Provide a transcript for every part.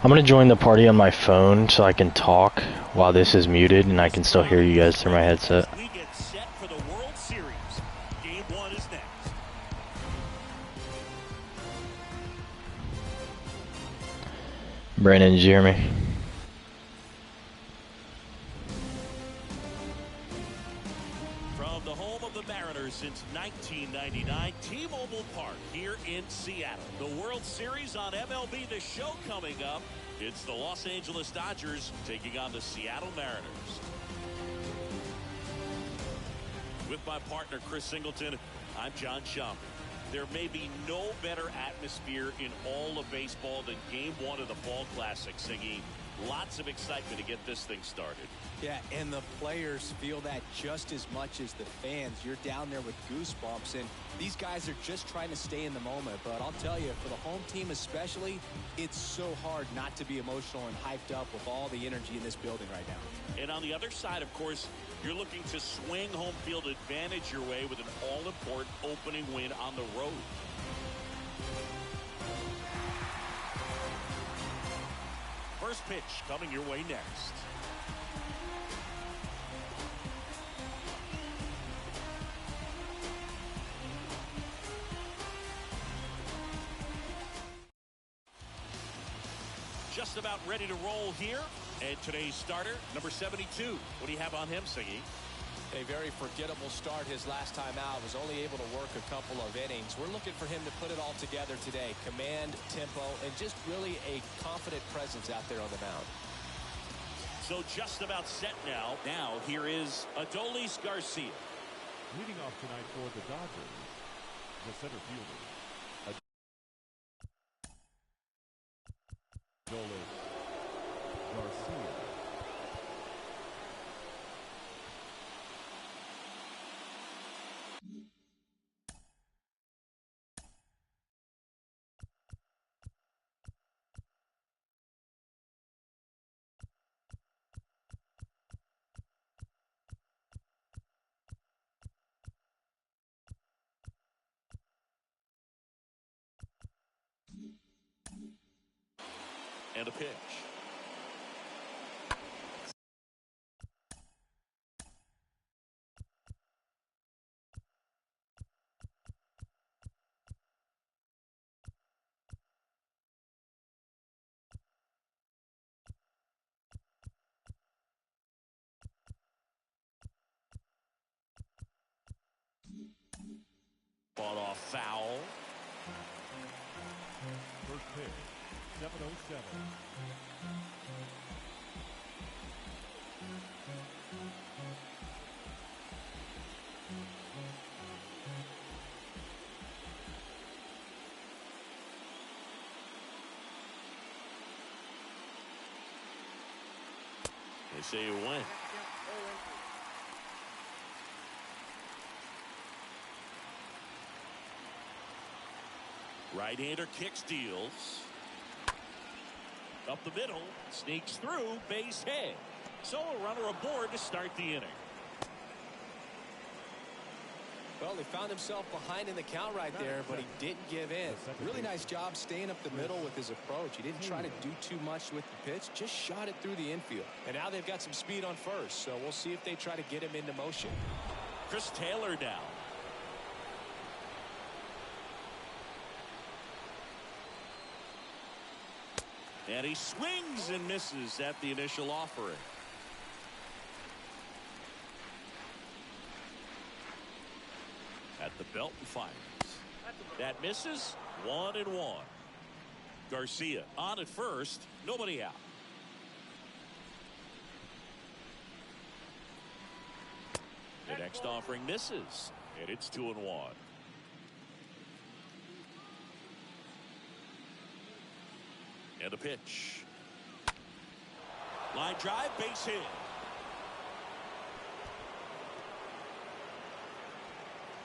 I'm gonna join the party on my phone so I can talk while this is muted and I can still hear you guys through my headset. We get set for the World Series. Game 1 is next. Brandon, did you hear me? From the home of the Mariners since 1999, T-Mobile Park here in Seattle. The World Series on MLB The Show coming up. It's the Los Angeles Dodgers taking on the Seattle Mariners. With my partner, Chris Singleton, I'm John Shump. There may be no better atmosphere in all of baseball than Game 1 of the Fall Classic, Siggy. Lots of excitement to get this thing started. Yeah, and the players feel that just as much as the fans. You're down there with goosebumps, and these guys are just trying to stay in the moment. But I'll tell you, for the home team especially, it's so hard not to be emotional and hyped up with all the energy in this building right now. And on the other side, of course, you're looking to swing home field advantage your way with an all-important opening win on the road. First pitch coming your way next. Just about ready to roll here. And today's starter, number 72. What do you have on him, Siggy? A very forgettable start his last time out. Was only able to work a couple of innings. We're looking for him to put it all together today. Command, tempo, and just really a confident presence out there on the mound. So just about set now. Now here is Adolis Garcia. Leading off tonight for the Dodgers, the center fielder, Adolis Garcia. And a pitch. Fought off foul. First pitch, 7:07. They say you win. Right-hander kicks, deals. Up the middle, sneaks through, base hit. So a runner aboard to start the inning. Well, he found himself behind in the count right there, but he didn't give in. Really nice job staying up the middle with his approach. He didn't try to do too much with the pitch, just shot it through the infield. And now they've got some speed on first, so we'll see if they try to get him into motion. Chris Taylor down. And he swings and misses at the initial offering. At the belt and fires. That misses. 1-1. Garcia on at first. Nobody out. The next offering misses. And it's 2-1. And a pitch. Line drive, base hit.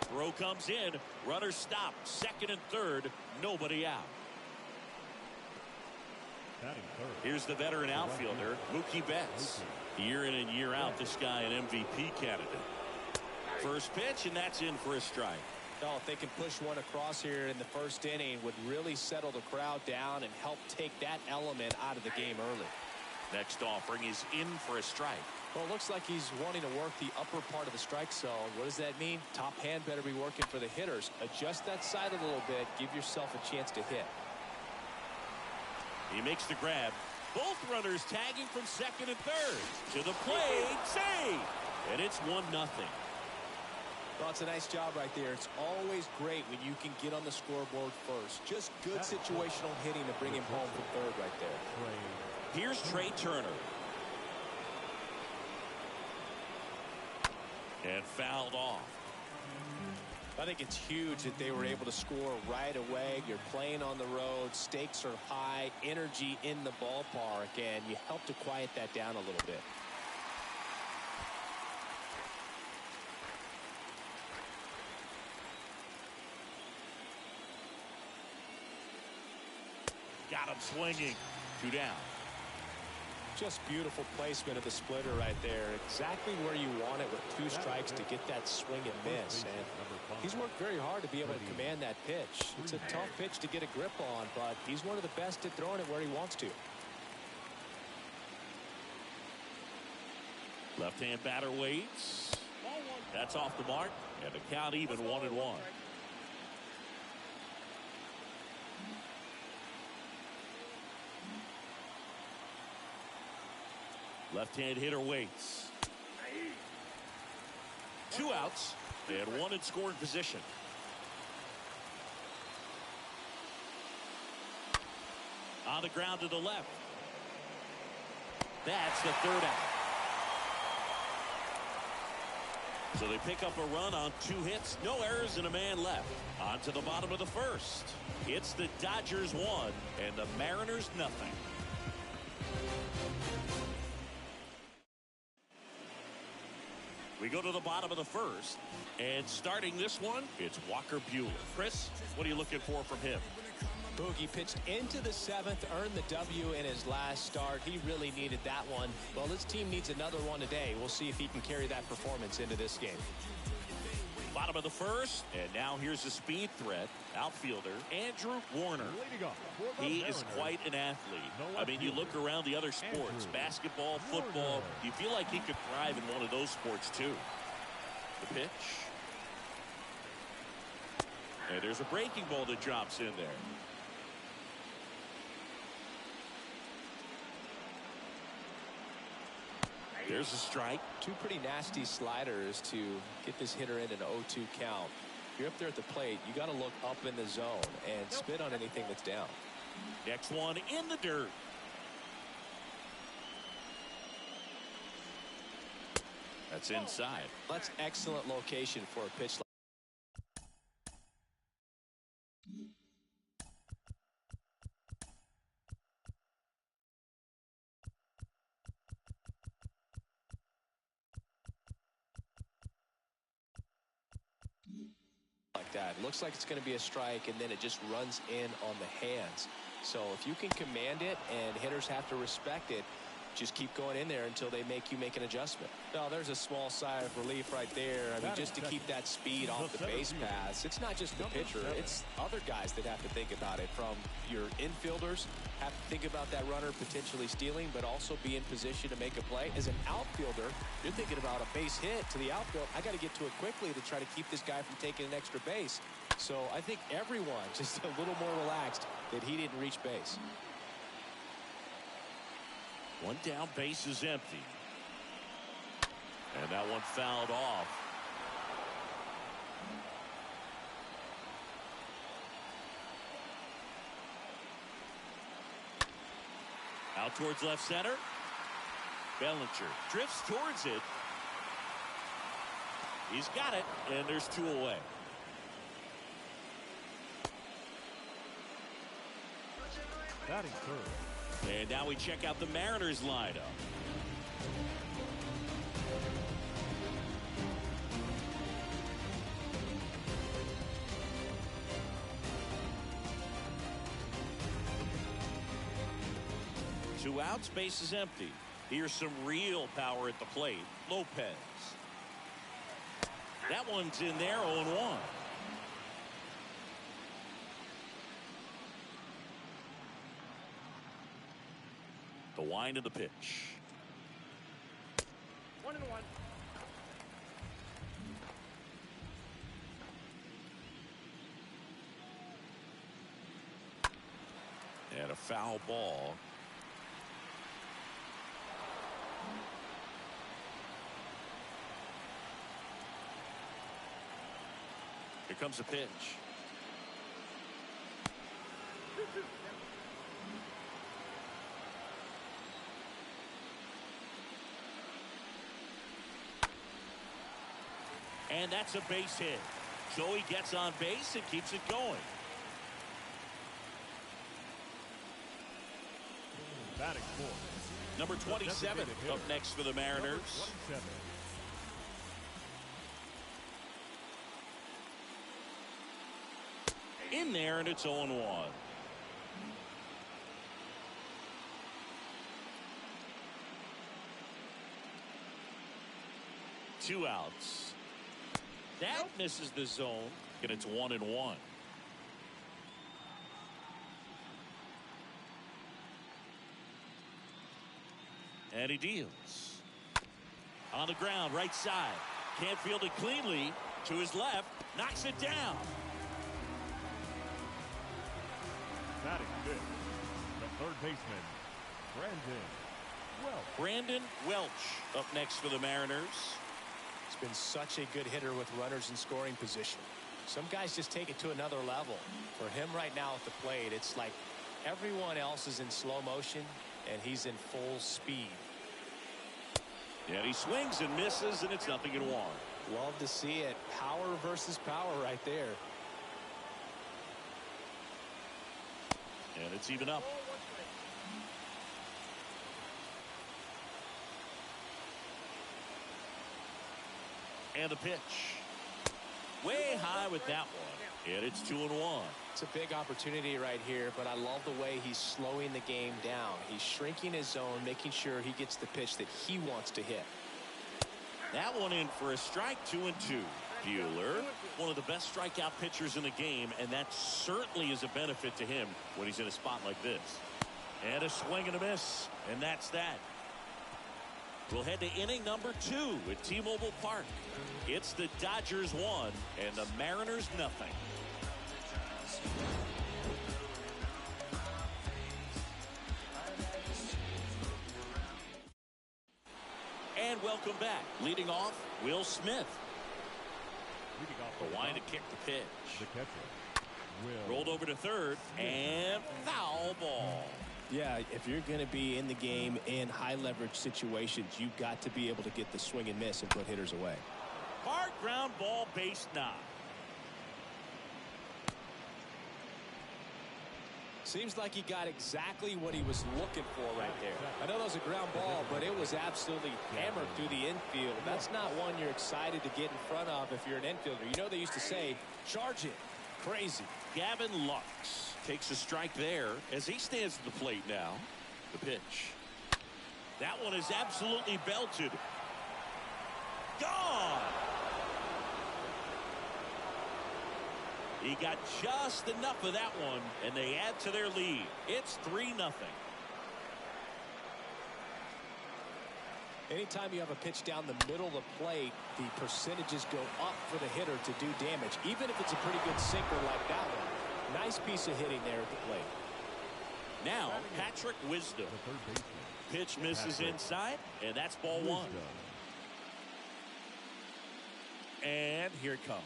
Throw comes in. Runner stopped. Second and third. Nobody out. Here's the veteran outfielder, Mookie Betts. Year in and year out, this guy an MVP candidate. First pitch, and that's in for a strike. Oh, if they can push one across here in the first inning, would really settle the crowd down and help take that element out of the game early. Next offering is in for a strike. Well, it looks like he's wanting to work the upper part of the strike zone. What does that mean? Top hand better be working for the hitters. Adjust that side a little bit. Give yourself a chance to hit. He makes the grab. Both runners tagging from second and third. To the plate. Save. And it's 1-0. Well, it's a nice job right there. It's always great when you can get on the scoreboard first. Just good situational hitting to bring him home from third right there. Here's Trey Turner. And fouled off. I think it's huge that they were able to score right away. You're playing on the road. Stakes are high. Energy in the ballpark. And you help to quiet that down a little bit. Got him swinging. 2 down. Just beautiful placement of the splitter right there. Exactly where you want it with 2 strikes to get that swing and miss. And he's worked very hard to be able to command that pitch. It's a tough pitch to get a grip on, but he's one of the best at throwing it where he wants to. Left-hand batter waits. That's off the mark. And the count even 1-1. Left-hand hitter waits. 2 outs and 1 in scoring position. On the ground to the left. That's the 3rd out. So they pick up a run on 2 hits, no errors, and a man left. On to the bottom of the 1st. It's the Dodgers 1 and the Mariners nothing. We go to the bottom of the 1st, and starting this one, it's Walker Buehler. Chris, what are you looking for from him? Boogie pitched into the 7th, earned the W in his last start. He really needed that one. Well, this team needs another one today. We'll see if he can carry that performance into this game. Bottom of the 1st, and now here's the speed threat, outfielder Andrew Warner. He is quite an athlete. I mean, you look around the other sports, basketball, football, you feel like he could thrive in one of those sports too. The pitch. And there's a breaking ball that drops in there. There's a strike. 2 pretty nasty sliders to get this hitter in an 0-2 count. You're up there at the plate. You got to look up in the zone and spit on anything that's down. Next one in the dirt. That's inside. That's excellent location for a pitch. Like that. Looks like it's going to be a strike, and then it just runs in on the hands. So if you can command it and hitters have to respect it, just keep going in there until they make you make an adjustment. Now, there's a small sigh of relief right there. I mean, just to keep that speed off the base paths. It's not just the pitcher. It's other guys that have to think about it. From your infielders have to think about that runner potentially stealing, but also be in position to make a play. As an outfielder, you're thinking about a base hit to the outfield. I got to get to it quickly to try to keep this guy from taking an extra base. So I think everyone just a little more relaxed that he didn't reach base. 1 down, base is empty. And that one fouled off. Out towards left center. Bellinger drifts towards it. He's got it, and there's 2 away. Batting third. And now we check out the Mariners lineup. Two outs, base is empty. Here's some real power at the plate. Lopez. That one's in there, 0-1. The wind of the pitch. 1-1. And a foul ball. Here comes the pitch. And that's a base hit. So he gets on base and keeps it going. Batting fourth. Number 27 up next for the Mariners. In there, and it's 0-1. Two outs. That misses the zone, and it's 1-1. And he deals. On the ground, right side. Can't field it cleanly. To his left, knocks it down. Batting fifth, the third baseman, Brandon Welch up next for the Mariners. He's been such a good hitter with runners in scoring position. Some guys just take it to another level. For him right now at the plate, it's like everyone else is in slow motion and he's in full speed. And he swings and misses, and it's 0-1. Love to see it. Power versus power right there. And it's even up. And the pitch. Way high with that one. And it's 2-1. It's a big opportunity right here, but I love the way he's slowing the game down. He's shrinking his zone, making sure he gets the pitch that he wants to hit. That one in for a strike. 2-2. Buehler, one of the best strikeout pitchers in the game, and that certainly is a benefit to him when he's in a spot like this. And a swing and a miss, and that's that. We'll head to inning number 2 at T-Mobile Park. It's the Dodgers 1 and the Mariners nothing. And welcome back. Leading off, Will Smith. The wind to kick the pitch. The catcher, Rolled over to third, and foul ball. Yeah, if you're going to be in the game in high leverage situations, you've got to be able to get the swing and miss and put hitters away. Hard ground ball, base knock. Seems like he got exactly what he was looking for right there. I know that was a ground ball, but it was absolutely hammered through the infield. That's not one you're excited to get in front of if you're an infielder. You know they used to say, charge it. Crazy. Gavin Lux takes a strike there as he stands at the plate now. The pitch. That one is absolutely belted. Gone. He got just enough of that one, and they add to their lead. It's 3-0. Anytime you have a pitch down the middle of the plate, the percentages go up for the hitter to do damage, even if it's a pretty good sinker like that one. Nice piece of hitting there at the plate. Now, Patrick Wisdom. Pitch misses inside, and that's ball 1. And here it comes.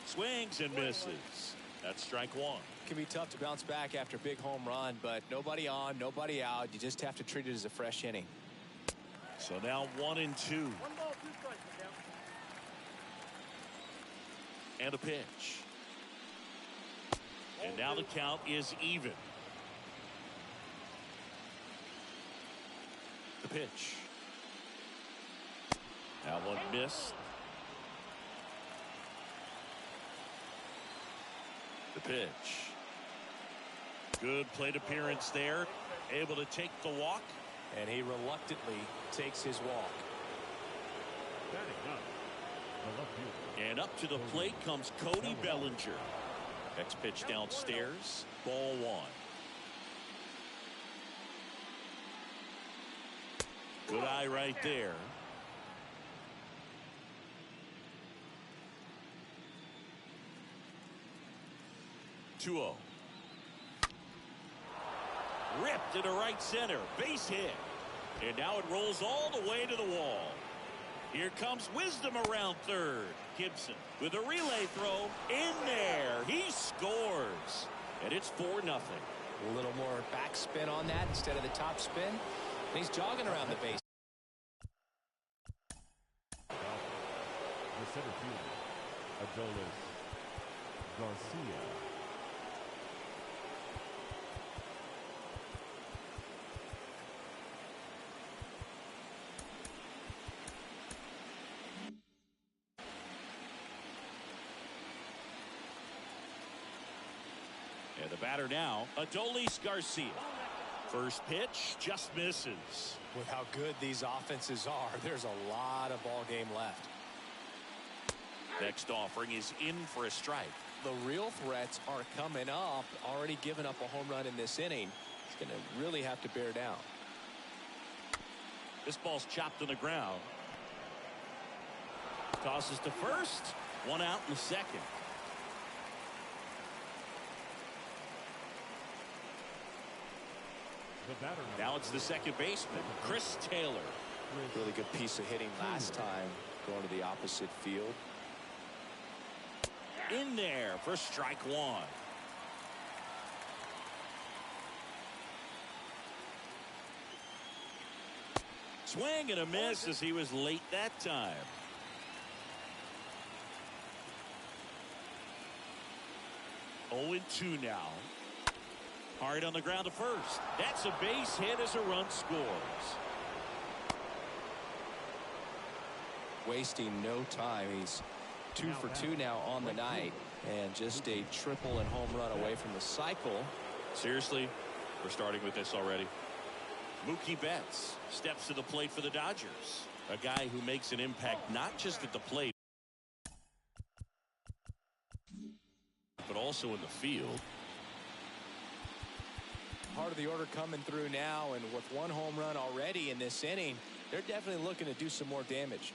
Swings and misses. That's strike 1. It can be tough to bounce back after a big home run, but nobody on, nobody out. You just have to treat it as a fresh inning. So now 1-2. 1 ball, 2 strikes. And a pitch. And now the count is even. The pitch. That one missed. The pitch. Good plate appearance there. Able to take the walk. And he reluctantly takes his walk. And up to the plate comes Cody Bellinger. Next pitch downstairs. Ball 1. Good eye right there. Two-0. Ripped into right center. Base hit. And now it rolls all the way to the wall. Here comes Wisdom around third. Gibson with a relay throw in there. He scores. And it's 4-0. A little more backspin on that instead of the top spin. And he's jogging around the base. The center fielder, Adolis Garcia. And the batter now, Adolis Garcia. First pitch just misses. With how good these offenses are, there's a lot of ball game left. Next offering is in for a strike. The real threats are coming up. Already given up a home run in this inning. He's going to really have to bear down. This ball's chopped on the ground. Tosses to first. One out in the second. Now it's the second baseman, Chris Taylor. Really good piece of hitting last time, going to the opposite field. In there for strike one. Swing and a miss as he was late that time. Oh, 0-2 now. Hard on the ground to first. That's a base hit as a run scores. Wasting no time. He's 2 for 2 now on the night, and just a triple and home run away from the cycle. Seriously, we're starting with this already. Mookie Betts steps to the plate for the Dodgers. A guy who makes an impact not just at the plate, but also in the field. Part of the order coming through now, and with one home run already in this inning, they're definitely looking to do some more damage.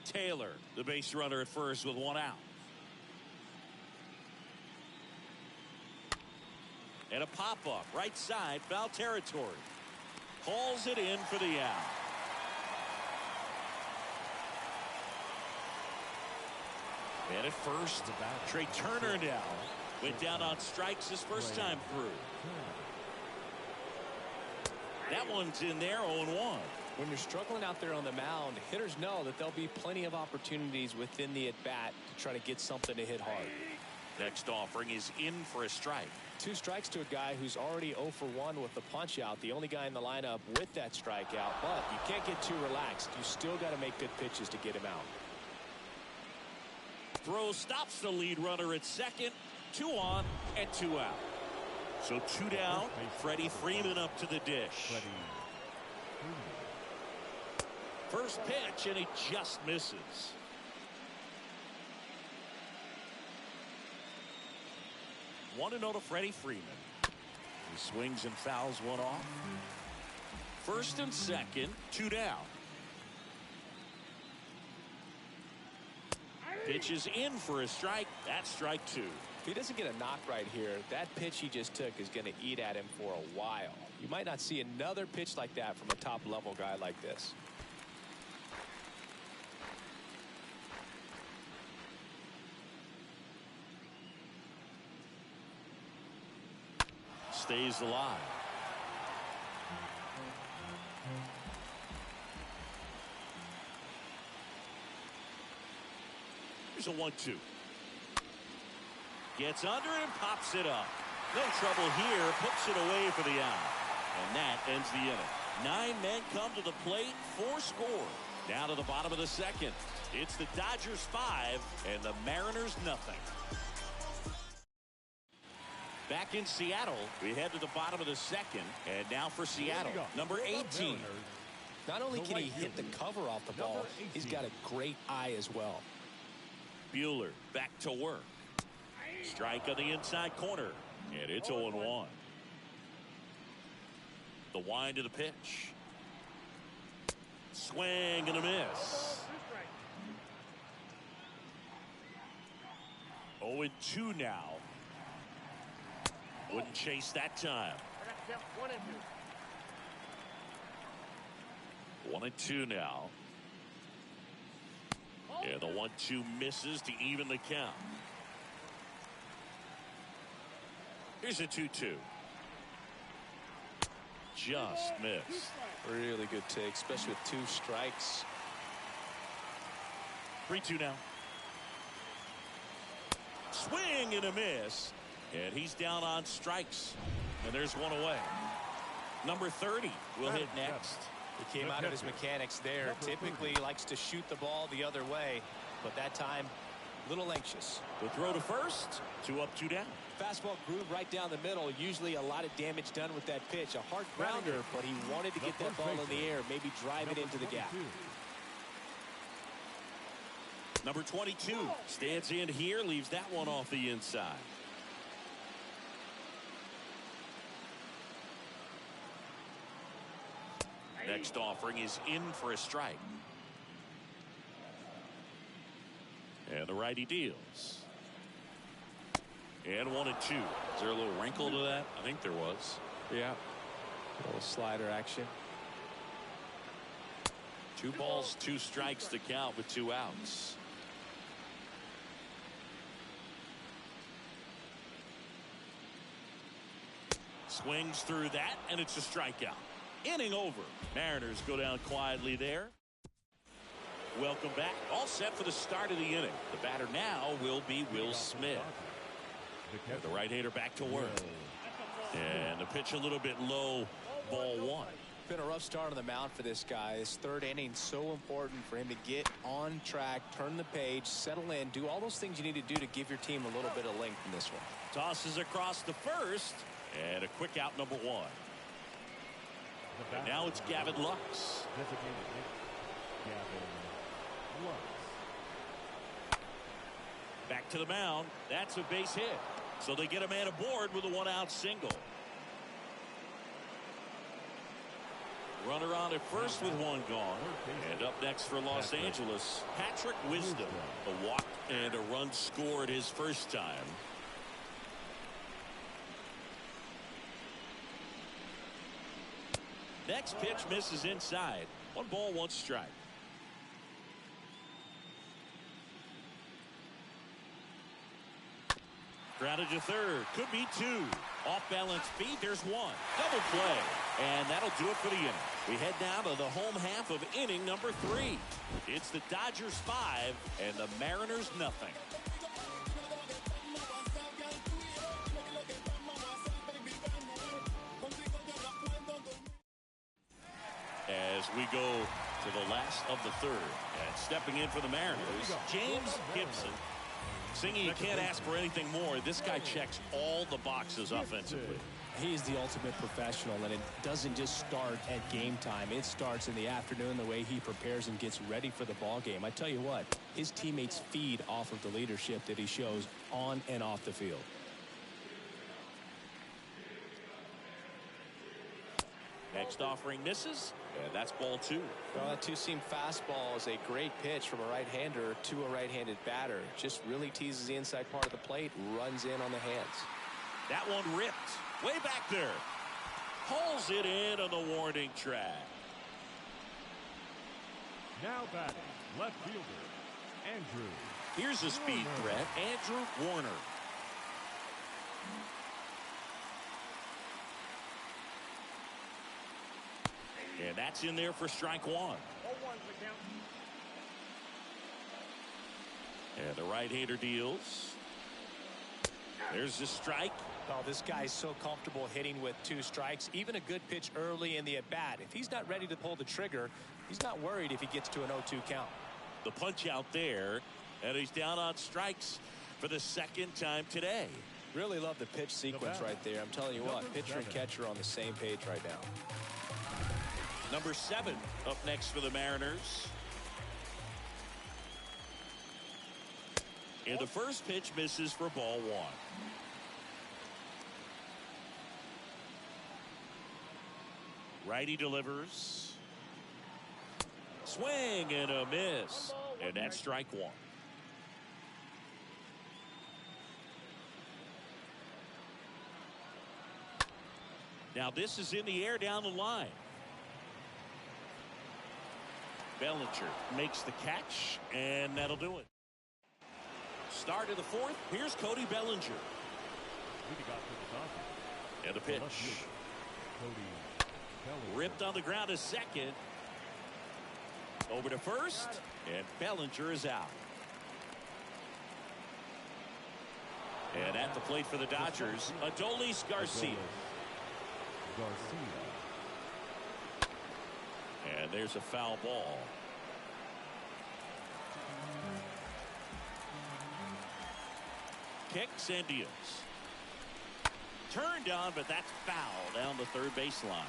Taylor, the base runner at first with one out. And a pop-up right side, foul territory. Hauls it in for the out. And at first, Trey Turner now went down on strikes his first time through. That one's in there, 0-1. When you're struggling out there on the mound, hitters know that there'll be plenty of opportunities within the at-bat to try to get something to hit hard. Next offering is in for a strike. 2 strikes to a guy who's already 0 for 1 with the punch out. The only guy in the lineup with that strikeout, but you can't get too relaxed. You still got to make good pitches to get him out. Throw stops the lead runner at second. 2 on and 2 out. So 2 down. Freddie Freeman up to the dish. First pitch, and he just misses. One to Freddie Freeman. He swings and fouls one off. First and second, 2 down. Pitch is in for a strike. That's strike 2. If he doesn't get a knock right here, that pitch he just took is going to eat at him for a while. You might not see another pitch like that from a top-level guy like this. Stays alive. Here's a 1-2. Gets under and pops it up. No trouble here. Puts it away for the out. And that ends the inning. 9 men come to the plate. 4 score. Down to the bottom of the second. It's the Dodgers 5 and the Mariners nothing. Back in Seattle, we head to the bottom of the second. And now for Seattle, number 18. Not only can he hit the cover off the ball, he's got a great eye as well. Buehler back to work. Strike on the inside corner. And it's 0-1. The wind of the pitch. Swing and a miss. 0-2 now. Wouldn't chase that time. 1-2 now. Yeah, the 1-2 misses to even the count. Here's a 2-2. Just missed. Really good take, especially with 2 strikes. 3-2 now. Swing and a miss. And he's down on strikes. And there's one away. Number 30 will hit next. He came out of his mechanics there. Typically likes to shoot the ball the other way, but that time a little anxious. The throw to first. 2 up, 2 down. Fastball groove right down the middle. Usually a lot of damage done with that pitch. A hard grounder, but he wanted to get that ball in the air, maybe drive it into the gap. Number 22 stands in here, leaves that one off the inside. Next offering is in for a strike. And the righty deals. And 1-2. Is there a little wrinkle to that? I think there was. Yeah. A little slider action. 2 balls, 2 strikes to count with 2 outs. Swings through that, and it's a strikeout. Inning over. Mariners go down quietly there. Welcome back. All set for the start of the inning. The batter now will be Will Smith. The right-hander back to work. And the pitch a little bit low. Ball 1. Been a rough start on the mound for this guy. His 3rd inning so important for him to get on track, turn the page, settle in, do all those things you need to do to give your team a little bit of length in this one. Tosses across the first. And a quick out, number 1. And now it's Gavin Lux. Back to the mound. That's a base hit. So they get a man aboard with a 1-out single. Runner on at first with 1 gone. And up next for Los Angeles, Patrick Wisdom. A walk and a run scored his first time. Next pitch misses inside. 1 ball, 1 strike. Grounded to third. Could be 2. Off balance feet. There's 1. Double play. And that'll do it for the inning. We head now to the home half of inning number 3. It's the Dodgers 5 and the Mariners nothing. As we go to the last of the 3rd. And stepping in for the Mariners, James Gibson. Singing, you can't ask for anything more. This guy checks all the boxes offensively. He is the ultimate professional, and it doesn't just start at game time. It starts in the afternoon, the way he prepares and gets ready for the ball game. I tell you what, his teammates feed off of the leadership that he shows on and off the field. Next offering misses, and that's ball 2. Well, that 2-seam fastball is a great pitch from a right-hander to a right-handed batter. Just really teases the inside part of the plate, runs in on the hands. That one ripped way back there. Pulls it in on the warning track. Now batting, left fielder, Andrew. Here's a speed threat, Andrew Warner. And that's in there for strike 1. And the right-hander deals. There's the strike. Oh, this guy's so comfortable hitting with 2 strikes. Even a good pitch early in the at-bat. If he's not ready to pull the trigger, he's not worried if he gets to an 0-2 count. The punch out there, and he's down on strikes for the 2nd time today. Really love the pitch sequence right there. I'm telling you what, pitcher and catcher on the same page right now. Number 7 up next for the Mariners. And the first pitch misses for ball 1. Righty delivers. Swing and a miss. And that's strike one. Now this is in the air down the line. Bellinger makes the catch, and that'll do it. Start of the fourth. Here's Cody Bellinger. Leading off to the Dodgers. And a pitch. Cody Bellinger. Ripped on the ground to second. Over to first, and Bellinger is out. And at the plate for the Dodgers, Adolis Garcia. And there's a foul ball. Kicks and deals. Turned on, but that's foul down the third baseline.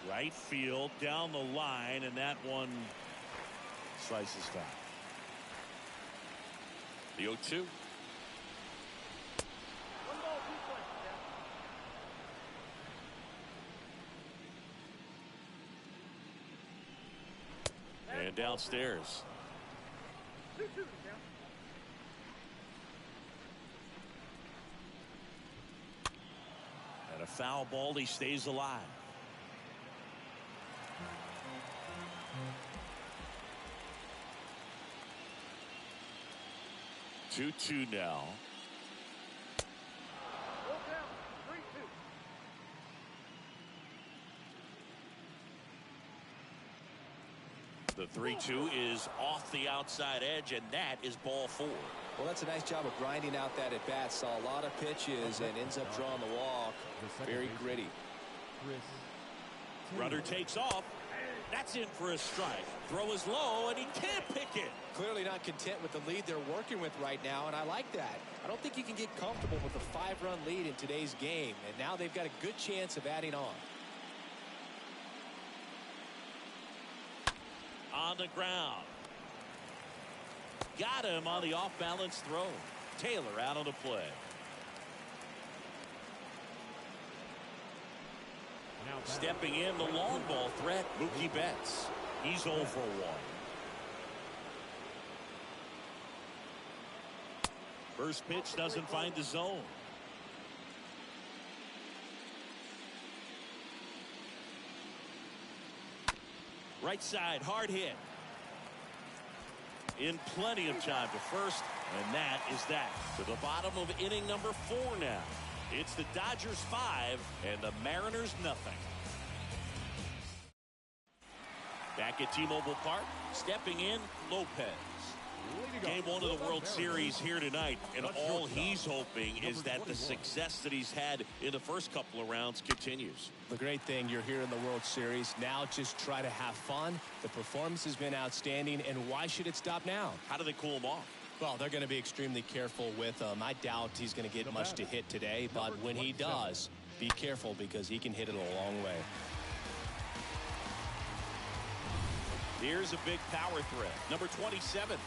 Right field down the line, and that one slices foul. The 0-2. And downstairs. And a foul ball. He stays alive. Two now. The 3-2 is off the outside edge, and that is ball four. Well, that's a nice job of grinding out that at bat. Saw a lot of pitches and ends up drawing the walk. Very gritty. Runner takes off. That's in for a strike. Throw is low, and he can't pick it. Clearly not content with the lead they're working with right now, and I like that. I don't think you can get comfortable with a 5-run lead in today's game, and now they've got a good chance of adding on. On the ground. Got him on the off-balance throw. Taylor out on the play. Stepping in, the long ball threat, Mookie Betts. He's 0 for 1. First pitch doesn't find the zone. Right side, hard hit. In plenty of time to first, and that is that. To the bottom of inning number 4 now. It's the Dodgers 5 and the Mariners nothing. Back at T-Mobile Park, stepping in, Lopez. Game 1 of the World Series here tonight, and all he's hoping is that the success that he's had in the first couple of rounds continues. The great thing, you're here in the World Series. Now just try to have fun. The performance has been outstanding, and why should it stop now? How do they cool him off? Well, they're going to be extremely careful with him. I doubt he's going to get much to hit today, but when he does, be careful because he can hit it a long way. Here's a big power threat. Number 27.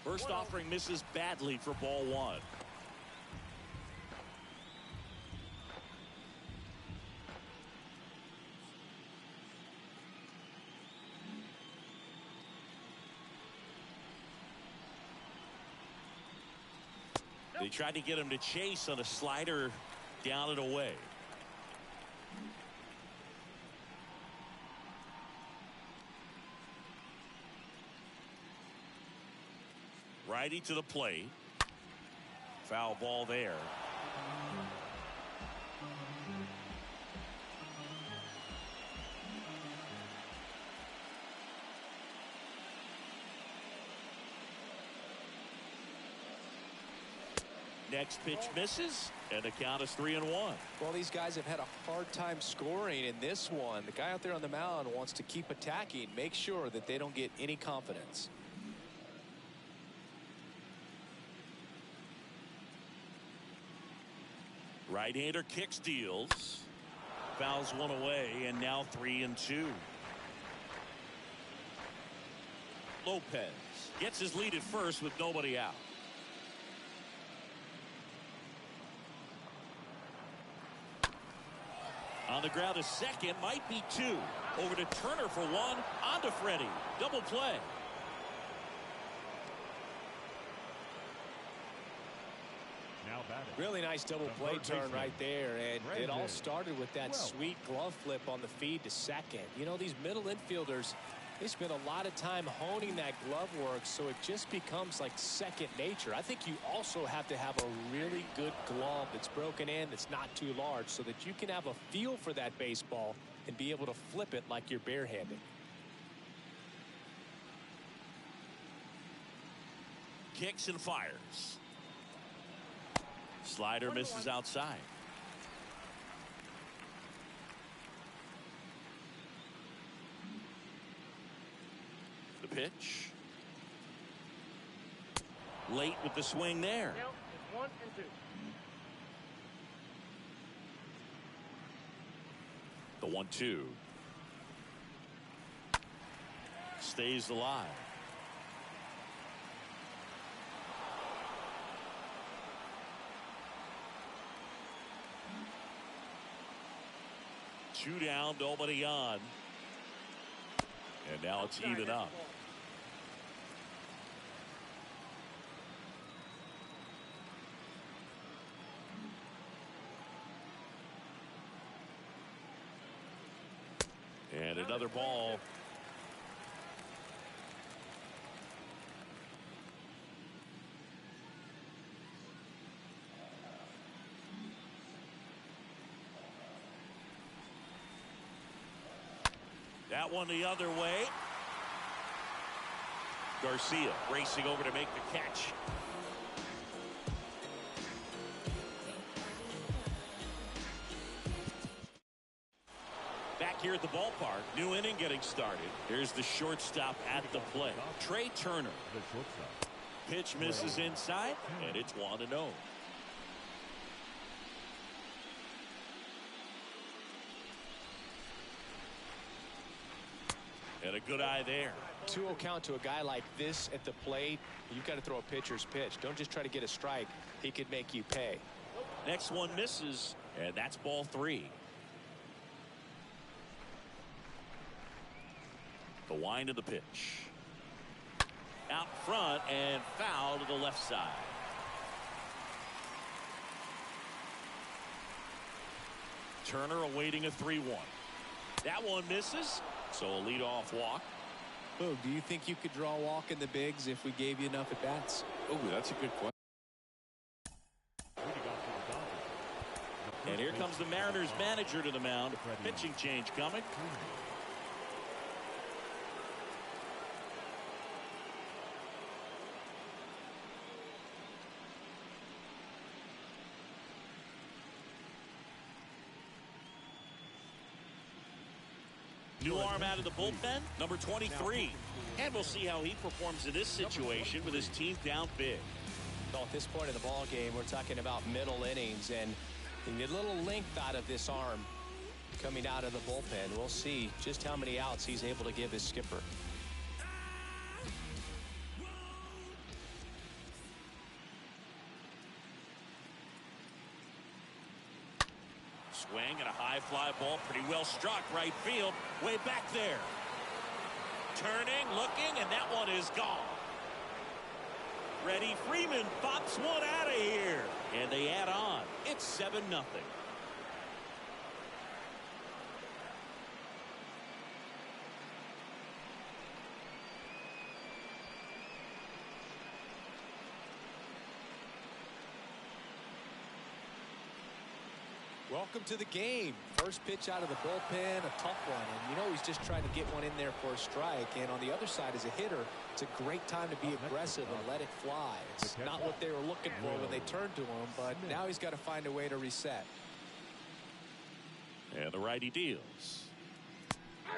First offering misses badly for ball 1. They tried to get him to chase on a slider down and away. Righty to the plate. Foul ball there. Next pitch misses, and the count is 3-1. Well, these guys have had a hard time scoring in this one. The guy out there on the mound wants to keep attacking, make sure that they don't get any confidence. Right-hander kicks, deals. fouls one away, and now 3-2. Lopez gets his lead at first with nobody out. On the ground, a second, might be two. Over to Turner for one, on to Freddie. Double play. Now batting. Really nice double play turn right there, and it all started with that sweet glove flip on the feed to second. You know, these middle infielders, they spend a lot of time honing that glove work, so it just becomes like second nature. I think you also have to have a really good glove that's broken in, that's not too large, so that you can have a feel for that baseball and be able to flip it like you're barehanded. Kicks and fires. Slider misses outside. The pitch. Late with the swing there. Now it's 1 and 2. The 1-2. Stays alive. Two down, nobody on. And now it's even up. And another ball. That one the other way. Garcia racing over to make the catch. Back here at the ballpark, new inning getting started. Here's the shortstop at the plate, Trey Turner. The shortstop. Pitch misses inside, and it's 1-0. And a good eye there. 2-0 count to a guy like this at the plate. You've got to throw a pitcher's pitch. Don't just try to get a strike. He could make you pay. Next one misses, and that's ball 3. The wind of the pitch. Out front and foul to the left side. Turner awaiting a 3-1. That one misses, so a leadoff walk. Oh, do you think you could draw a walk in the bigs if we gave you enough at bats? Oh, that's a good question. And here comes the Mariners manager to the mound. Pitching change coming. New arm out of the bullpen, number 23. And we'll see how he performs in this situation with his team down big. Well, at this point of the ball game, we're talking about middle innings, and you need a little length out of this arm coming out of the bullpen. We'll see just how many outs he's able to give his skipper. Swing and a high fly ball, pretty well struck right field, way back there. Turning, looking, and that one is gone. Freddie Freeman pops one out of here, and they add on. It's 7-0. Welcome to the game. First pitch out of the bullpen, a tough one. And you know he's just trying to get one in there for a strike. And on the other side, as a hitter, it's a great time to be aggressive and let it fly. It's not what they were looking for when they turned to him, but now he's got to find a way to reset. And the righty deals.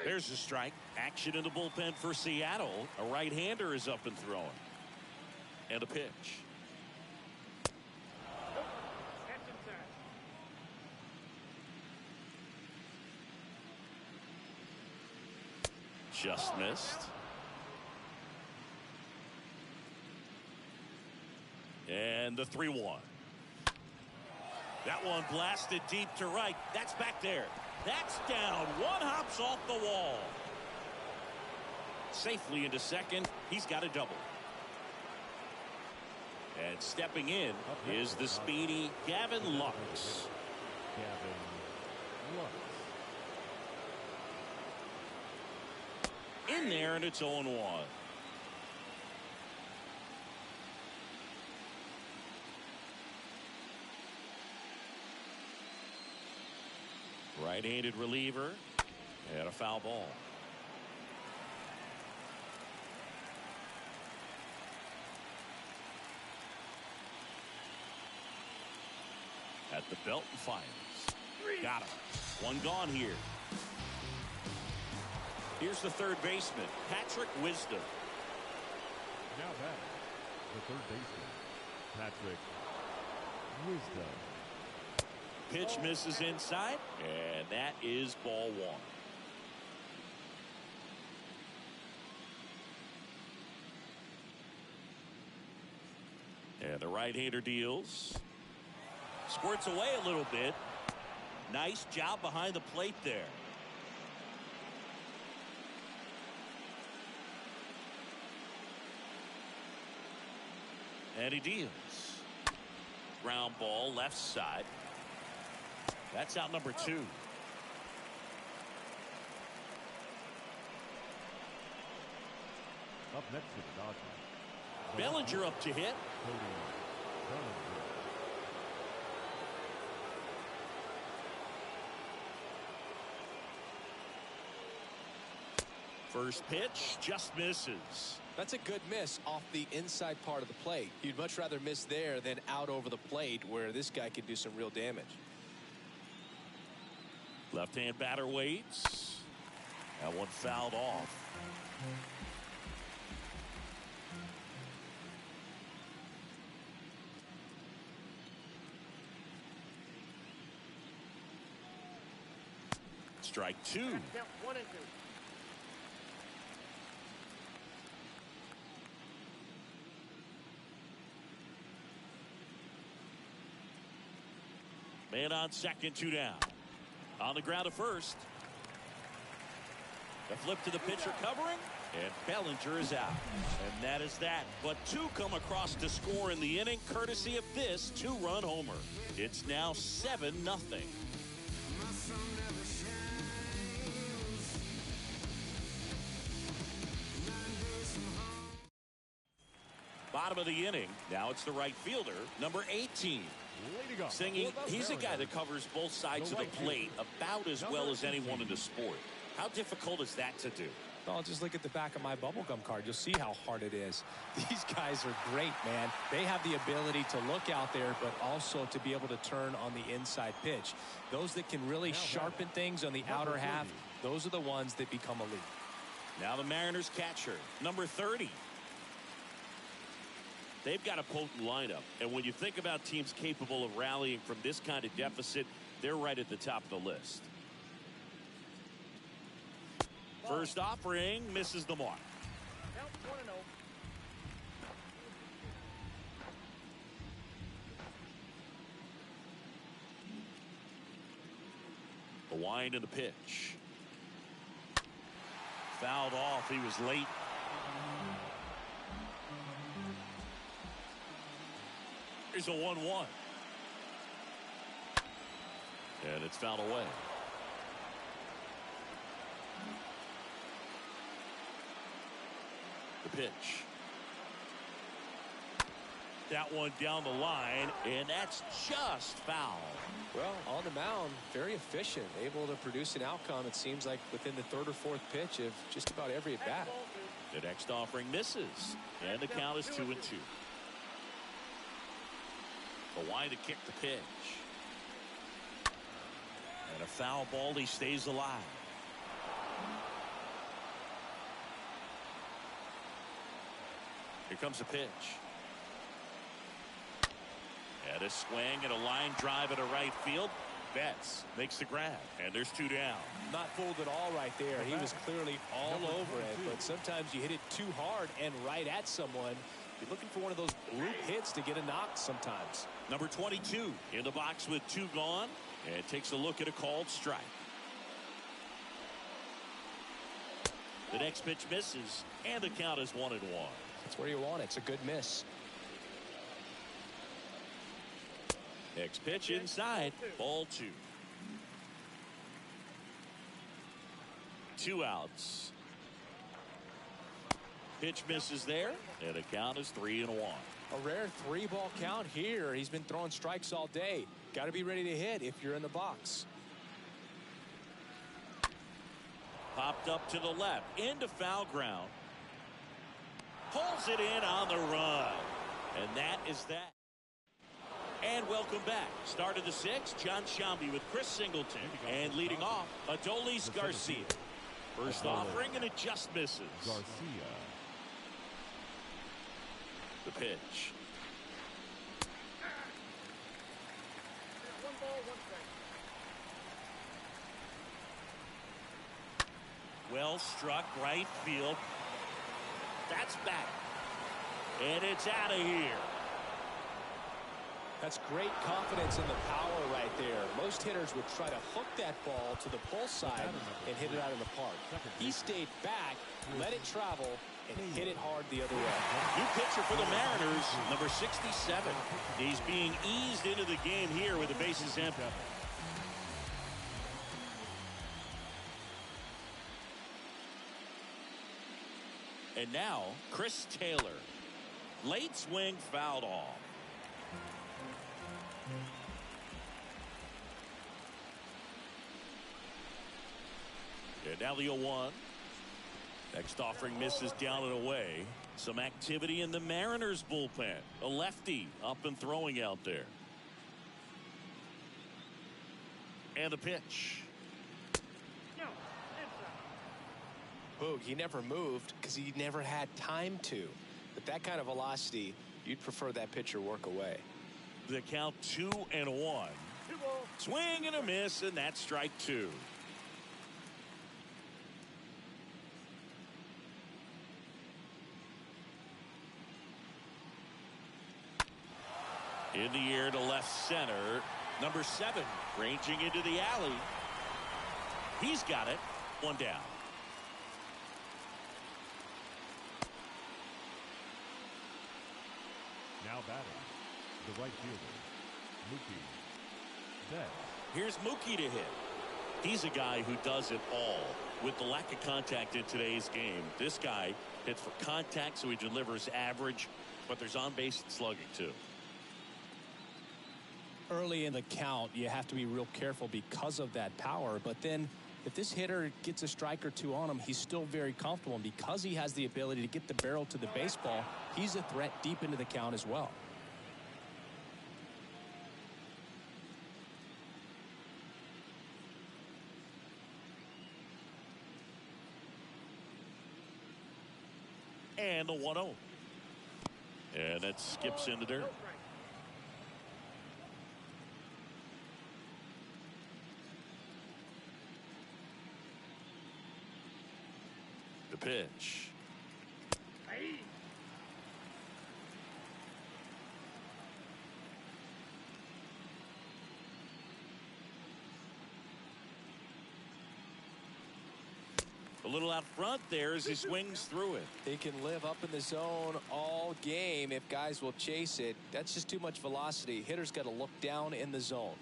There's a strike. Action in the bullpen for Seattle. A right-hander is up and throwing. And a pitch. Just missed. And the 3-1. That one blasted deep to right. That's back there. That's down. One hops off the wall. Safely into second. He's got a double. And stepping in is the speedy Gavin Lux. Gavin Lux. In there, and it's 0-1. Right-handed reliever. And a foul ball. At the belt and fires. Got him. One gone here. Here's the third baseman, Patrick Wisdom. Now back, the third baseman, Patrick Wisdom. Pitch misses inside, and that is ball one. And the right-hander deals. Squirts away a little bit. Nice job behind the plate there. And he deals. Ground ball left side. That's out number 2. Up next to the Dodgers, Bellinger up to hit. Cody Bellinger. First pitch just misses. That's a good miss off the inside part of the plate. You'd much rather miss there than out over the plate where this guy could do some real damage. Left-hand batter waits. That one fouled off. Strike 2. 1 and 2. Man on second, 2 down. On the ground at first. The flip to the pitcher covering, and Bellinger is out. And that is that. But 2 come across to score in the inning, courtesy of this 2-run homer. It's now 7-0. Bottom of the inning. Now it's the right fielder, number 18. Singing, he's a guy that covers both sides of the plate about as well as anyone in the sport. How difficult is that to do? Well, just look at the back of my bubblegum card. You'll see how hard it is. These guys are great, man. They have the ability to look out there, but also to be able to turn on the inside pitch. Those that can really sharpen things on the outer half, those are the ones that become elite. Now the Mariners catcher, number 30. They've got a potent lineup, and when you think about teams capable of rallying from this kind of deficit, they're right at the top of the list. First offering misses the mark. Count 1-0. The wind and the pitch. Fouled off. He was late. Here's a 1-1. And it's fouled away. The pitch. That one down the line, and that's just foul. Well, on the mound, very efficient, able to produce an outcome, it seems like, within the third or fourth pitch of just about every at-bat. The next offering misses, and the count is 2-2. The wind to kick the pitch. And a foul ball, he stays alive. Here comes a pitch. And a swing and a line drive into right field. Betts makes the grab, and there's 2 down. Not fooled at all right there. He was clearly all over it, but sometimes you hit it too hard and right at someone. You're looking for one of those bloop hits to get a knock sometimes. Number 22 in the box with 2 gone, and takes a look at a called strike. The next pitch misses, and the count is 1-1. That's where you want it. It's a good miss. Next pitch inside, ball 2. 2 outs. Pitch misses there, and the count is 3-1. A rare 3-ball count here. He's been throwing strikes all day. Got to be ready to hit if you're in the box. Popped up to the left, into foul ground. Pulls it in on the run. And that is that. And welcome back. Start of the 6th, John Shambi with Chris Singleton. And leading off, Adolis Garcia. First offering, and it just misses. Garcia. The pitch. 1 ball, 1 strike. Well struck, right field. That's back. And it's out of here. That's great confidence in the power right there. Most hitters would try to hook that ball to the pull side and hit it out of the park. He stayed back, let it travel, and hit it hard the other way. New pitcher for the Mariners, number 67. He's being eased into the game here with the bases empty. And now, Chris Taylor. Late swing fouled off. And now the 0-1. Next offering misses down and away. Some activity in the Mariners bullpen. A lefty up and throwing out there. And the pitch. No, inside. Boog, he never moved because he never had time to. With that kind of velocity, you'd prefer that pitcher work away. The count 2-1. 2 balls. Swing and a miss, and that's strike 2. In the air to left center. Number 7 ranging into the alley. He's got it. 1 down. Now batting, the right fielder, Mookie Betts. Here's Mookie to hit. He's a guy who does it all. With the lack of contact in today's game, this guy hits for contact, so he delivers average, but there's on-base slugging too. Early in the count, you have to be real careful because of that power. But then if this hitter gets a strike or 2 on him, he's still very comfortable. And because he has the ability to get the barrel to the baseball, he's a threat deep into the count as well. And the 1-0. And it skips into dirt. No strike. The pitch. Hey. A little out front there as he swings through it. He can live up in the zone all game if guys will chase it. That's just too much velocity. Hitter's got to look down in the zone.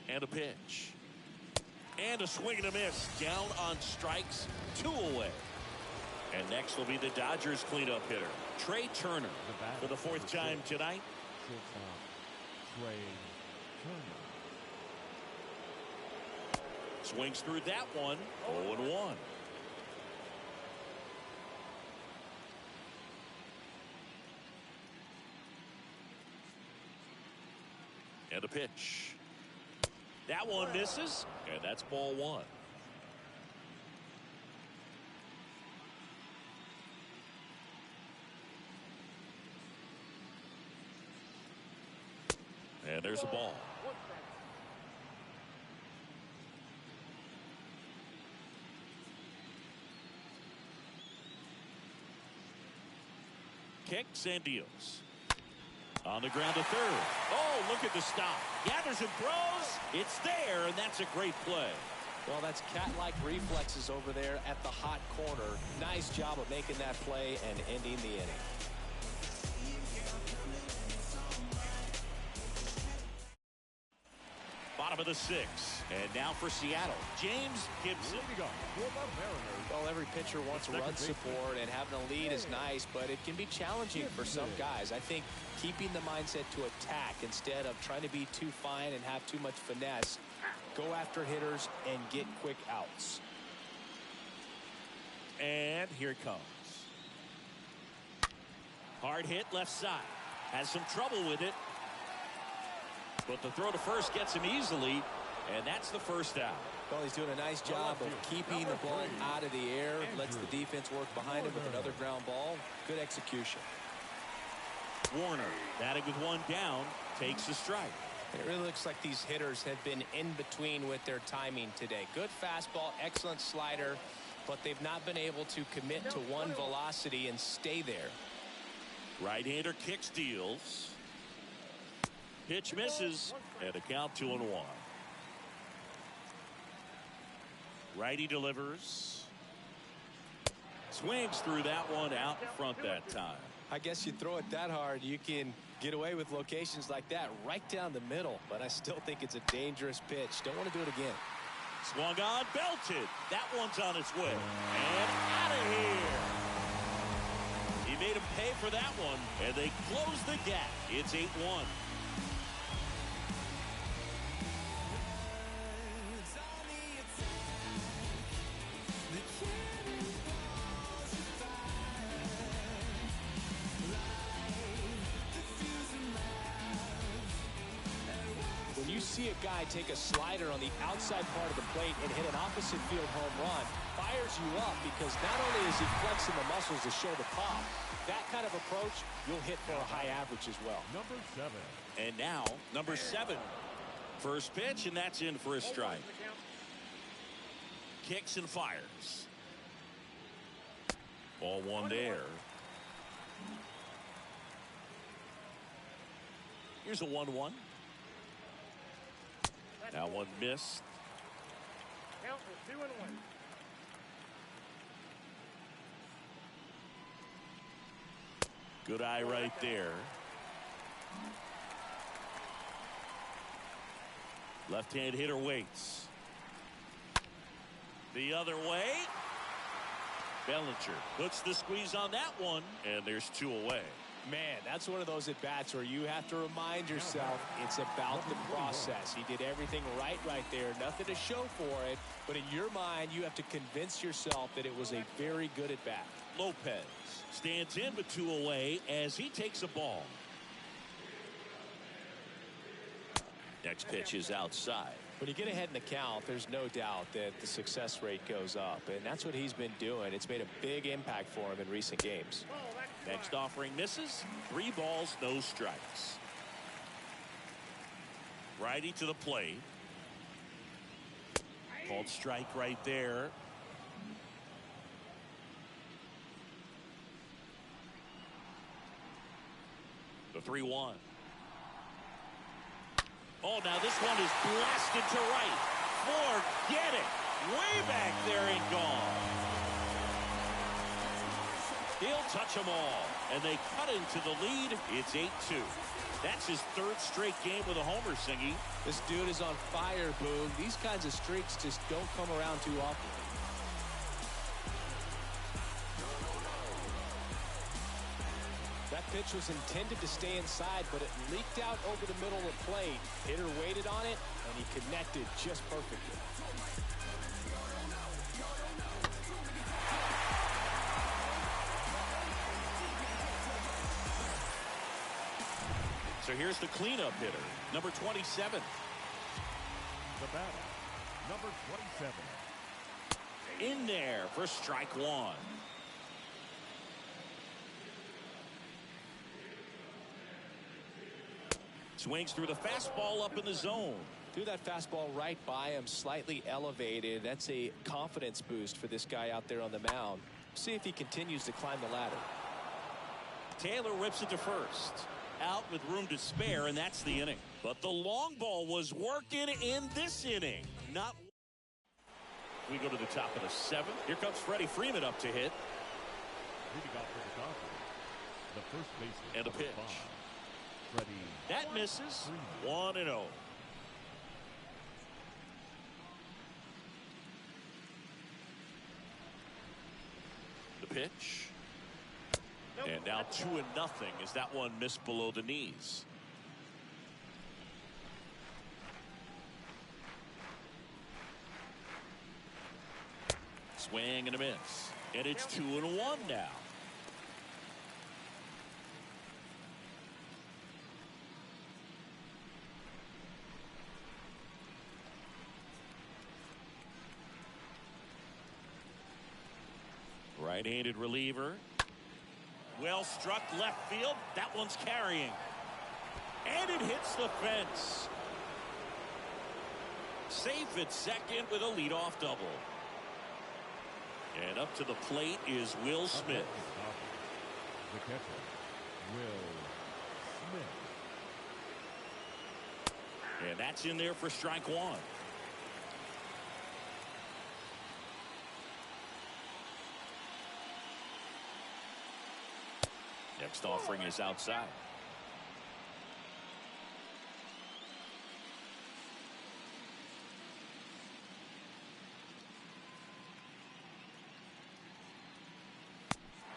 And a pitch. And a swing and a miss. Down on strikes. 2 away. And next will be the Dodgers cleanup hitter, Trey Turner, for the 4th time tonight. Shortstop, Trey Turner. Swings through that one. 0-1. And a pitch. That one misses, and that's ball 1. And there's a ball. 1 strike. kicks and deals. On the ground to third. Oh, look at the stop. Gathers and throws. It's there, and that's a great play. Well, that's cat-like reflexes over there at the hot corner. Nice job of making that play and ending the inning. Bottom of the sixth. And now for Seattle, James Gibson. Here we go for the Mariners. Well, every pitcher wants run support, and having a lead is nice, but it can be challenging for some guys. I think keeping the mindset to attack instead of trying to be too fine and have too much finesse. Go after hitters and get quick outs. And here it comes. Hard hit left side. Has some trouble with it. But the throw to first gets him easily, and that's the first out. Well, he's doing a nice job of keeping the ball out of the air. Lets the defense work behind him with another ground ball. Good execution. Warner, batting with one down, takes the strike. It really looks like these hitters have been in between with their timing today. Good fastball, excellent slider, but they've not been able to commit to one velocity and stay there. Right-hander kicks, deals. Pitch misses, and a count 2-1. Righty delivers. Swings through that one out in front that time. I guess you throw it that hard, you can get away with locations like that right down the middle, but I still think it's a dangerous pitch. Don't want to do it again. Swung on, belted. That one's on its way. And out of here. He made him pay for that one, and they close the gap. It's 8-1. When you see a guy take a slider on the outside part of the plate and hit an opposite field home run, fires you up because not only is he flexing the muscles to show the pop, that kind of approach, you'll hit for a high average as well. Number 7. And now, number 7. First pitch, and that's in for a strike. Kicks and fires. Ball one there. Here's a 1-1. Now one missed. Count for 2-1. Good eye right there. Left-hand hitter waits. The other way. Bellinger puts the squeeze on that one, and there's 2 away. Man, that's one of those at-bats where you have to remind yourself it's about the process. He did everything right there. Nothing to show for it. But in your mind, you have to convince yourself that it was a very good at-bat. Lopez stands in with 2 away as he takes a ball. Next pitch is outside. When you get ahead in the count, there's no doubt that the success rate goes up. And that's what he's been doing. It's made a big impact for him in recent games. Next offering misses. 3 balls, no strikes. Righty to the plate. Called strike right there. The 3-1. Oh, now this one is blasted to right. Forget it. Way back there and gone. He'll touch them all. And they cut into the lead. It's 8-2. That's his 3rd straight game with a homer, Singy. This dude is on fire, Boone. These kinds of streaks just don't come around too often. That pitch was intended to stay inside, but it leaked out over the middle of the plate. Hitter waited on it, and he connected just perfectly. So here's the cleanup hitter, number 27. The batter, number 27. In there for strike 1. Swings through the fastball up in the zone. Threw that fastball right by him, slightly elevated. That's a confidence boost for this guy out there on the mound. See if he continues to climb the ladder. Taylor whips it to first. Out with room to spare, and that's the inning. But the long ball was working in this inning. Not. We go to the top of the 7th. Here comes Freddie Freeman up to hit. Leading off for the Dodgers, the first baseman. And a pitch. 5, Freddie. That misses. 1-0. The pitch. And now 2-0 as that one missed below the knees. Swing and a miss. And it's 2-1 now. Right-handed reliever. Well struck left field. That one's carrying. And it hits the fence. Safe at second with a leadoff double. And up to the plate is Will Smith. The catcher, Will Smith. And that's in there for strike 1. Next offering is outside.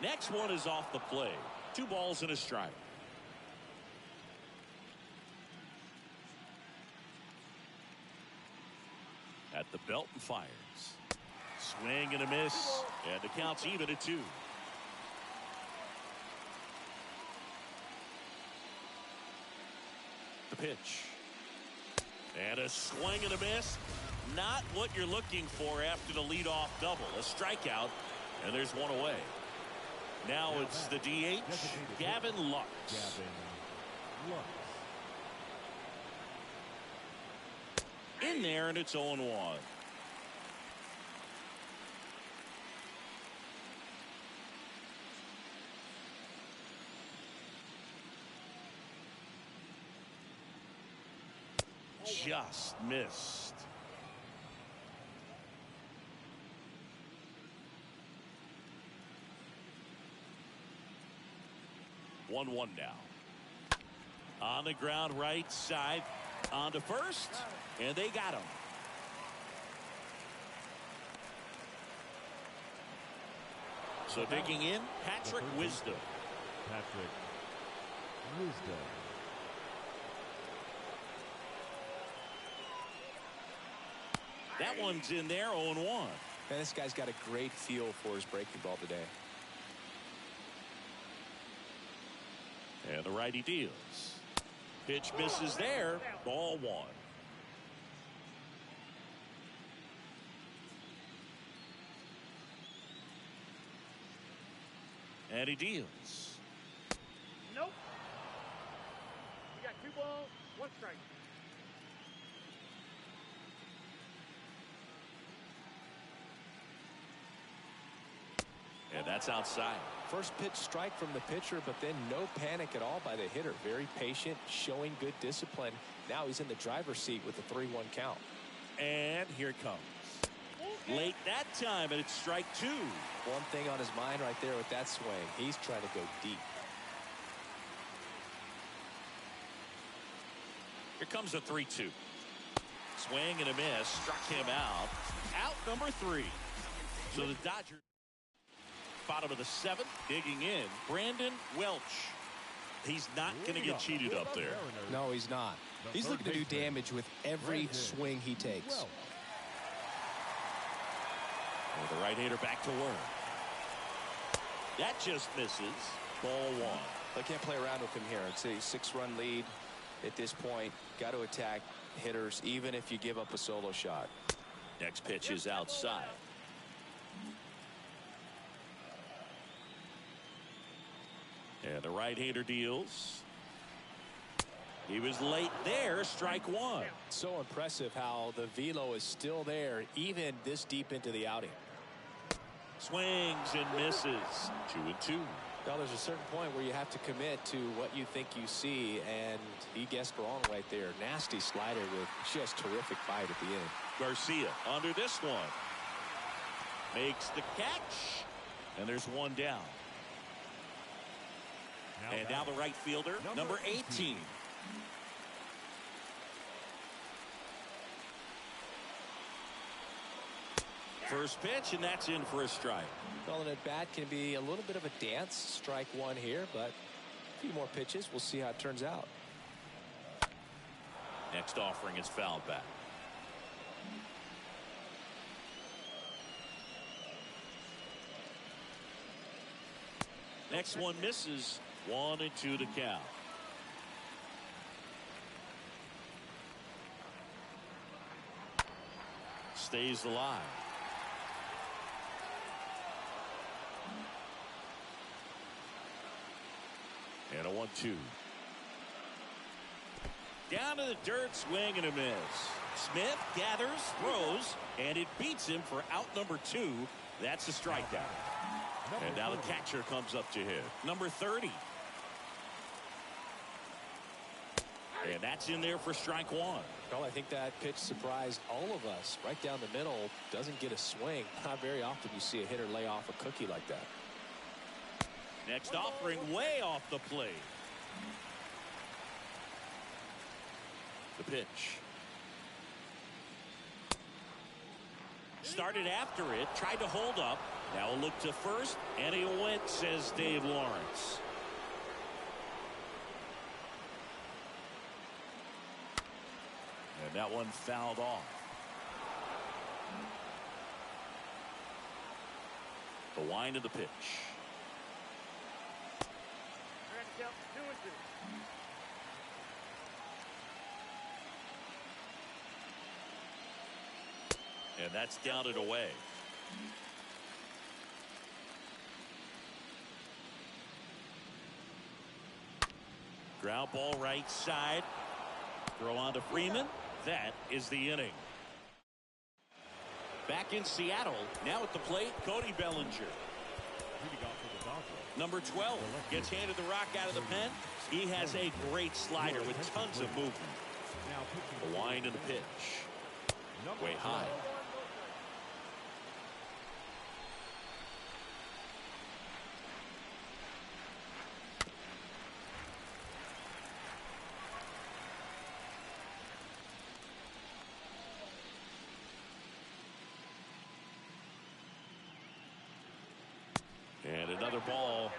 Next one is off the plate. 2 balls and a strike. At the belt and fires. Swing and a miss. And the count's even at 2. The pitch. And a swing and a miss. Not what you're looking for after the leadoff double. A strikeout. And there's one away. Now it's the DH, Gavin Lux. In there, and it's 0-1. Just missed. 1-1 now. On the ground right side. On to first. And they got him. So digging in, Patrick Wisdom. Patrick Wisdom. That one's in there, 0-1. Man, this guy's got a great feel for his breaking ball today. And the righty deals. Pitch misses there. Ball 1. And he deals. Nope. You got 2 balls, 1 strike. And that's outside. First pitch strike from the pitcher, but then no panic at all by the hitter. Very patient, showing good discipline. Now he's in the driver's seat with the 3-1 count. And here it comes. Late that time, and it's strike 2. One thing on his mind right there with that swing. He's trying to go deep. Here comes a 3-2. Swing and a miss. Struck him out. Out number 3. So the Dodgers. Bottom of the 7th, digging in, Brandon Welch. He's not going to get cheated up there. No, he's not. He's looking to do damage with every swing he takes. Well, the right-hander back to work. That just misses. Ball 1. They can't play around with him here. It's a 6-run lead at this point. Got to attack hitters, even if you give up a solo shot. Next pitch is outside. And the right-hander deals. He was late there. Strike 1. So impressive how the velo is still there, even this deep into the outing. Swings and misses. 2-2. Well, there's a certain point where you have to commit to what you think you see, and he guessed wrong right there. Nasty slider with just terrific bite at the end. Garcia under this one. Makes the catch. And there's one down. And now the right fielder, number 18. First pitch, and that's in for a strike. Well, an at-bat can be a little bit of a dance. Strike one here, but a few more pitches. We'll see how it turns out. Next offering is fouled back. Next one misses. 1-2 to count. Stays alive. And a 1-2. Down to the dirt, swing and a miss. Smith gathers, throws, and it beats him for out number 2. That's a strikeout. And now the catcher comes up to hit. Number 30. And that's in there for strike one. Well, I think that pitch surprised all of us. Right down the middle, doesn't get a swing. Not very often you see a hitter lay off a cookie like that. Next offering way off the plate. The pitch. Started after it, tried to hold up. Now a look to first, and he went, says Dave Lawrence. And that one fouled off. The wind of the pitch. And that's down and away. Ground ball right side. Throw on to Freeman. That is the inning. Back in Seattle. Now at the plate, Cody Bellinger. Number 12 gets handed the rock out of the pen. He has a great slider with tons of movement. The wind and the pitch. Way high. And another ball.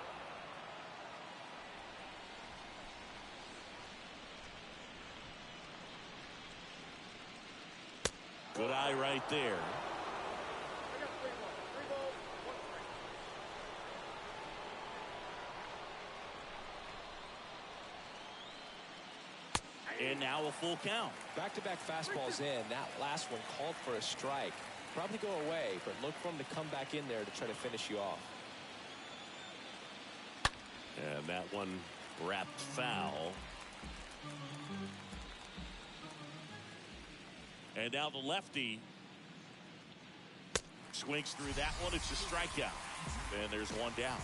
Good eye right there. And now a full count. Back-to-back fastballs in. That last one called for a strike. Probably go away, but look for him to come back in there to try to finish you off. And that one wrapped foul. And now the lefty swings through that one. It's a strikeout. And there's one down.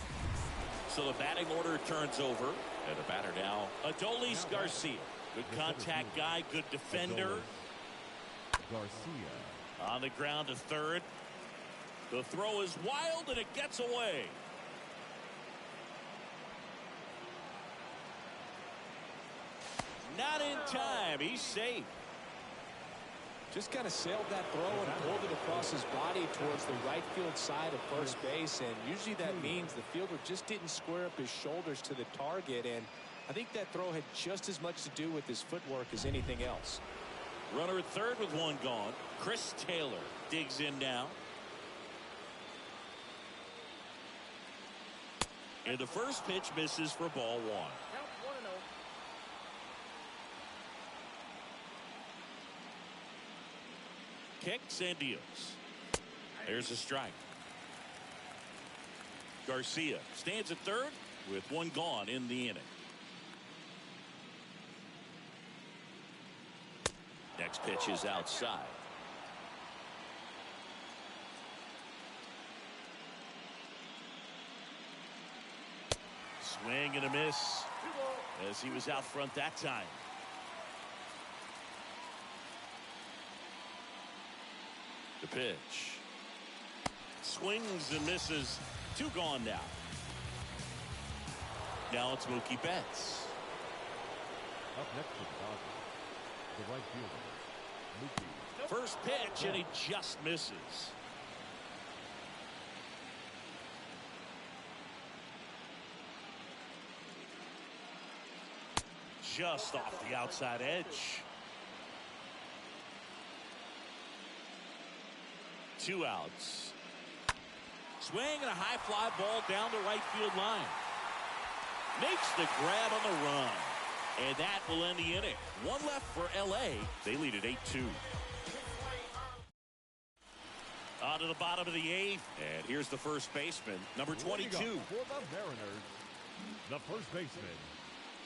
So the batting order turns over. And the batter now, Adolis Garcia. Good contact guy, good defender. Garcia. On the ground to third. The throw is wild and it gets away. Not in time. He's safe. Just kind of sailed that throw and pulled it across his body towards the right field side of first base. And usually that means the fielder just didn't square up his shoulders to the target. And I think that throw had just as much to do with his footwork as anything else. Runner at third with one gone. Chris Taylor digs in now. And the first pitch misses for ball one. Kicks and deals. There's a strike. Garcia stands at third with one gone in the inning. Next pitch is outside. Swing and a miss as he was out front that time. The pitch. Swings and misses. 2 gone now. Now it's Mookie Betts. Up next to the Dodgers, the right fielder, Mookie. First pitch, and he just misses. Just off the outside edge. 2 outs. Swing and a high fly ball down the right field line. Makes the grab on the run. And that will end the inning. 1 left for LA. They lead at 8-2. On to the bottom of the 8th. And here's the first baseman, number 22. For the Mariners, the first baseman,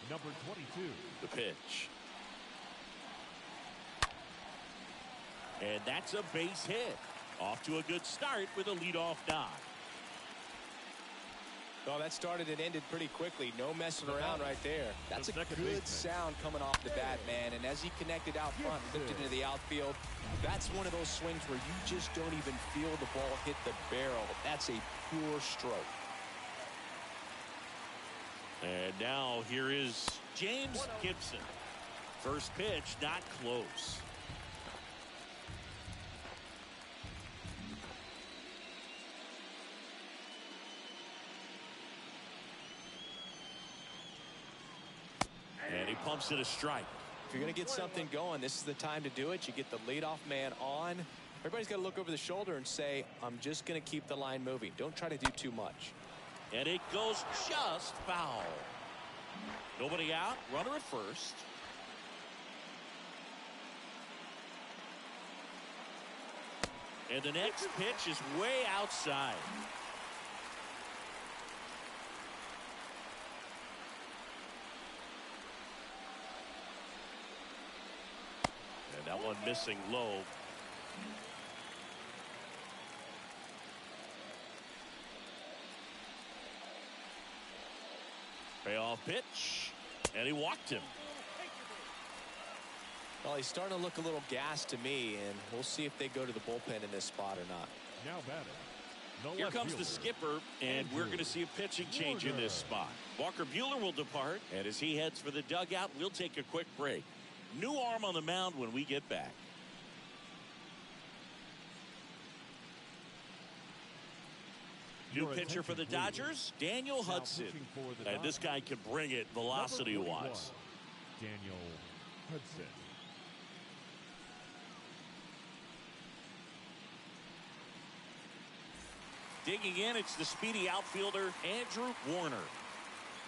number 22. The pitch. And that's a base hit. Off to a good start with a leadoff knock. Well, that started and ended pretty quickly. No messing around right there. That's a good sound coming off the bat, man. And as he connected out front, lifted into the outfield, that's one of those swings where you just don't even feel the ball hit the barrel. That's a pure stroke. And now here is James Gibson. First pitch, not close. And he pumps it a strike. If you're going to get something going, this is the time to do it. You get the leadoff man on. Everybody's got to look over the shoulder and say, I'm just going to keep the line moving. Don't try to do too much. And it goes just foul. Nobody out. Runner at first. And the next pitch is way outside. And that one missing low. Payoff pitch, and he walked him. Well, he's starting to look a little gassed to me, and we'll see if they go to the bullpen in this spot or not. Now batting. Here comes the skipper, and we're going to see a pitching change in this spot. Walker Buehler will depart, and as he heads for the dugout, we'll take a quick break. New arm on the mound when we get back. New pitcher for the Dodgers, Daniel Hudson. And this guy can bring it velocity-wise. Daniel Hudson. Digging in, it's the speedy outfielder, Andrew Warner.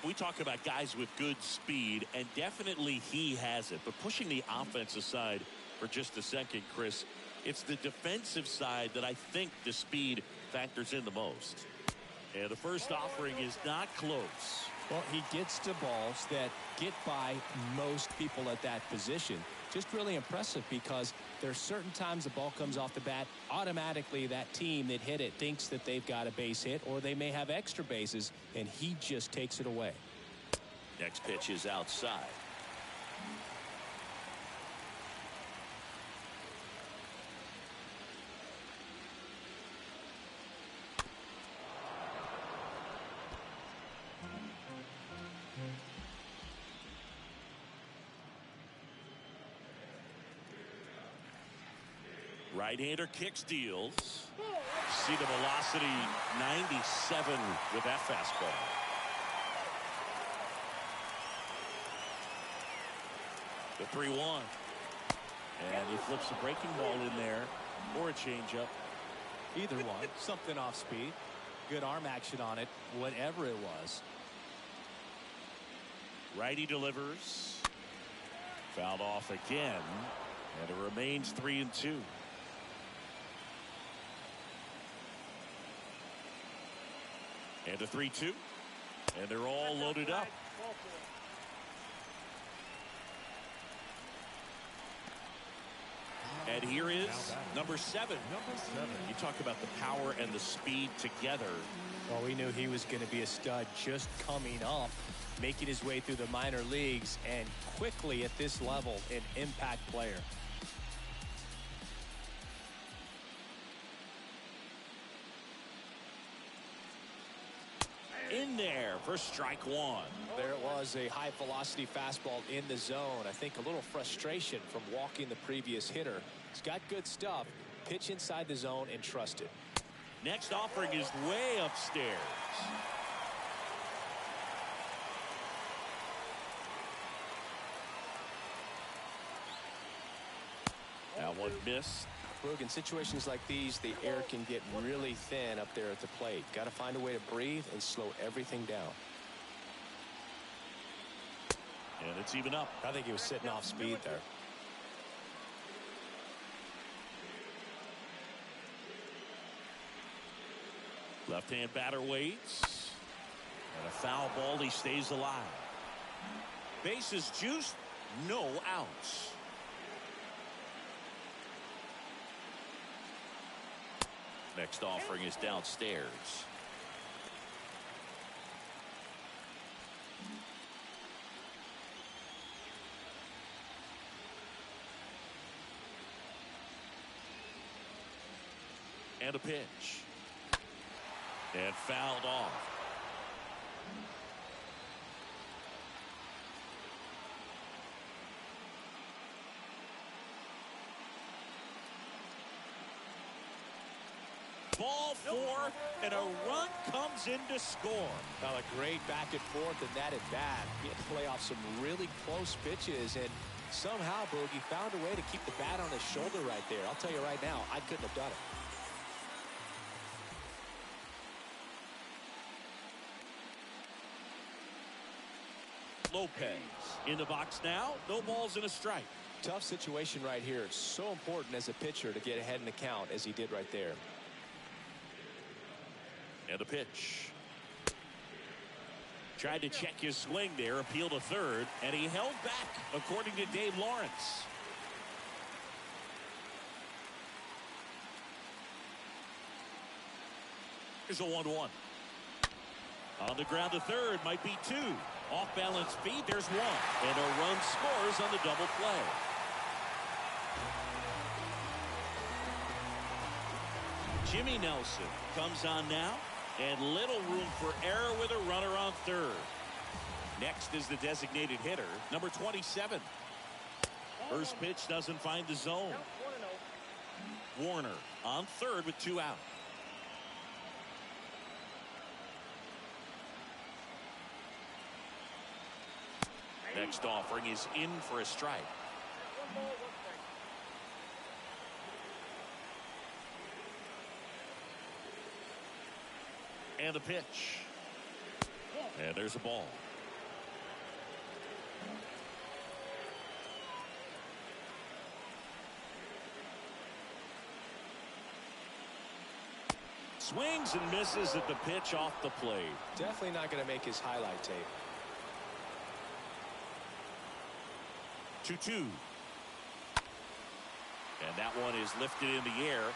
We talk about guys with good speed, and definitely he has it. But pushing the offense aside for just a second, Chris, it's the defensive side that I think the speed factors in the most. And the first offering is not close. Well, he gets to balls that get by most people at that position. Just really impressive because there's certain times the ball comes off the bat, automatically that team that hit it thinks that they've got a base hit or they may have extra bases, and he just takes it away. Next pitch is outside. Right-hander kick steals. See the velocity 97 with that fastball. The 3-1. And he flips a breaking ball in there or a changeup. Either one. Something off speed. Good arm action on it. Whatever it was. Righty delivers. Fouled off again. And it remains 3-2. And a 3-2. And they're all loaded up. And here is number 7. Number 7. You talk about the power and the speed together. Well, we knew he was going to be a stud just coming up, making his way through the minor leagues, and quickly at this level, an impact player. In there for strike 1. There it was, a high velocity fastball in the zone. I think a little frustration from walking the previous hitter. He's got good stuff. Pitch inside the zone and trust it. Next offering is way upstairs. That one missed. Boog, in situations like these, the air can get really thin up there at the plate. Got to find a way to breathe and slow everything down. And it's even up. I think he was sitting off speed there. Left-hand batter waits. And a foul ball. He stays alive. Bases juiced. No outs. Next offering is downstairs. And a pitch. And fouled off. Ball 4, and a run comes in to score. Well, a great back and forth in that at bat. He had to play off some really close pitches, and somehow, Boogie found a way to keep the bat on his shoulder right there. I'll tell you right now, I couldn't have done it. Lopez in the box now. No balls and a strike. Tough situation right here. It's so important as a pitcher to get ahead in the count as he did right there. And a pitch. Tried to check his swing there, appeal to third, and he held back, according to Dave Lawrence. Here's a 1-1. On the ground to third, might be 2. Off balance feed, there's 1. And a run scores on the double play. Jimmy Nelson comes on now, and little room for error with a runner on third. Next is the designated hitter, number 27. First pitch doesn't find the zone. Warner on third with 2 out. Next offering is in for a strike. And the pitch. And there's a ball. Swings and misses at the pitch off the plate. Definitely not going to make his highlight tape. 2-2. And that one is lifted in the air.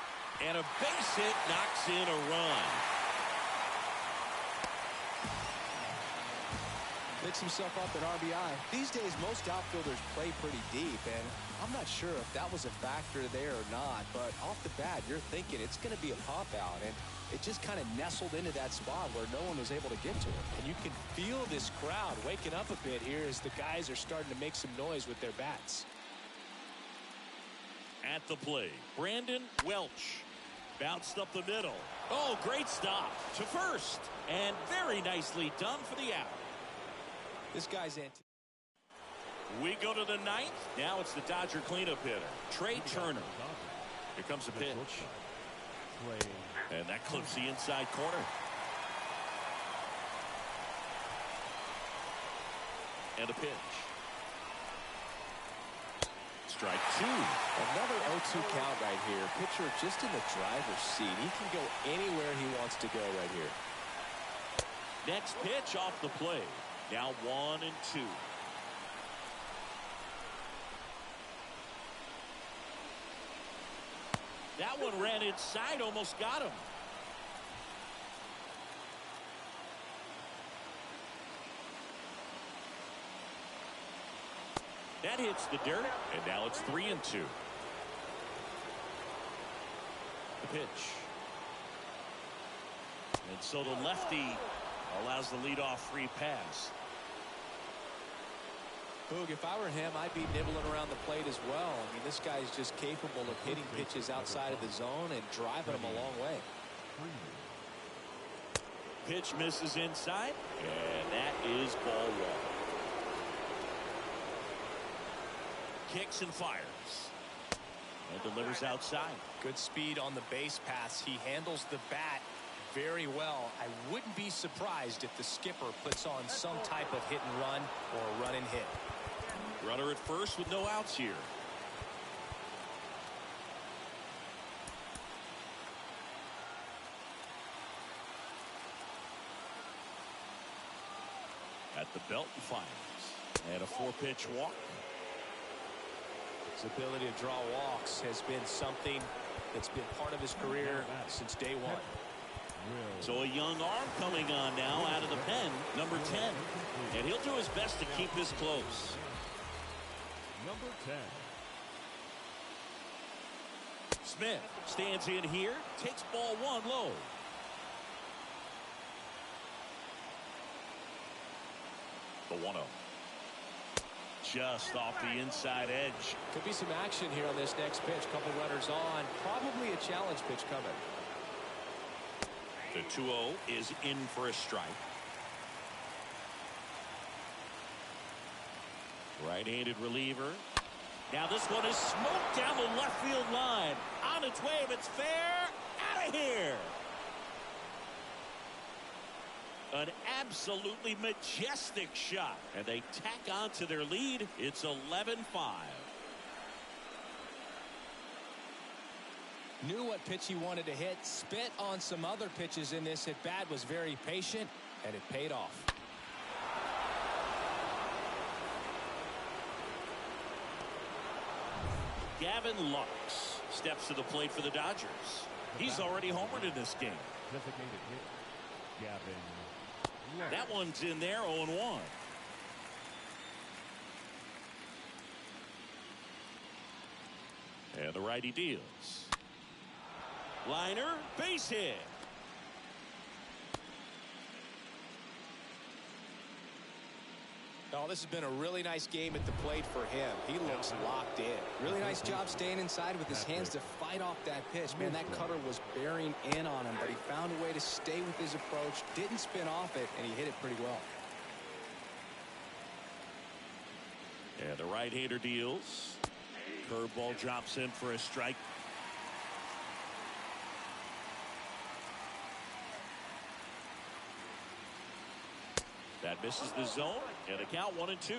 And a base hit knocks in a run. Picks himself up at RBI. These days, most outfielders play pretty deep, and I'm not sure if that was a factor there or not, but off the bat, you're thinking it's going to be a pop-out, and it just kind of nestled into that spot where no one was able to get to it. And you can feel this crowd waking up a bit here as the guys are starting to make some noise with their bats. At the plate, Brandon Welch. Bounced up the middle. Oh, great stop to first. And very nicely done for the out. This guy's in. We go to the 9th. Now it's the Dodger cleanup hitter, Trey Turner. Here comes a pitch. And that clips the inside corner. And a pitch. Strike 2. Another 0-2 count right here. Pitcher just in the driver's seat. He can go anywhere he wants to go right here. Next pitch off the play. Now 1-2. That one ran inside, almost got him. That hits the dirt, and now it's 3-2. The pitch. And so the lefty allows the leadoff free pass. Boog, if I were him, I'd be nibbling around the plate as well. I mean, this guy's just capable of hitting pitches outside of the zone and driving them a long way. Pitch misses inside, and that is ball one. Kicks and fires. And delivers outside. Good speed on the base paths. He handles the bat very well. I wouldn't be surprised if the skipper puts on some type of hit and run or a run and hit. Runner at first with no outs here. At the belt and fires. And a 4-pitch walk. His ability to draw walks has been something that's been part of his career since day one. So a young arm coming on now out of the pen, number 10. And he'll do his best to keep this close. Number 10. Smith stands in here, takes ball one low. The 1-0. Just off the inside edge. Could be some action here on this next pitch. Couple runners on. Probably a challenge pitch coming. The 2-0 is in for a strike. Right-handed reliever. Now this one is smoked down the left field line. On its way, if it's fair, out of here. An absolutely majestic shot. And they tack on to their lead. It's 11-5. Knew what pitch he wanted to hit. Spit on some other pitches in this at bat. Was very patient, and it paid off. Gavin Lux steps to the plate for the Dodgers. He's already homered in this game. Designated hit. Gavin. That one's in there, 0-1. And the righty deals. Liner, base hit. Oh, this has been a really nice game at the plate for him. He looks locked in. Really nice job staying inside with his hands to fight off that pitch. Man, that cutter was bearing in on him, but he found a way to stay with his approach, didn't spin off it, and he hit it pretty well. And the right-hander deals. Curveball drops in for a strike. That misses the zone, and a count 1-2.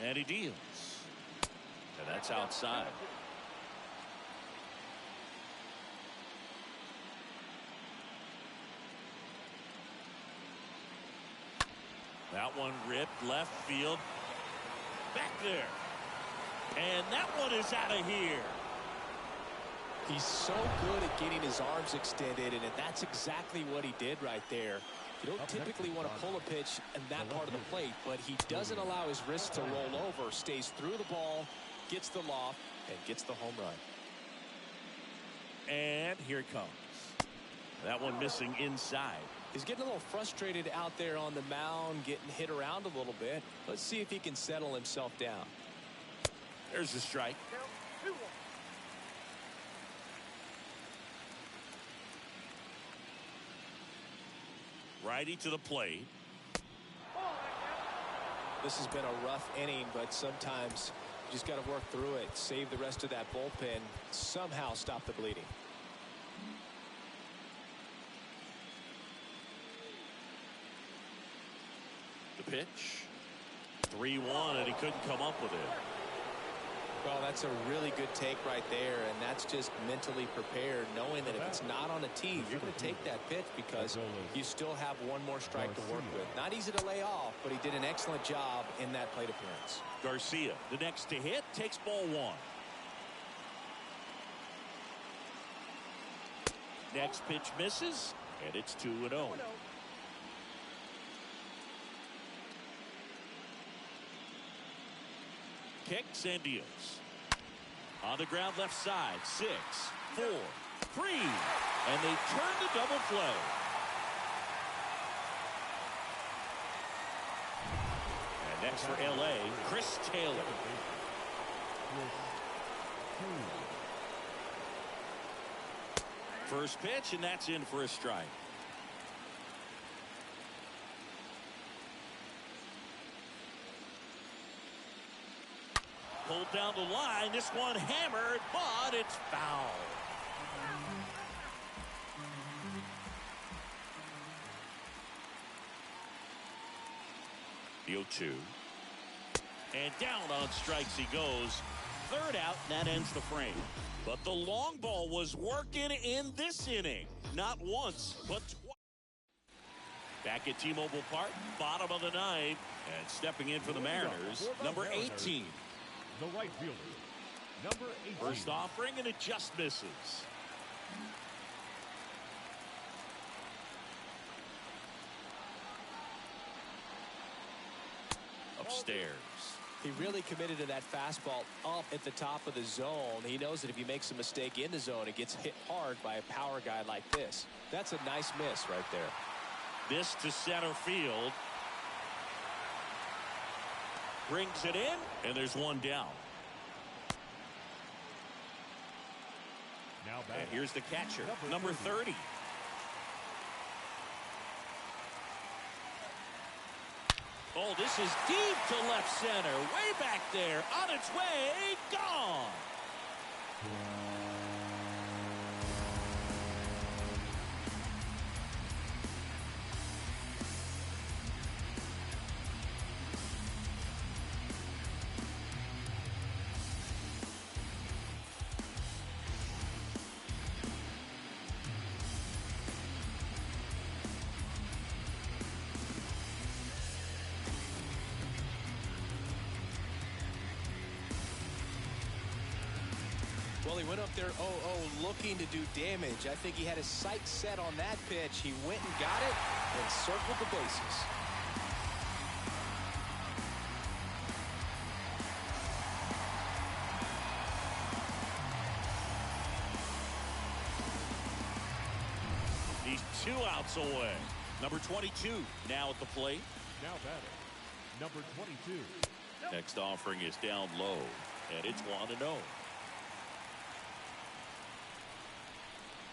And he deals. And that's outside. That one ripped left field. Back there. And that one is out of here. He's so good at getting his arms extended, and that's exactly what he did right there. You don't typically want to pull a pitch in that part of the plate, but he doesn't allow his wrist to roll over, stays through the ball, gets the loft, and gets the home run. And here it comes. That one missing inside. He's getting a little frustrated out there on the mound, getting hit around a little bit. Let's see if he can settle himself down. There's the strike. Righty to the plate. This has been a rough inning, but sometimes you just got to work through it, save the rest of that bullpen, somehow stop the bleeding. The pitch. 3-1, and he couldn't come up with it. Well, that's a really good take right there, and that's just mentally prepared, knowing that if it's not on a tee, you're going to take that pitch because you still have one more strike to work with. Not easy to lay off, but he did an excellent job in that plate appearance. Garcia, the next to hit, takes ball one. Next pitch misses, and it's 2-0. Kicks and deals. On the ground left side, 6, 4, 3, and they turn the double play. And next for LA, Chris Taylor. First pitch, and that's in for a strike. Pulled down the line. This one hammered, but it's foul. The 0-2. And down on strikes he goes. Third out, and that ends the frame. But the long ball was working in this inning. Not once, but twice. Back at T-Mobile Park, bottom of the ninth. And stepping in for the Mariners, number 18. The right fielder, number 18. First offering, and it just misses. Upstairs. He really committed to that fastball up at the top of the zone. He knows that if he makes a mistake in the zone, it gets hit hard by a power guy like this. That's a nice miss right there. This to center field. Brings it in, and there's one down. Now back. And here's the catcher, number 30. Oh, this is deep to left center. Way back there. On its way. Gone. Well, he went up there 0-0 looking to do damage. I think he had his sights set on that pitch. He went and got it and circled the bases. He's 2 outs away. Number 22 now at the plate. Now batting, number 22. Next offering is down low, and it's 1-0.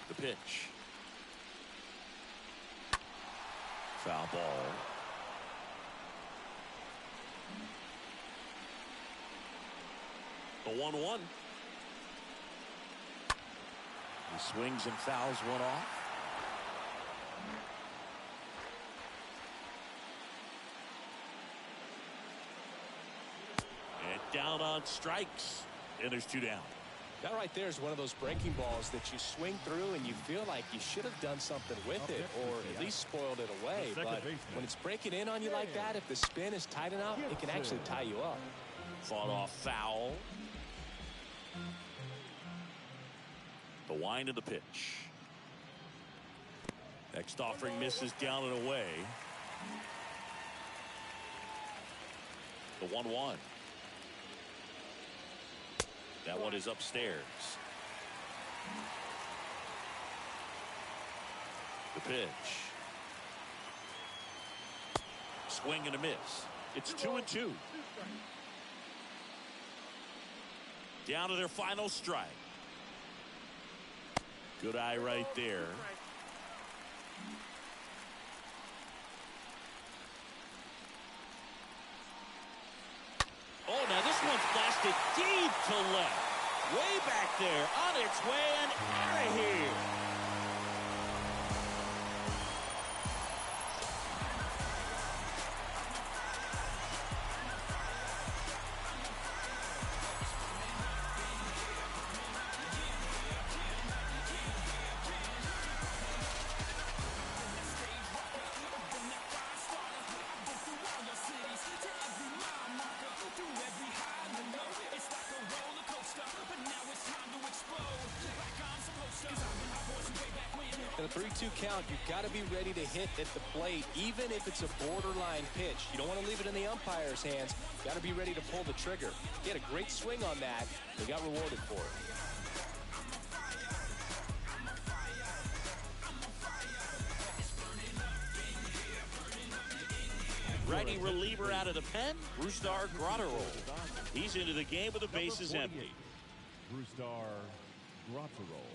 The pitch. Foul ball. The 1-1. He swings and fouls one off. And down on strikes. And there's 2 down. That right there is one of those breaking balls that you swing through and you feel like you should have done something with it or at least spoiled it away. But when it's breaking in on you like that, if the spin is tight enough, it can actually tie you up. Fought off foul. The wind of the pitch. Next offering misses down and away. The 1-1. That one is upstairs. The pitch. Swing and a miss. It's 2-2. Down to their final strike. Good eye right there. Oh, now this one's blasted deep to left. Way back there, on its way and out of here. a 3-2 count, you've got to be ready to hit at the plate, even if it's a borderline pitch. You don't want to leave it in the umpire's hands. Got to be ready to pull the trigger. He had a great swing on that. They got rewarded for it. Righty reliever out of the pen, Brusdar Graterol. He's into the game with the bases empty. Brusdar Graterol.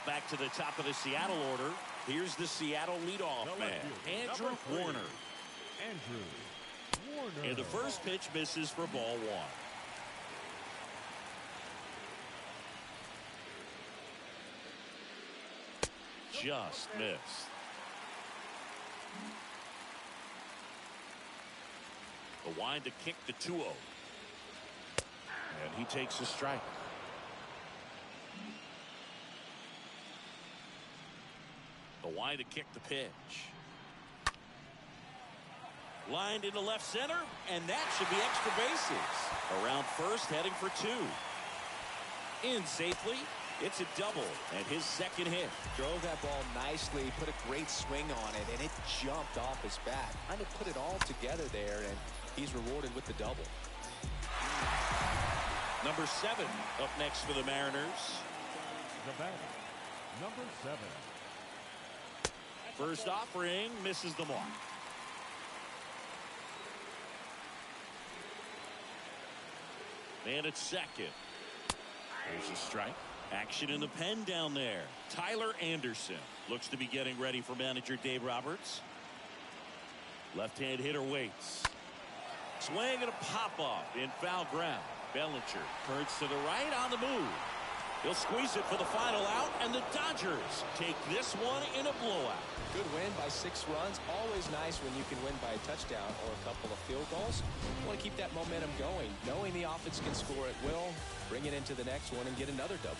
Back to the top of the Seattle order. Here's the Seattle leadoff man, Andrew Warner. Andrew Warner. And the first pitch misses for ball one. Just missed. The wind to kick the 2-0. And he takes a strike. The wind to kick the pitch. Lined into left center, and that should be extra bases. Around first, heading for 2. In safely. It's a double and his second hit. Drove that ball nicely, put a great swing on it, and it jumped off his bat. Kind of put it all together there, and he's rewarded with the double. Number 7 up next for the Mariners. The batter, number 7. First offering misses the mark. And it's second. There's a strike. Action in the pen down there. Tyler Anderson looks to be getting ready for manager Dave Roberts. Left-hand hitter waits. Swing and a pop-off in foul ground. Bellinger turns to the right on the move. He'll squeeze it for the final out, and the Dodgers take this one in a blowout. Good win by 6 runs. Always nice when you can win by a touchdown or a couple of field goals. You want to keep that momentum going, knowing the offense can score at will, bring it into the next one, and get another W.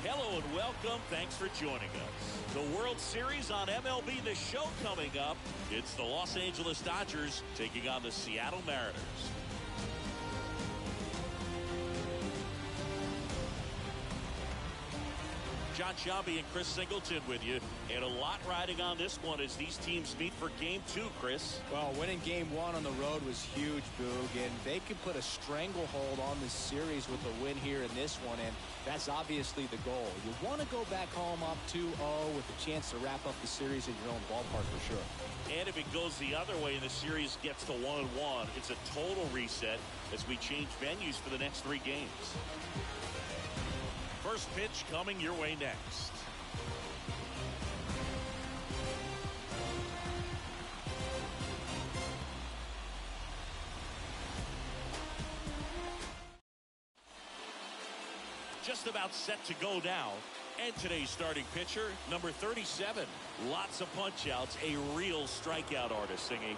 Hello and welcome. Thanks for joining us. The World Series on MLB The Show coming up. It's the Los Angeles Dodgers taking on the Seattle Mariners. John Sciambi and Chris Singleton with you, and a lot riding on this one as these teams meet for Game 2, Chris. Well, winning Game 1 on the road was huge, Boog, and they can put a stranglehold on this series with a win here in this one, and that's obviously the goal. You want to go back home up 2-0 with a chance to wrap up the series in your own ballpark for sure. And if it goes the other way and the series gets to 1-1, it's a total reset as we change venues for the next 3 games. First pitch coming your way next. Just about set to go down. And today's starting pitcher, number 37. Lots of punch outs, a real strikeout artist, Singy.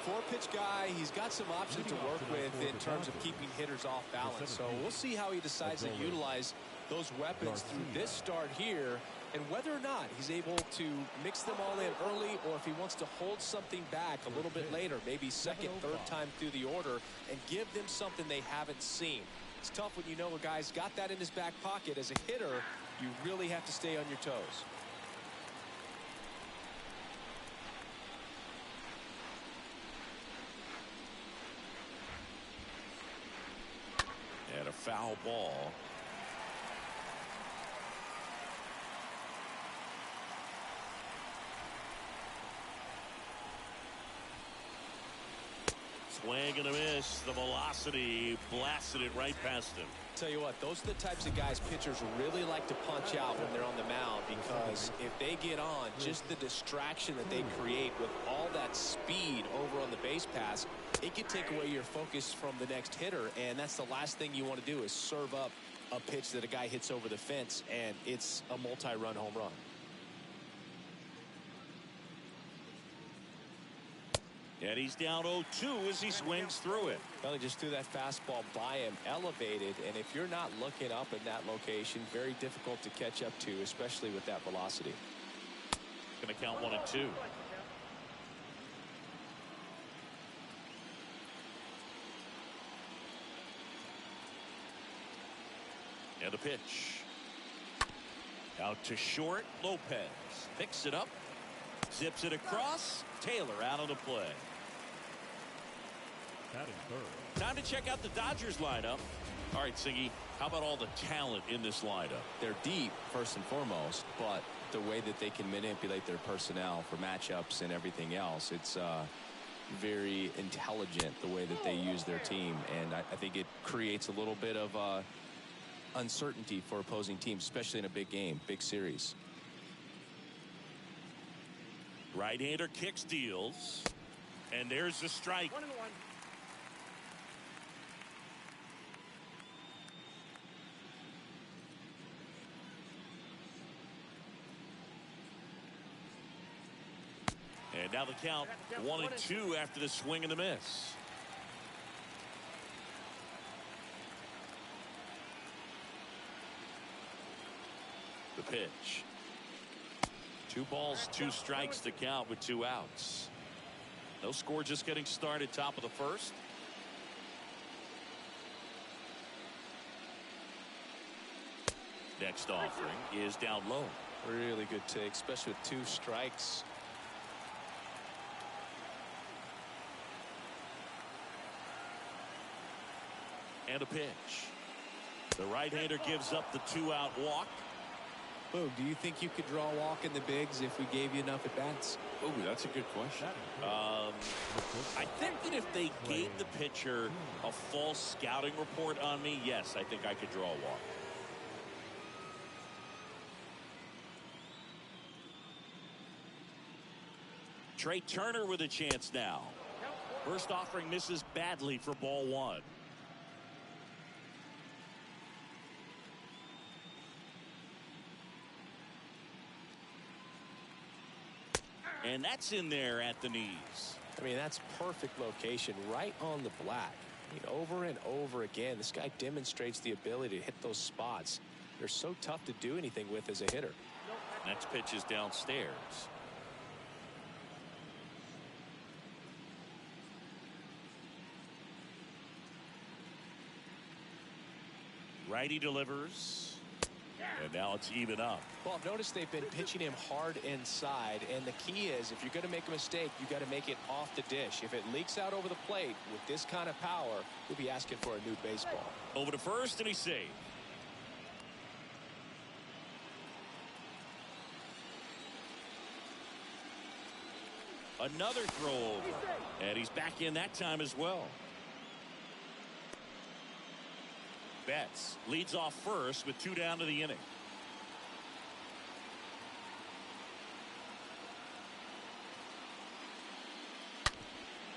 4-pitch guy, he's got some options to work with in terms of keeping hitters off balance. So we'll see how he decides to utilize those weapons through this start here, and whether or not he's able to mix them all in early, or if he wants to hold something back a little bit later, maybe second, third time through the order, and give them something they haven't seen. It's tough when you know a guy's got that in his back pocket. As a hitter, you really have to stay on your toes. And a foul ball. Swing and a miss. The velocity blasted it right past him. Tell you what, those are the types of guys pitchers really like to punch out when they're on the mound, because if they get on, just the distraction that they create with all that speed over on the base pass, it could take away your focus from the next hitter, and that's the last thing you want to do is serve up a pitch that a guy hits over the fence, and it's a multi-run home run. And he's down 0-2 as he swings through it. Well, he just threw that fastball by him, elevated, and if you're not looking up in that location, very difficult to catch up to, especially with that velocity. Going to count 1-2. And a pitch. Out to short. Lopez picks it up. Zips it across. Taylor out on the play. Batting third. Time to check out the Dodgers lineup. All right, Siggy, how about all the talent in this lineup? They're deep, first and foremost, but the way that they can manipulate their personnel for matchups and everything else, it's very intelligent the way that they use their team, and I think it creates a little bit of uncertainty for opposing teams, especially in a big game, big series. Right-hander kicks, deals, and there's the strike. 1-1. And now the count 1-2 after the swing and the miss. The pitch. 2 balls, 2 strikes to count with 2 outs. No score, just getting started, top of the first. Next offering is down low. Really good take, especially with 2 strikes. And a pitch. The right-hander gives up the 2-out walk. Boog, do you think you could draw a walk in the bigs if we gave you enough at bats? Oh, that's a good question. I think that if they gave the pitcher a false scouting report on me, yes, I think I could draw a walk. Trey Turner with a chance now. First offering misses badly for ball 1. And that's in there at the knees. I mean, that's perfect location, right on the black. I mean, over and over again, this guy demonstrates the ability to hit those spots. They're so tough to do anything with as a hitter. Next pitch is downstairs. Righty delivers. And now it's even up. Well, notice they've been pitching him hard inside, and the key is if you're going to make a mistake, you got to make it off the dish. If it leaks out over the plate with this kind of power, you'll be asking for a new baseball. Over to first, and he's safe. Another throw over, and he's back in that time as well. Betts leads off first with 2 down to the inning.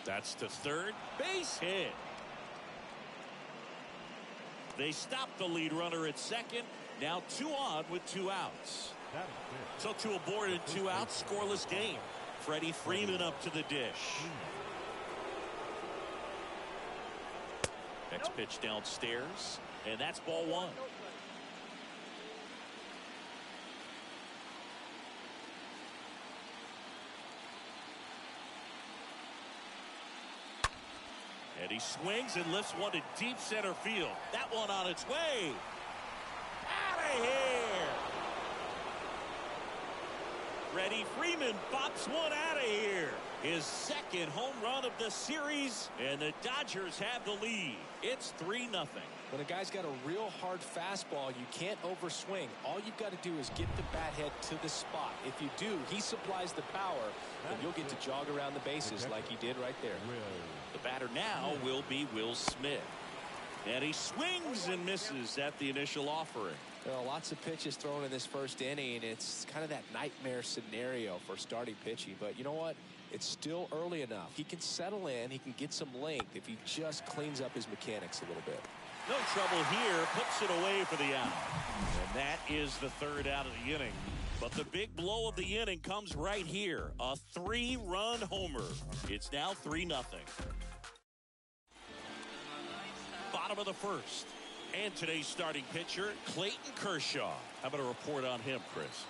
That's to third. Base hit. They stop the lead runner at second. Now 2 on with 2 outs. So 2 aboard and 2 outs. Scoreless game. Freddie Freeman up to the dish. Next pitch downstairs. And that's ball 1. And he swings and lifts one to deep center field. That one on its way. Out of here. Freddie Freeman bops one out of here. His second home run of the series, and the Dodgers have the lead. It's 3-0. When a guy's got a real hard fastball, you can't overswing. All you've got to do is get the bat head to the spot. If you do, he supplies the power, and you'll get to jog around the bases like he did right there. The batter now will be Will Smith. And he swings and misses at the initial offering. Well, lots of pitches thrown in this first inning. It's kind of that nightmare scenario for starting pitching. But you know what? It's still early enough. He can settle in. He can get some length if he just cleans up his mechanics a little bit. No trouble here. Puts it away for the out. And that is the third out of the inning. But the big blow of the inning comes right here. A 3-run homer. It's now 3-0. Bottom of the first. And today's starting pitcher, Clayton Kershaw. How about a report on him, Chris?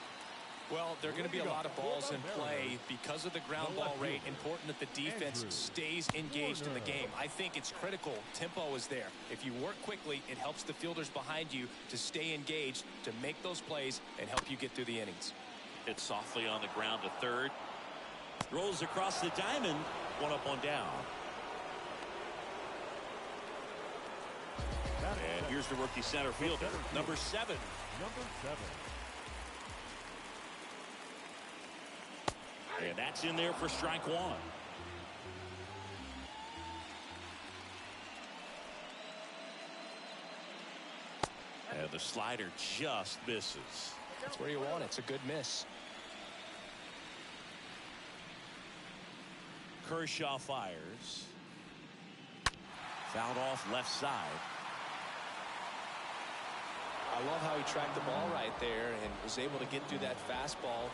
Well, there are going to be a lot of balls in play because of the ground ball rate. Important that the defense stays engaged in the game. I think it's critical. Tempo is there. If you work quickly, it helps the fielders behind you to stay engaged, to make those plays, and help you get through the innings. Hits softly on the ground to third. Rolls across the diamond. 1 up, 1 down. And here's the rookie center fielder, number 7. Number 7. And that's in there for strike 1. And the slider just misses. That's where you want it. It's a good miss. Kershaw fires. Fouled off left side. I love how he tracked the ball right there and was able to get through that fastball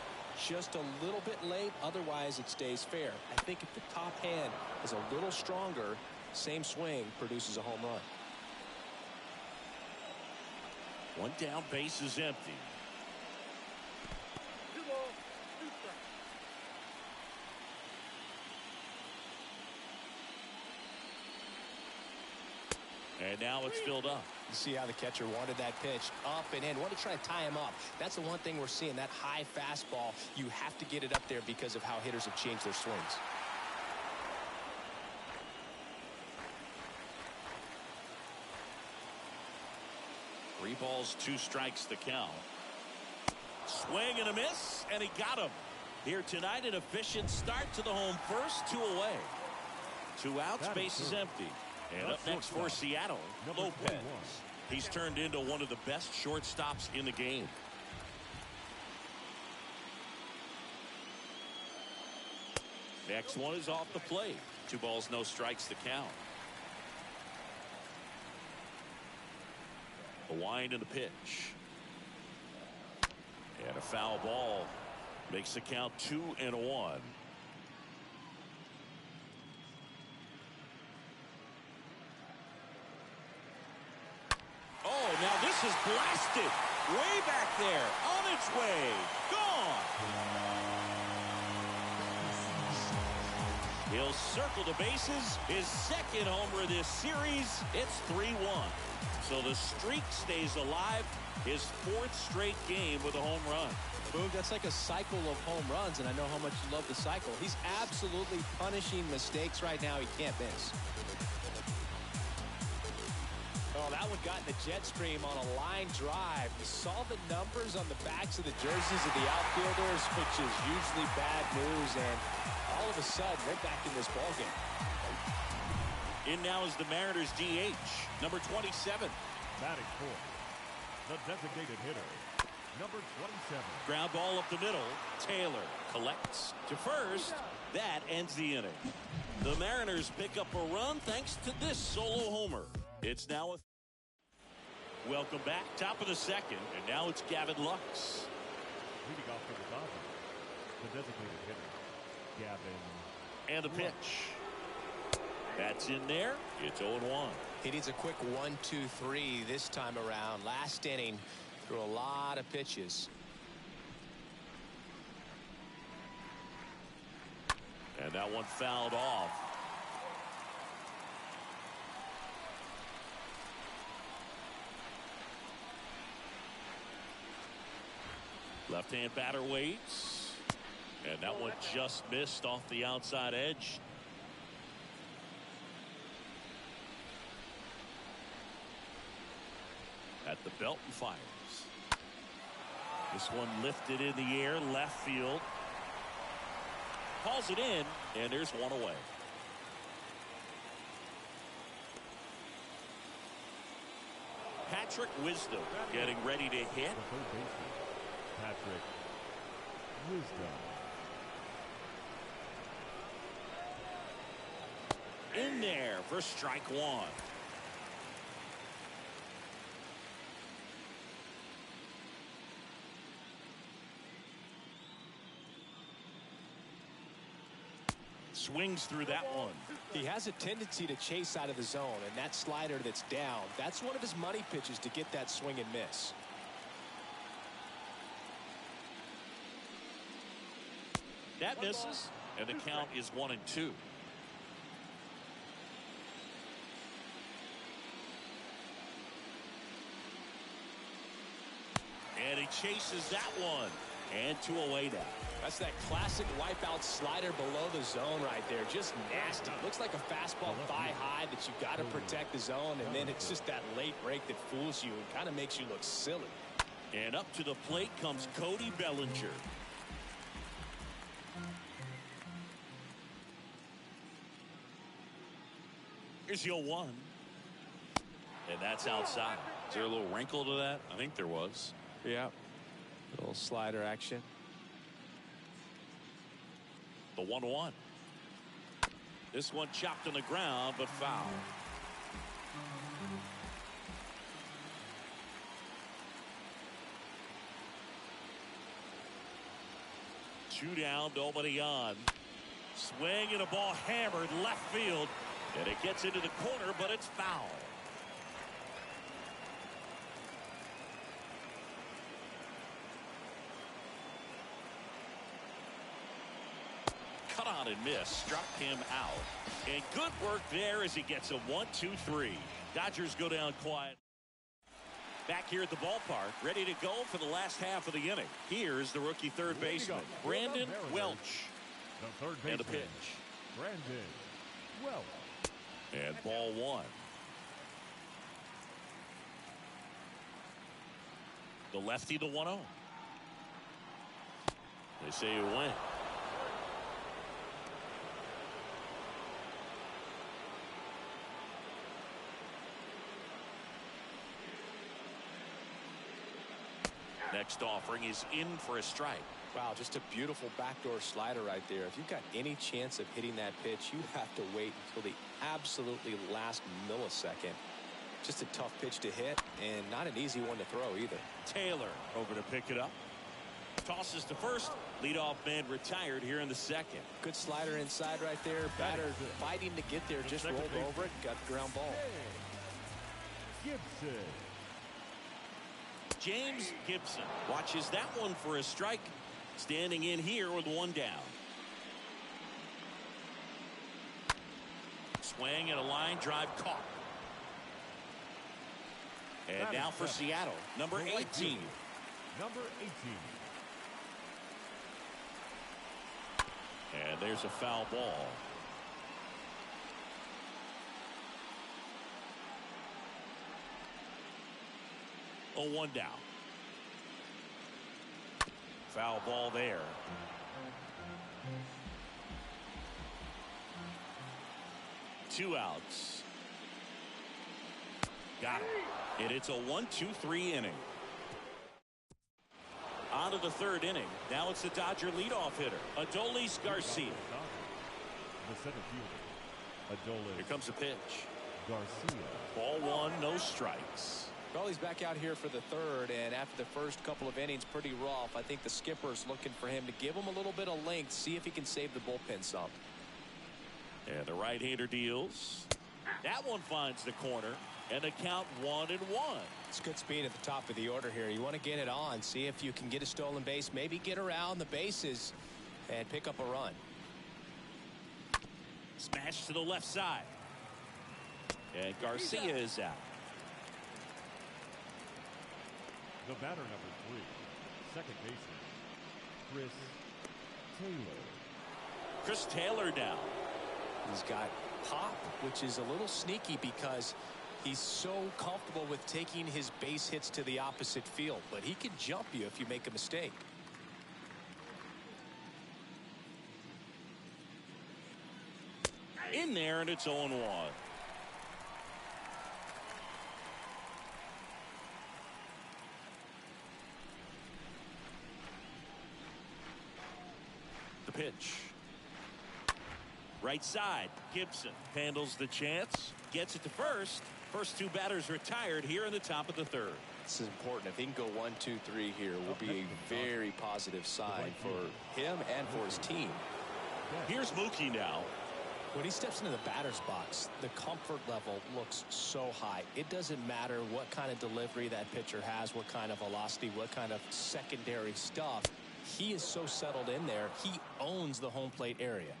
just a little bit late. Otherwise, it stays fair. I think if the top hand is a little stronger, same swing produces a home run. 1 down, base is empty. 2 balls, 2 strikes. And now it's filled up. You see how the catcher wanted that pitch up and in. Want to try to tie him up. That's the one thing we're seeing, that high fastball. You have to get it up there because of how hitters have changed their swings. Three balls, 2 strikes the count. Swing and a miss, and he got him. Here tonight, an efficient start to the home first, 2 away. 2 outs, base is empty. And up next for Seattle, Lopez. He's turned into one of the best shortstops in the game. Next one is off the plate. 2 balls, no strikes to count. The wind and the pitch. And a foul ball makes the count 2-1. Oh, now this is blasted. Way back there. On its way. Gone. He'll circle the bases. His second homer of this series. It's 3-1. So the streak stays alive. His 4th straight game with a home run. Boom, that's like a cycle of home runs, and I know how much you love the cycle. He's absolutely punishing mistakes right now. He can't miss. Oh, that one got in the jet stream on a line drive. You saw the numbers on the backs of the jerseys of the outfielders, which is usually bad news, and all of a sudden, they're back in this ballgame. In now is the Mariners DH, number 27. Batting fourth, the designated hitter, number 27. Ground ball up the middle. Taylor collects to first. That ends the inning. The Mariners pick up a run thanks to this solo homer. It's now a... Welcome back. Top of the second. And now it's Gavin Lux. Leading off for the Dodgers, the designated hitter, Gavin. And the pitch. That's in there. It's 0-1. He needs a quick 1-2-3 this time around. Last inning, threw a lot of pitches. And that one fouled off. Left-hand batter waits. And that one just missed off the outside edge. at the belt and fires. This one lifted in the air, left field. Calls it in, and there's one away. Patrick Wisdom getting ready to hit. The third baseman, Patrick Wisdom. In there for strike one. Swings through that one. He has a tendency to chase out of the zone, and that slider that's down, that's one of his money pitches to get that swing and miss. That misses, and the count is 1-2. And he chases that one. And 2 away now. That's that classic wipeout slider below the zone right there. Just nasty. Looks like a fastball thigh high that you got to protect the zone, and then it's just that late break that fools you and kind of makes you look silly. And up to the plate comes Cody Bellinger. Here's your 1. And that's outside. Is there a little wrinkle to that? I think there was. Yeah. Little slider action. The 1-1. This one chopped on the ground, but foul. Two down, nobody on. Swing and a ball hammered left field. And it gets into the corner, but it's foul. Cut on and miss, struck him out. And good work there as he gets a 1-2-3. Dodgers go down quiet. Back here at the ballpark, ready to go for the last half of the inning. Here's the rookie third baseman, Brandon Welch. The third baseman, And a pitch. Brandon Welch. And ball 1. The lefty, the 1-0. They say he went. Next offering is in for a strike. Wow, just a beautiful backdoor slider right there. If you've got any chance of hitting that pitch, you have to wait until the absolutely last millisecond. Just a tough pitch to hit, and not an easy one to throw either. Taylor over to pick it up. Tosses to first. Leadoff man retired here in the second. Good slider inside right there. Batter fighting to get there, just rolled over it, got the ground ball. Gibson. James Gibson watches that one for a strike. Standing in here with 1 down. Swing and a line drive caught. And now for Seattle, number 18. Number 18. And there's a foul ball. Oh, 1 down. Foul ball there. Two outs. Got it. And it's a 1-2-3 inning. On to the third inning. Now it's the Dodger leadoff hitter, Adolis Garcia. The center fielder, Adolis. Here comes the pitch. Garcia. Ball 1, no strikes. Well, he's back out here for the third, and after the first couple of innings, pretty rough. I think the skipper's looking for him to give him a little bit of length, see if he can save the bullpen some. And the right-hander deals. That one finds the corner, and the count 1-1. It's good speed at the top of the order here. You want to get it on, see if you can get a stolen base, maybe get around the bases and pick up a run. Smash to the left side. And Garcia is out. The batter, number 3, second baseman, Chris Taylor. Chris Taylor down. He's got pop, which is a little sneaky because He's so comfortable with taking his base hits to the opposite field, but he can jump you if you make a mistake. In there, and it's 0-1. The pitch. Right side. Gibson handles the chance. Gets it to first. First two batters retired here in the top of the third. This is important. If he can go 1, 2, 3 here, will be a very positive sign for him and for his team. Here's Mookie now. When he steps into the batter's box, the comfort level looks so high. It doesn't matter what kind of delivery that pitcher has, what kind of velocity, what kind of secondary stuff. He is so settled in there. He owns the home plate area.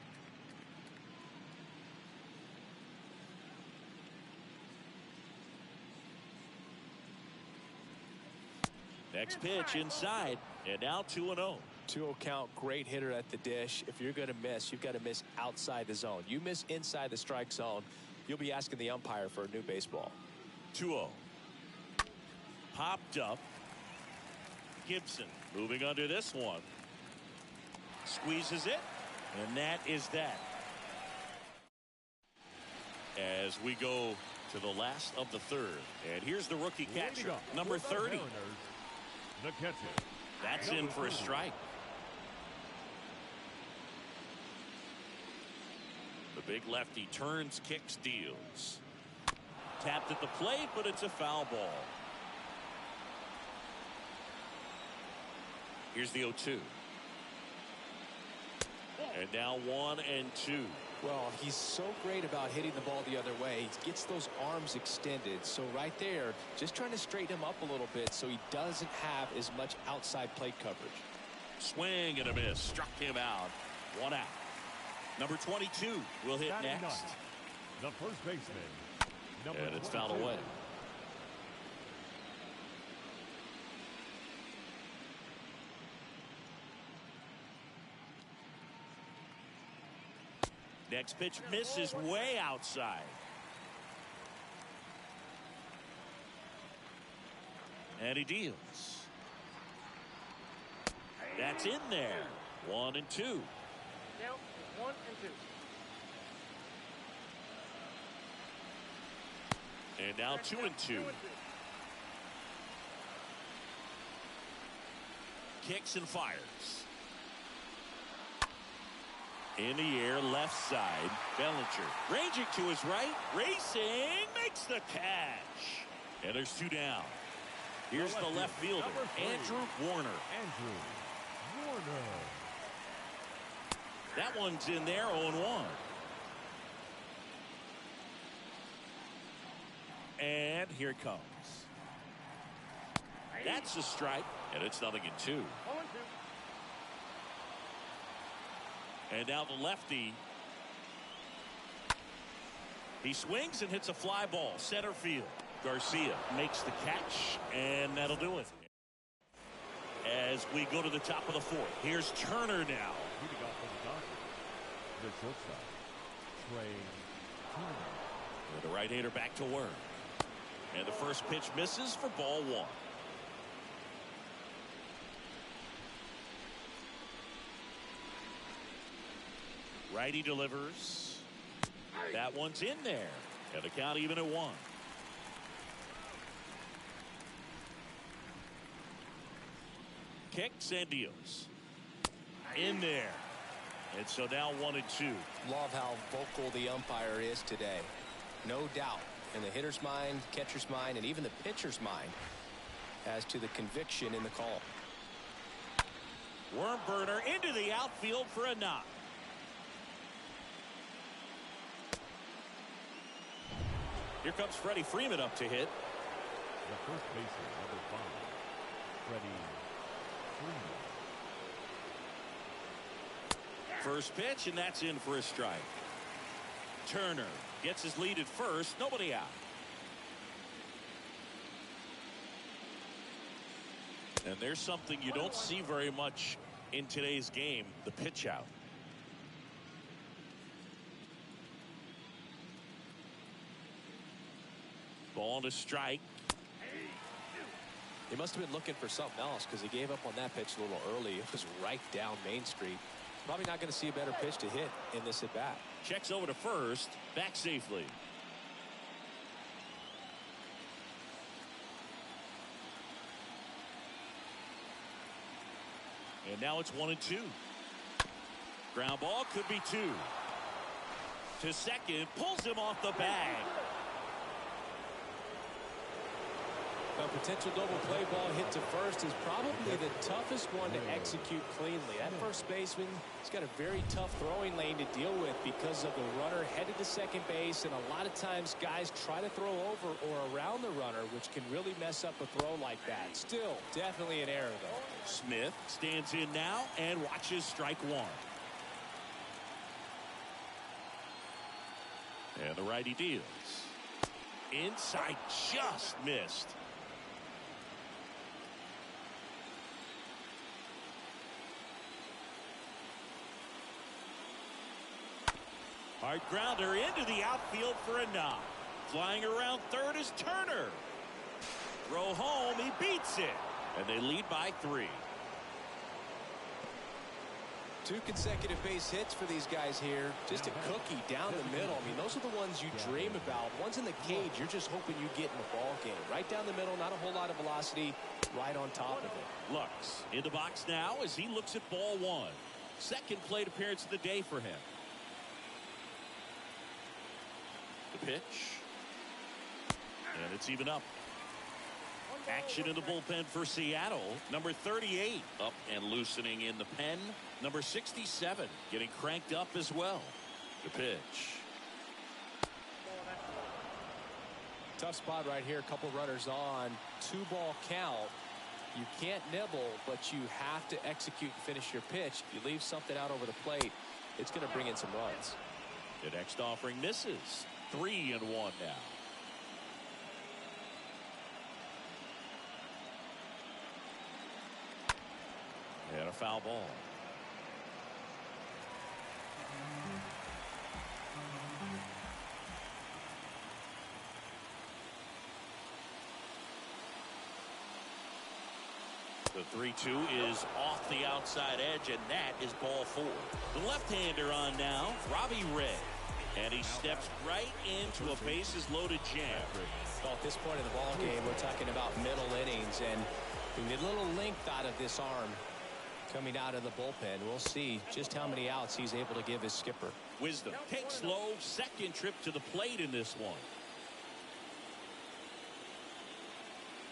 Next pitch inside, and now 2-0. 2-0 count, great hitter at the dish. If you're going to miss, you've got to miss outside the zone. You miss inside the strike zone, you'll be asking the umpire for a new baseball. 2-0. Popped up. Gibson moving under this one. Squeezes it, and that is that. As we go to the last of the third, and here's the rookie catcher, number 30. The catcher. That's in for a strike. The big lefty turns, kicks, deals. Tapped at the plate, but it's a foul ball. Here's the 0-2. And now 1-2. Well, he's so great about hitting the ball the other way. He gets those arms extended. So right there, just trying to straighten him up a little bit so he doesn't have as much outside plate coverage. Swing and a miss. Struck him out. 1 out. Number 22 will hit next. The first baseman. And it's fouled away. Next pitch misses way outside. And he deals. That's in there. 1-2. Now 1-2. And now 2-2. Kicks and fires. In the air, left side. Bellinger ranging to his right. Racing. Makes the catch. And there's 2 down. Here's the left fielder, Andrew Warner. That one's in there, 0-1. And here it comes. That's a strike, and it's 0-2. 0-2. And now the lefty. He swings and hits a fly ball, center field. Garcia makes the catch, and that'll do it. As we go to the top of the fourth, here's Turner now. Leading off for the Dodgers, the shortstop, Trey Turner. And the right-hander back to work. And the first pitch misses for ball 1. Righty delivers. That one's in there. And the count even at 1. Kicks and deals. In there. And so now 1-2. Love how vocal the umpire is today. No doubt in the hitter's mind, catcher's mind, and even the pitcher's mind as to the conviction in the call. Worm burner into the outfield for a knock. Here comes Freddie Freeman up to hit. The first baseman, number 5, Freddie Freeman. First pitch, and that's in for a strike. Turner gets his lead at first. Nobody out. And there's something you don't see very much in today's game, the pitch out. Ball to strike. He must have been looking for something else because he gave up on that pitch a little early. It was right down Main Street. Probably not going to see a better pitch to hit in this at bat. Checks over to first. Back safely. And now it's 1-2. Ground ball could be 2. To second. Pulls him off the bag. A potential double play ball hit to first is probably the toughest one to execute cleanly. That first baseman has got a very tough throwing lane to deal with because of the runner headed to second base, and a lot of times guys try to throw over or around the runner, which can really mess up a throw like that. Still, definitely an error, though. Smith stands in now and watches strike 1. And the righty deals. Inside, just missed. Hard grounder into the outfield for a knock. Flying around third is Turner. Throw home, he beats it. And they lead by 3. 2 consecutive base hits for these guys here. Just a cookie down the middle. I mean, those are the ones you dream about. Ones in the cage, you're just hoping you get in the ball game. Right down the middle, not a whole lot of velocity, right on top of it. Lux in the box now as he looks at ball 1. Second plate appearance of the day for him. The pitch. And it's even up. Action in the bullpen for Seattle. Number 38 up and loosening in the pen. Number 67 getting cranked up as well. The pitch. Tough spot right here. A couple runners on. 2-ball count. You can't nibble, but you have to execute and finish your pitch. If you leave something out over the plate, it's going to bring in some runs. The next offering misses. 3-1 now. And a foul ball. The 3-2 is off the outside edge, and that is ball 4. The left-hander on now, Robbie Ray. And he steps right into a bases-loaded jam. Well, at this point in the ball game, we're talking about middle innings, and we need a little length out of this arm coming out of the bullpen. We'll see just how many outs he's able to give his skipper. Wisdom takes slow second trip to the plate in this one.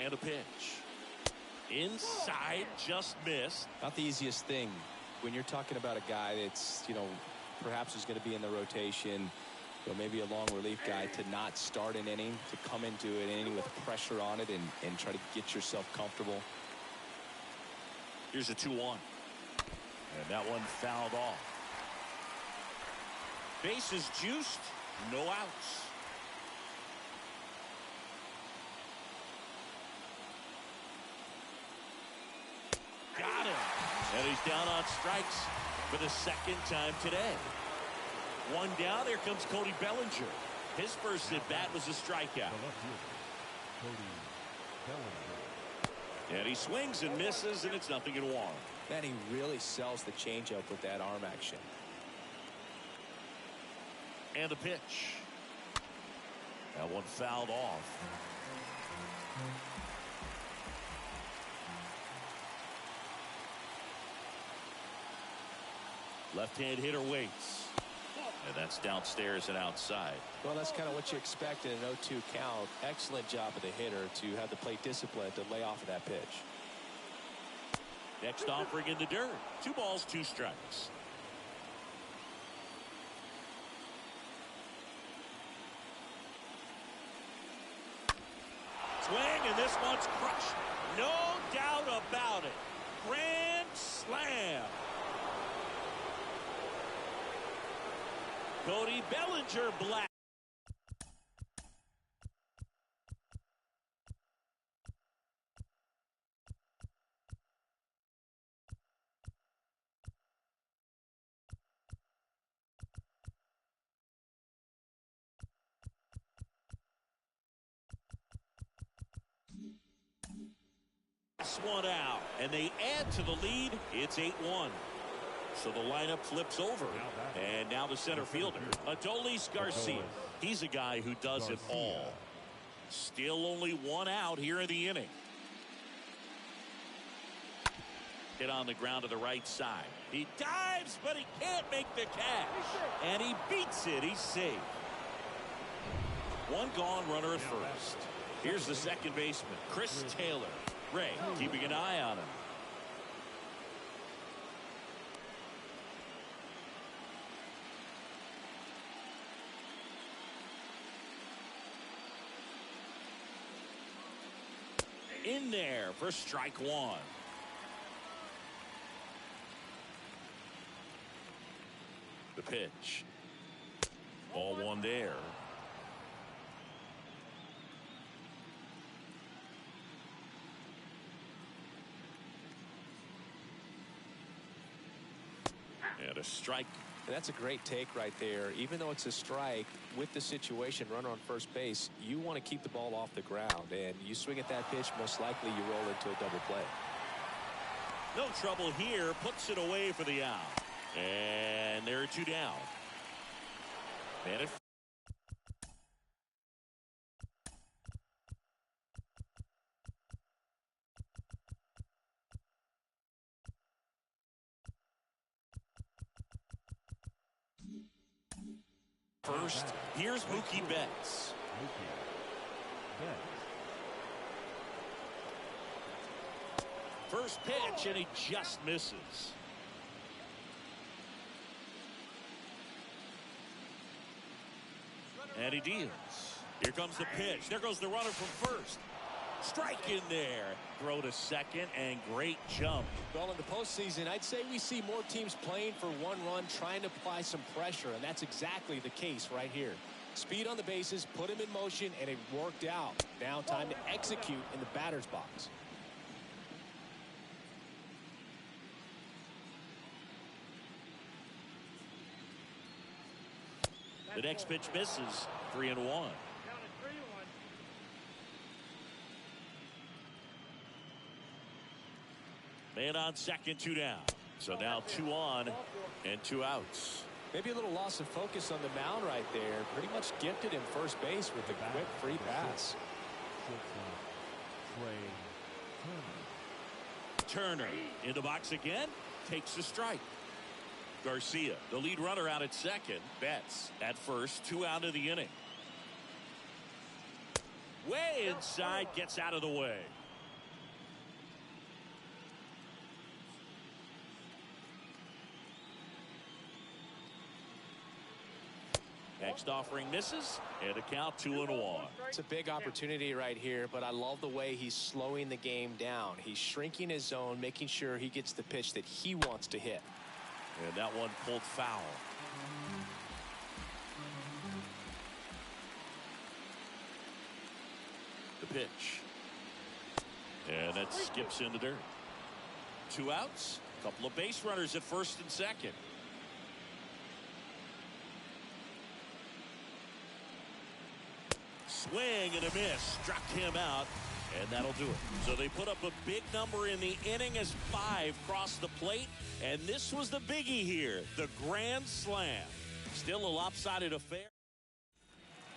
And a pitch. Inside, just missed. Not the easiest thing when you're talking about a guy that's, perhaps is going to be in the rotation, maybe a long relief guy, to not start an inning, to come into an inning with pressure on it and try to get yourself comfortable. Here's a 2-1. And that one fouled off. Bases juiced, no outs. Got him. And he's down on strikes for the second time today. 1 down. Here comes Cody Bellinger. His first at bat was a strikeout. And he swings and misses, and it's 0-1. Man, he really sells the changeup with that arm action. And a pitch. That one fouled off. Left-hand hitter waits. And that's downstairs and outside. Well, that's kind of what you expect in an 0-2 count. Excellent job of the hitter to have the plate discipline to lay off of that pitch. Next offering in the dirt. 2 balls, 2 strikes. Swing, and this one's crushed. No doubt about it. Grand slam. Cody Bellinger black. one out, and they add to the lead. It's 8-1. So the lineup flips over, and now the center fielder, Adolis Garcia. He's a guy who does it all. Still only one out here in the inning. Hit on the ground to the right side. He dives, but he can't make the catch. And he beats it. He's safe. One gone, runner at first. Here's the second baseman, Chris Taylor. Ray keeping an eye on him. In there for strike one. The pitch. Ball one there. And a strike. That's a great take right there. Even though it's a strike, with the situation, runner on first base, you want to keep the ball off the ground. And you swing at that pitch, most likely you roll into a double play. No trouble here. Puts it away for the out. And there are two down. And it first, here's Mookie Betts. First pitch, and he just misses. And he deals. Here comes the pitch. There goes the runner from first. Strike in there. Throw to second, and great jump. Well, in the postseason, I'd say we see more teams playing for one run, trying to apply some pressure, and that's exactly the case right here. Speed on the bases, put him in motion, and it worked out. Now time to execute in the batter's box. The next pitch misses. 3-1. Down to 3-1. Man on second, two down. So now 2 on and 2 outs. Maybe a little loss of focus on the mound right there. Pretty much gifted him first base with a quick free pass. Turner in the box again. Takes the strike. Garcia, the lead runner, out at second. Betts at first. 2 out of the inning. Way inside, gets out of the way. Next offering misses, and a count 2-1. It's a big opportunity right here, but I love the way he's slowing the game down. He's shrinking his zone, making sure he gets the pitch that he wants to hit. And that one pulled foul. The pitch. And that skips in the dirt. 2 outs. A couple of base runners at first and second. Swing and a miss. Struck him out. And that'll do it. So they put up a big number in the inning as 5 crossed the plate. And this was the biggie here. The grand slam. Still a lopsided affair.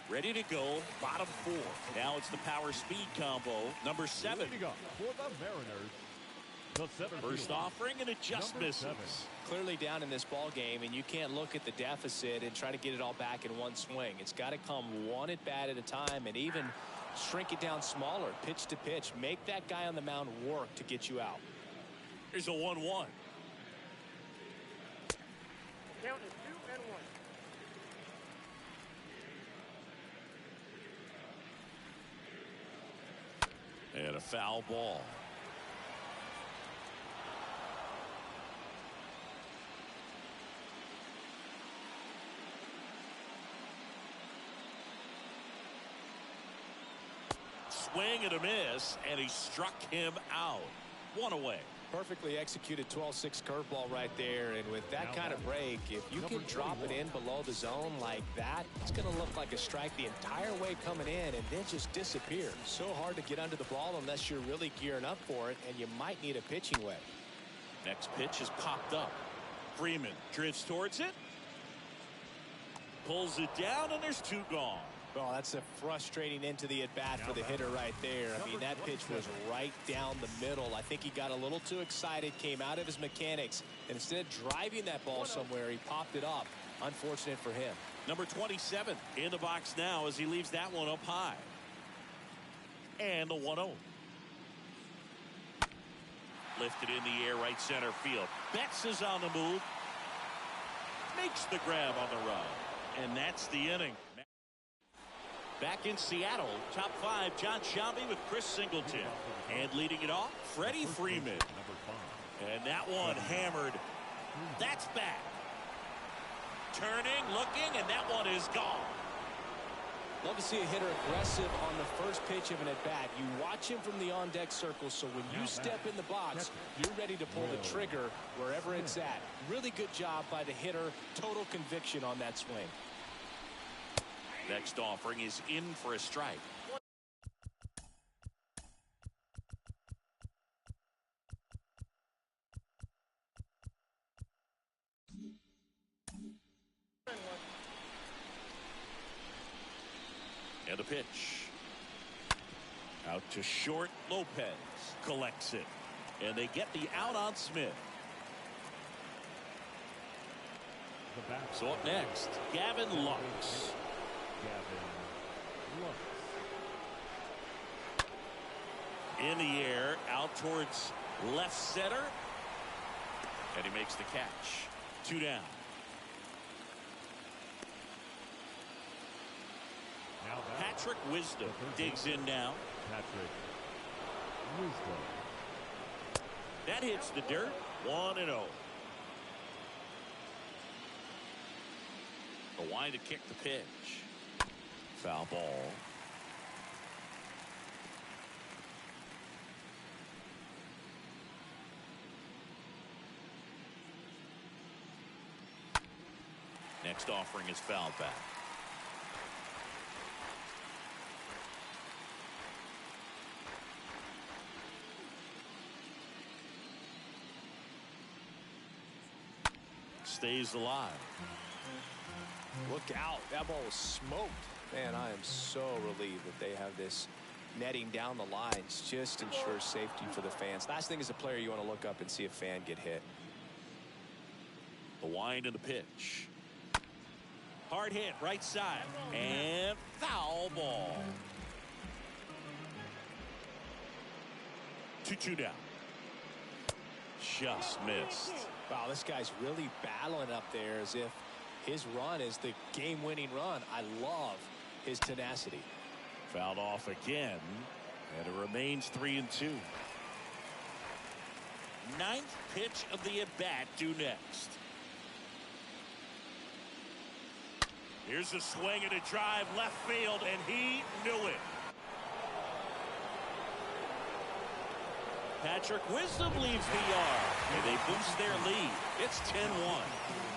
Ready to go. Bottom 4. Now it's the power speed combo. Number 7. For the Mariners, the First offering, and it just misses. 7. Clearly down in this ball game, and you can't look at the deficit and try to get it all back in one swing. It's got to come one at bat at a time, and even shrink it down smaller, pitch to pitch. Make that guy on the mound work to get you out. Here's a 1-1. Down to 2-1. And a foul ball. Swing and a miss, and he struck him out. 1 away. Perfectly executed 12-6 curveball right there, and with that kind of break, if you can drop it in below the zone like that, it's going to look like a strike the entire way coming in and then just disappear. So hard to get under the ball unless you're really gearing up for it, and you might need a pitching wedge. Next pitch is popped up. Freeman drifts towards it, pulls it down, and there's two gone. Oh, that's a frustrating into the at-bat for the hitter right there. I mean, that pitch was right down the middle. I think he got a little too excited, came out of his mechanics, and instead of driving that ball somewhere, he popped it up. Unfortunate for him. Number 27 in the box now as he leaves that one up high. And the 1-0. Lifted in the air, right center field. Betts is on the move. Makes the grab on the run. And that's the inning. Back in Seattle, top five, John Shelby with Chris Singleton. And leading it off, Freddie Freeman. And that one hammered. That's back. Turning, looking, and that one is gone. Love to see a hitter aggressive on the first pitch of an at-bat. You watch him from the on-deck circle, so when you step in the box, you're ready to pull the trigger wherever it's at. Really good job by the hitter. Total conviction on that swing. Next offering is in for a strike. And a pitch. Out to short. Lopez collects it. And they get the out on Smith. So up next, Gavin Lux. In the air, out towards left center. And he makes the catch. 2 down. Patrick Wisdom digs in now. Patrick Wisdom. That hits the dirt. 1-0. The wind to kick the pitch. Foul ball. Next offering is fouled back. Stays alive. Look out. That ball was smoked. Man, I am so relieved that they have this netting down the lines. Just ensures safety for the fans. Last thing as a player, you want to look up and see a fan get hit. The wind and the pitch. Hard hit right side. And foul ball. 2-2 down. Just missed. Wow, this guy's really battling up there as if his run is the game-winning run. I love his tenacity. Fouled off again, and it remains 3-2. Ninth pitch of the at-bat due next. Here's a swing and a drive left field, and he knew it. Patrick Wisdom leaves the yard, and they boost their lead. It's 10-1.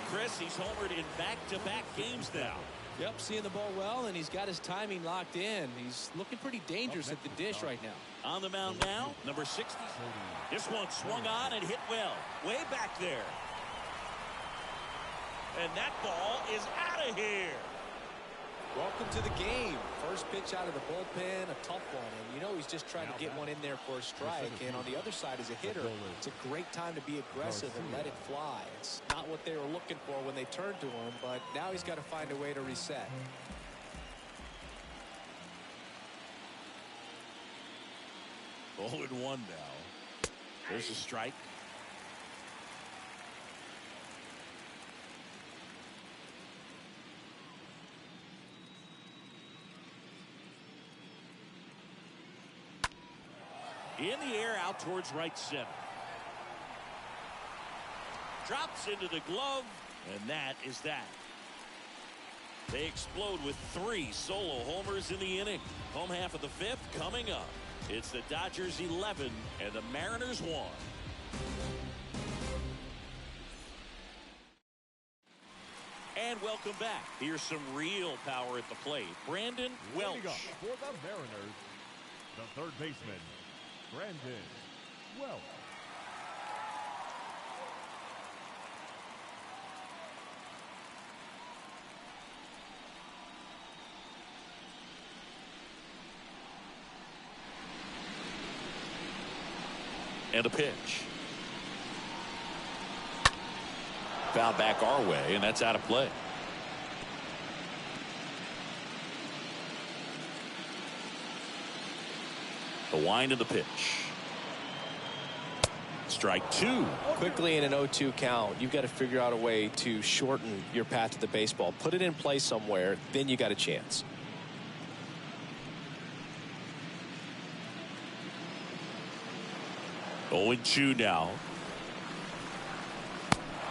Chris, he's homered in back-to-back games now. Yep, seeing the ball well, and he's got his timing locked in. He's looking pretty dangerous at the dish right now. On the mound now, number 60. This one swung on and hit well. Way back there. And that ball is out of here. Welcome to the game. First pitch out of the bullpen, a tough one. And you know he's just trying to get one in there for a strike. And on the other side as a hitter, it's a great time to be aggressive and let it fly. It's not what they were looking for when they turned to him, but now he's got to find a way to reset. Oh, 0-1 now. There's a strike. In the air out towards right center. Drops into the glove, and that is that. They explode with 3 solo homers in the inning. Home half of the 5th coming up. It's the Dodgers 11 and the Mariners 1. welcome back. Here's some real power at the plate. Brandon Welch. Leading up for the Mariners, the third baseman, Brandon Welch. And a pitch. Foul back our way, and that's out of play. The wind of the pitch. Strike two. Quickly in an 0-2 count, you've got to figure out a way to shorten your path to the baseball. Put it in play somewhere, then you got a chance. Oh, 2 now.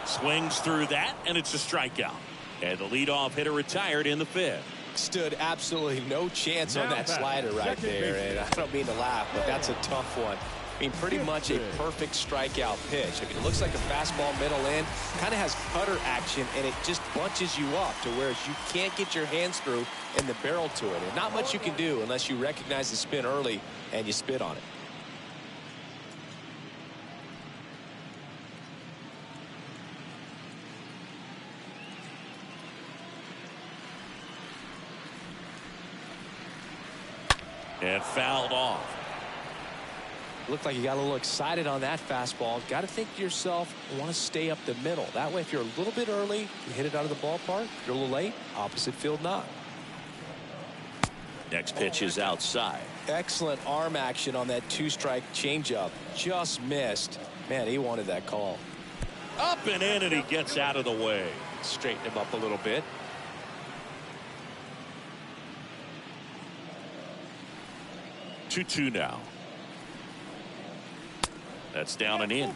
Swings through that, and it's a strikeout. And the leadoff hitter retired in the 5th. Stood absolutely no chance on that slider right there, and I don't mean to laugh, but that's a tough one. I mean, pretty much a perfect strikeout pitch. I mean, it looks like a fastball middle in, kind of has cutter action, and it just bunches you up to where you can't get your hands through and the barrel to it. And not much you can do unless you recognize the spin early and you spit on it. And fouled off. Looked like you got a little excited on that fastball. Got to think to yourself, want to stay up the middle. That way, if you're a little bit early, you hit it out of the ballpark. If you're a little late, opposite field not. Next pitch is outside. Excellent arm action on that 2-strike changeup. Just missed. Man, he wanted that call. Up and in, and he gets out of the way. Straighten him up a little bit. 2-2 now. That's down and in.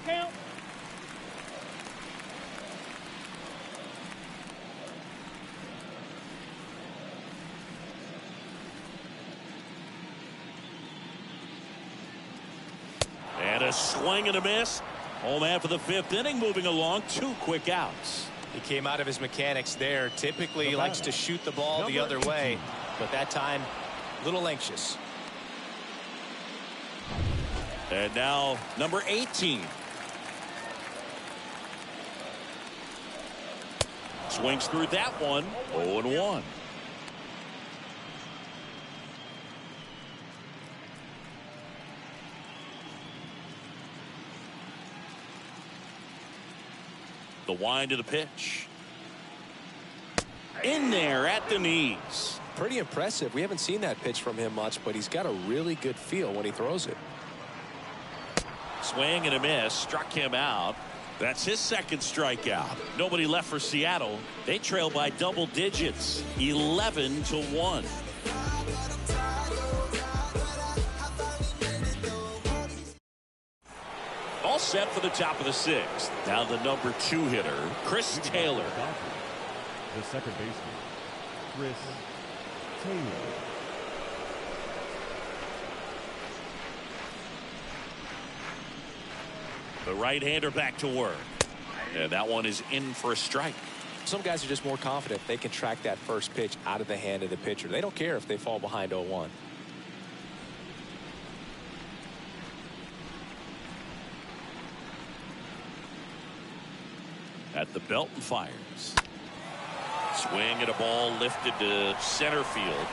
And a swing and a miss. Home after the 5th inning, moving along. 2 quick outs. He came out of his mechanics there. Typically, he likes to shoot the ball the other way, but that time, a little anxious. And now number 18. Swings through that one. 0-1. The wind of the pitch. In there at the knees. Pretty impressive. We haven't seen that pitch from him much, but he's got a really good feel when he throws it. Swing and a miss. Struck him out. That's his 2nd strikeout. Nobody left for Seattle. They trail by double digits. 11-1. All set for the top of the 6th. Now the number 2 hitter, Chris Taylor. The second baseman, Chris Taylor. The right-hander back to work. And that one is in for a strike. Some guys are just more confident they can track that first pitch out of the hand of the pitcher. They don't care if they fall behind 0-1. At the belt and fires. Swing and a ball lifted to center field.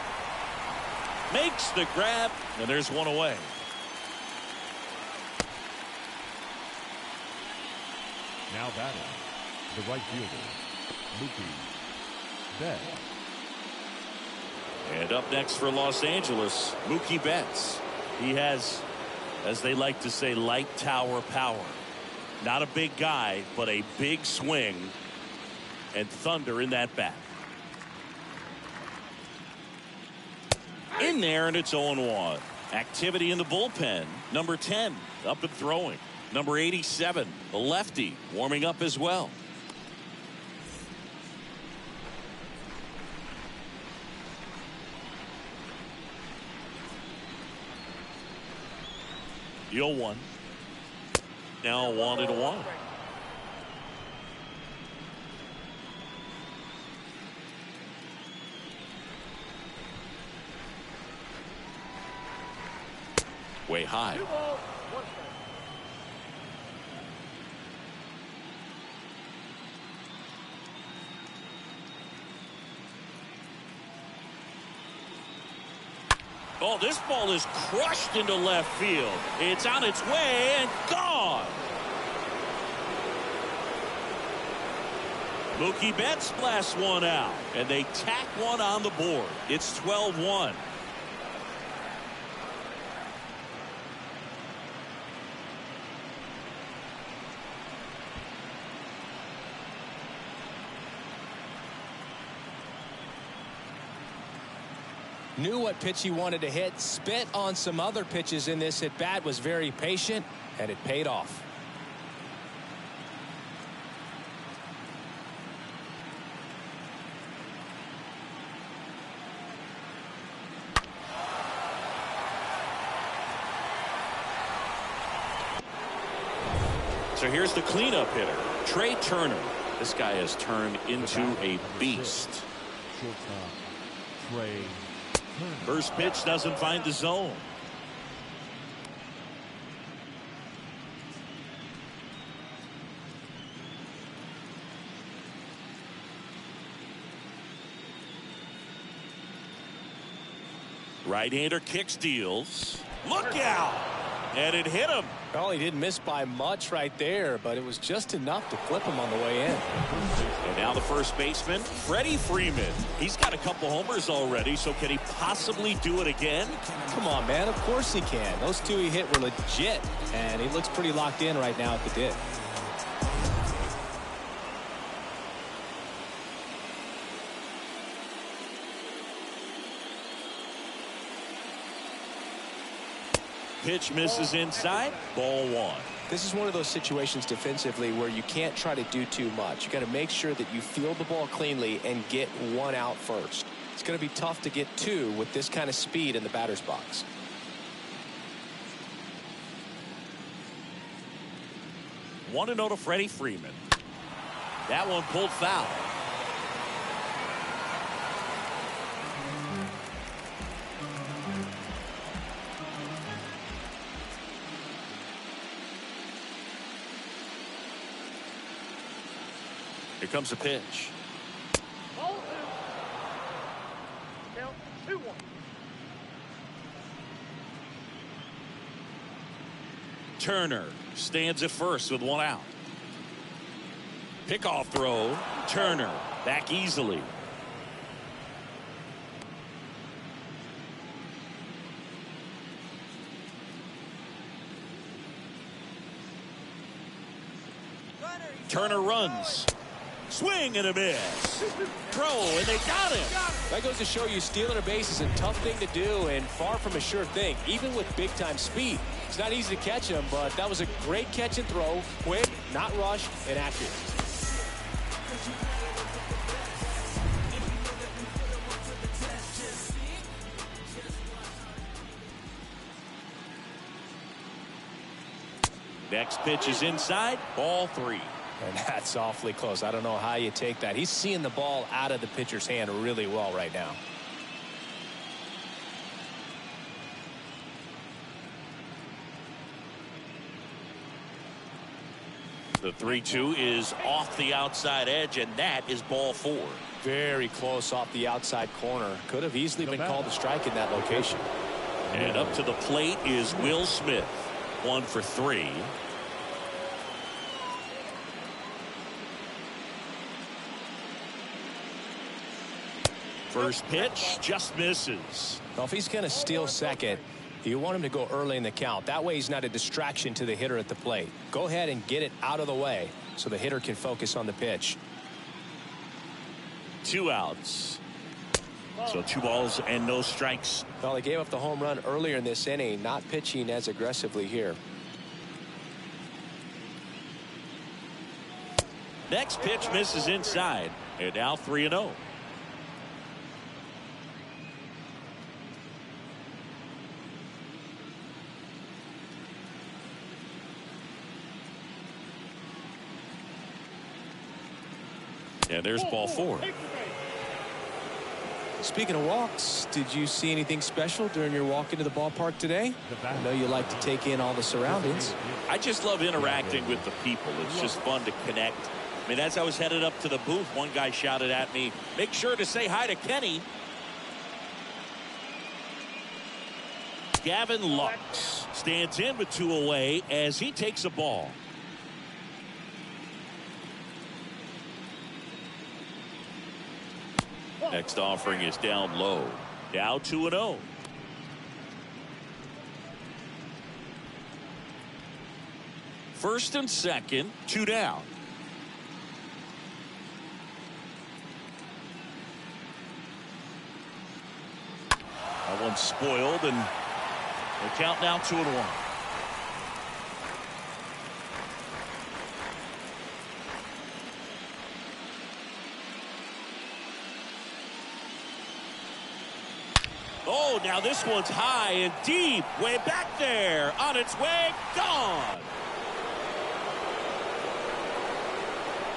Makes the grab, and there's one away. Now batting, the right fielder, Mookie Betts. And up next for Los Angeles, Mookie Betts. He has, as they like to say, light tower power. Not a big guy, but a big swing and thunder in that bat. In there, and it's 0-1. Activity in the bullpen. Number 10 up and throwing. Number 87, the lefty, warming up as well. The 0-1. Now 1-1. way high. 2 balls, 1 strike. Oh, this ball is crushed into left field. It's on its way and gone. Mookie Betts blasts one out, and they tack one on the board. It's 12-1. Knew what pitch he wanted to hit, spit on some other pitches in this at bat, was very patient, and it paid off. So here's the cleanup hitter, Trey Turner. This guy has turned into a beast. Shortstop, Trey Turner. First pitch doesn't find the zone. Right-hander kicks, deals. Look out! And it hit him. Well, he didn't miss by much right there, but it was just enough to flip him on the way in. And now the first baseman, Freddie Freeman. He's got a couple homers already, so can he possibly do it again? Come on, man. Of course he can. Those two he hit were legit, and he looks pretty locked in right now at the dip. Pitch misses inside, ball 1. This is one of those situations defensively where you can't try to do too much. You got to make sure that you field the ball cleanly and get one out first. It's going to be tough to get two with this kind of speed in the batter's box. One to 0 to Freddie Freeman. That one pulled foul. Here comes a pitch. Ball 2. Count 2-1. Turner stands at first with one out. Pickoff throw. Turner back easily. Turner runs. Swing and a miss. Throw, and they got him. That goes to show you stealing a base is a tough thing to do and far from a sure thing, even with big-time speed. It's not easy to catch him, but that was a great catch and throw. Quick, not rushed, and accurate. Next pitch is inside, ball 3. And that's awfully close. I don't know how you take that. He's seeing the ball out of the pitcher's hand really well right now. The 3-2 is off the outside edge, and that is ball 4. Very close off the outside corner. Could have easily been called a strike in that location. And up to the plate is Will Smith. 1 for 3. First pitch just misses. Well, if he's going to steal second, you want him to go early in the count. That way he's not a distraction to the hitter at the plate. Go ahead and get it out of the way so the hitter can focus on the pitch. 2 outs. So 2 balls and no strikes. Well, he gave up the home run earlier in this inning, not pitching as aggressively here. Next pitch misses inside. And now 3-0. And there's ball 4. Speaking of walks, did you see anything special during your walk into the ballpark today? I know you like to take in all the surroundings. I just love interacting with the people. It's just fun to connect. I mean, as I was headed up to the booth, one guy shouted at me, "Make sure to say hi to Kenny." Gavin Lux stands in with 2 away as he takes a ball. Next offering is down low. Now 2-0. First and second, 2 down. That one's spoiled, and the count now 2-1. Oh, now this one's high and deep, way back there, on its way, gone.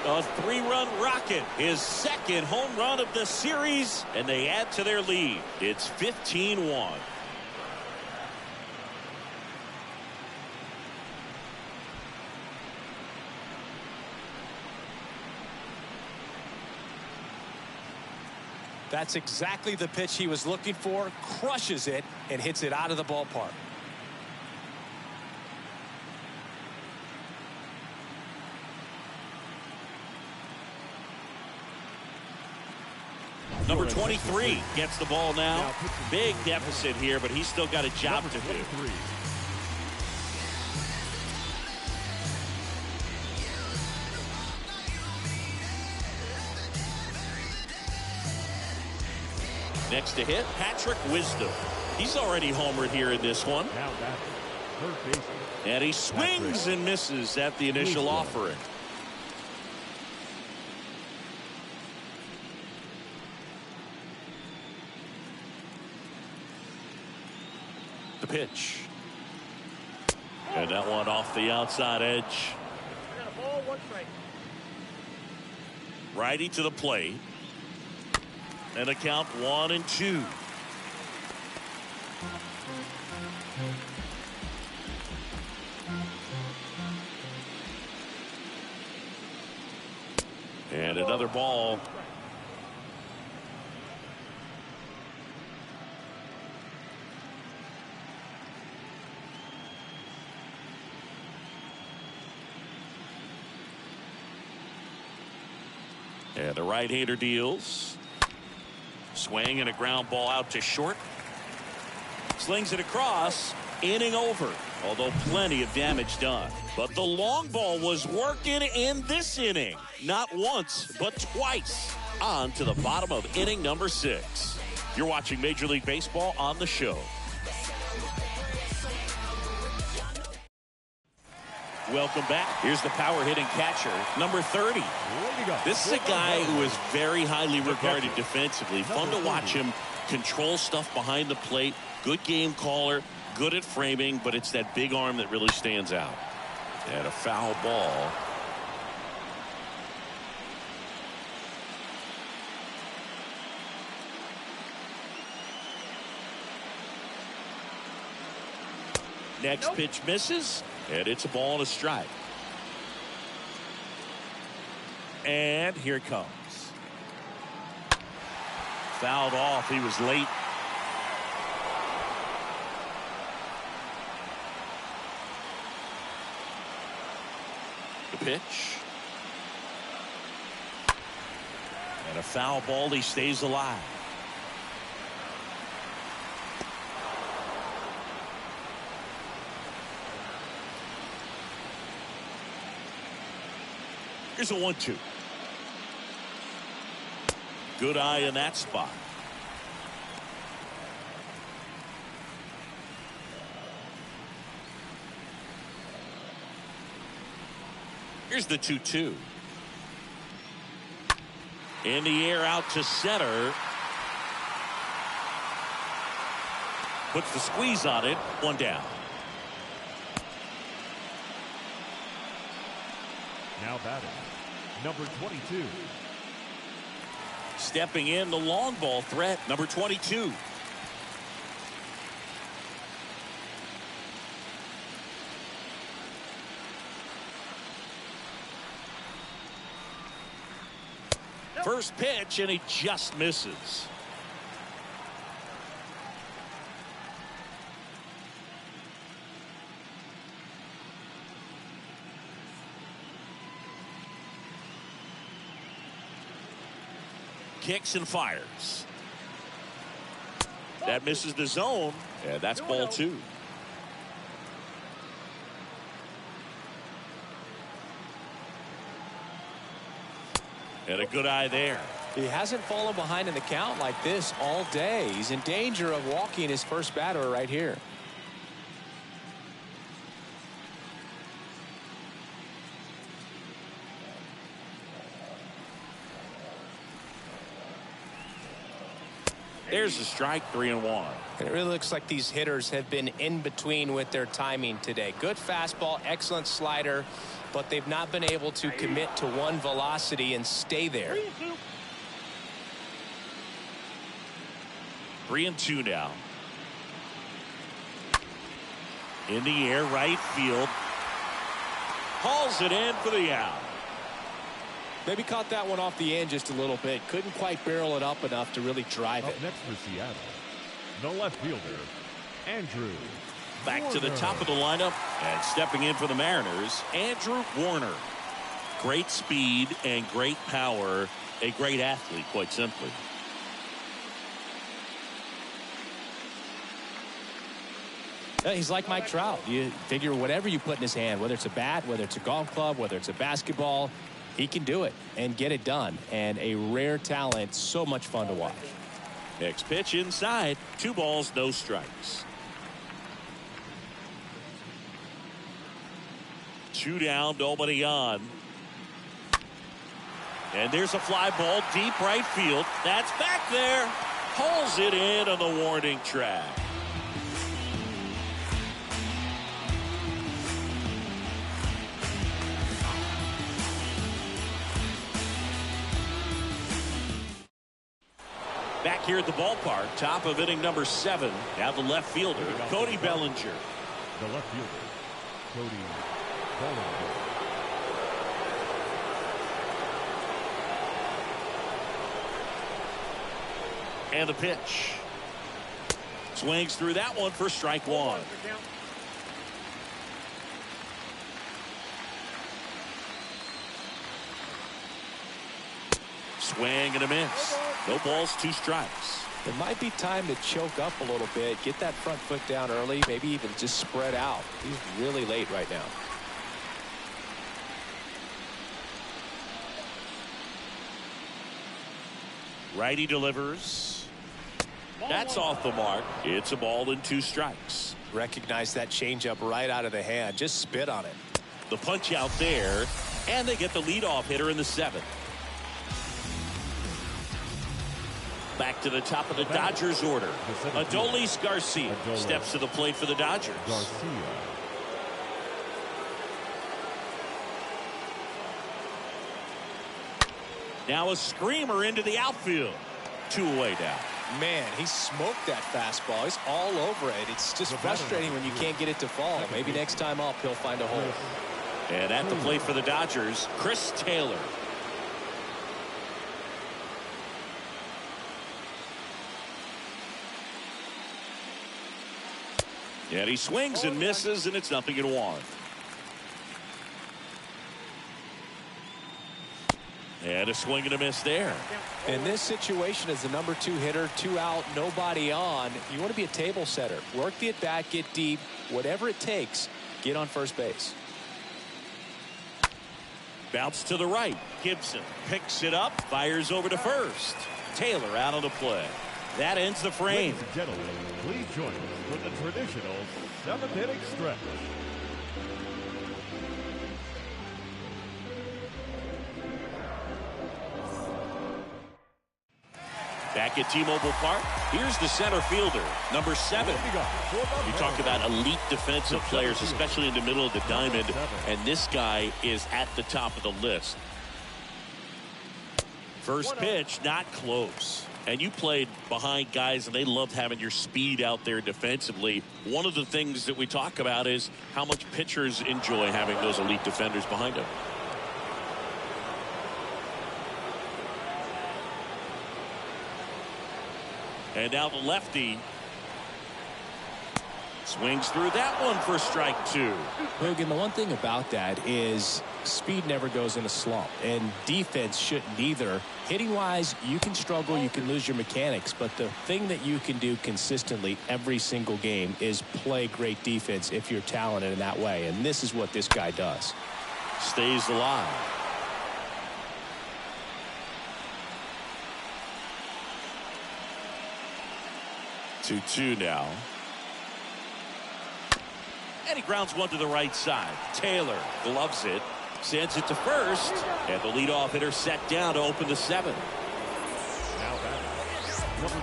A 3-run rocket, his second home run of the series, and they add to their lead. It's 15-1. That's exactly the pitch he was looking for. Crushes it and hits it out of the ballpark. Number 23 gets the ball now. Big deficit here, but he's still got a job to do. Next to hit, Patrick Wisdom. He's already homered here in this one. And he swings and misses at the initial offering. The pitch. And that one off the outside edge. I got a ball, 1 strike. Righty to the plate. And a count 1-2. And another ball. And the right-hander deals. Swing and a ground ball out to short. Slings it across. Inning over. Although plenty of damage done. But the long ball was working in this inning. Not once, but twice. On to the bottom of inning number 6. You're watching Major League Baseball on the show. Welcome back. Here's the power hitting catcher, number 30. This is a guy who is very highly regarded defensively. Fun to watch him control stuff behind the plate. Good game caller, good at framing, but it's that big arm that really stands out. And a foul ball. Next pitch misses, and it's a ball and a strike. And here it comes. Fouled off. He was late. The pitch. And a foul ball. He stays alive. Here's a 1-2. Good eye in that spot. Here's the 2-2. In the air out to center. Puts the squeeze on it. 1 down. Now batting, number 22. stepping in, the long ball threat, number 22. First pitch, and he just misses. Kicks and fires. That misses the zone, and that's ball 2. And a good eye there. He hasn't fallen behind in the count like this all day. He's in danger of walking his first batter right here. There's a strike, 3-1. And it really looks like these hitters have been in between with their timing today. Good fastball, excellent slider, but they've not been able to commit to one velocity and stay there. 3-2 now. In the air, right field. Hauls it in for the out. Maybe caught that one off the end just a little bit. Couldn't quite barrel it up enough to really drive it. Up next for Seattle, the left fielder, Andrew Back to the top of the lineup, and stepping in for the Mariners, Andrew Warner. Great speed and great power. A great athlete, quite simply. He's like Mike Trout. You figure whatever you put in his hand, whether it's a bat, whether it's a golf club, whether it's a basketball, he can do it and get it done. And a rare talent, so much fun to watch. Next pitch inside. 2 balls, no strikes. 2 down, nobody on. And there's a fly ball deep right field. That's back there. Pulls it in on the warning track. Back here at the ballpark, top of inning number 7. Now the left fielder, Cody Bellinger. the left fielder, Cody Bellinger. And the pitch. Swings through that one for strike 1. Swing and a miss. No balls, 2 strikes. It might be time to choke up a little bit, get that front foot down early, maybe even just spread out. He's really late right now. Righty delivers. That's off the mark. It's a ball and 2 strikes. Recognize that changeup right out of the hand. Just spit on it. The punch out there, and they get the leadoff hitter in the 7th. Back to the top of the Dodgers order. Adolis Garcia steps to the plate for the Dodgers. Garcia. Now a screamer into the outfield. 2 away now. Man, he smoked that fastball. He's all over it. It's just frustrating when you can't get it to fall. Maybe next time up he'll find a hole. And at the plate for the Dodgers, Chris Taylor. And he swings and misses, and it's 0-1. And a swing and a miss there. In this situation, as the number 2 hitter, 2 out, nobody on, you want to be a table setter. Work the at bat, get deep, whatever it takes, get on first base. Bounce to the right. Gibson picks it up, fires over to first. Taylor out on the play. That ends the frame. Ladies and gentlemen, please join us for the traditional 7th inning stretch. Back at T-Mobile Park, here's the center fielder, number 7. You talk about elite defensive players, especially in the middle of the diamond, and this guy is at the top of the list. First pitch, not close. And you played behind guys, and they loved having your speed out there defensively. One of the things that we talk about is how much pitchers enjoy having those elite defenders behind them. And now the lefty swings through that one for strike 2. Hogan, the one thing about that is speed never goes in a slump, and defense shouldn't either. Hitting wise, you can struggle, you can lose your mechanics, but the thing that you can do consistently every single game is play great defense if you're talented in that way, and this is what this guy does. Stays alive. Two now. And he grounds one to the right side. Taylor gloves it, sends it to first, and the leadoff hitter set down to open the 7th. Now batting, number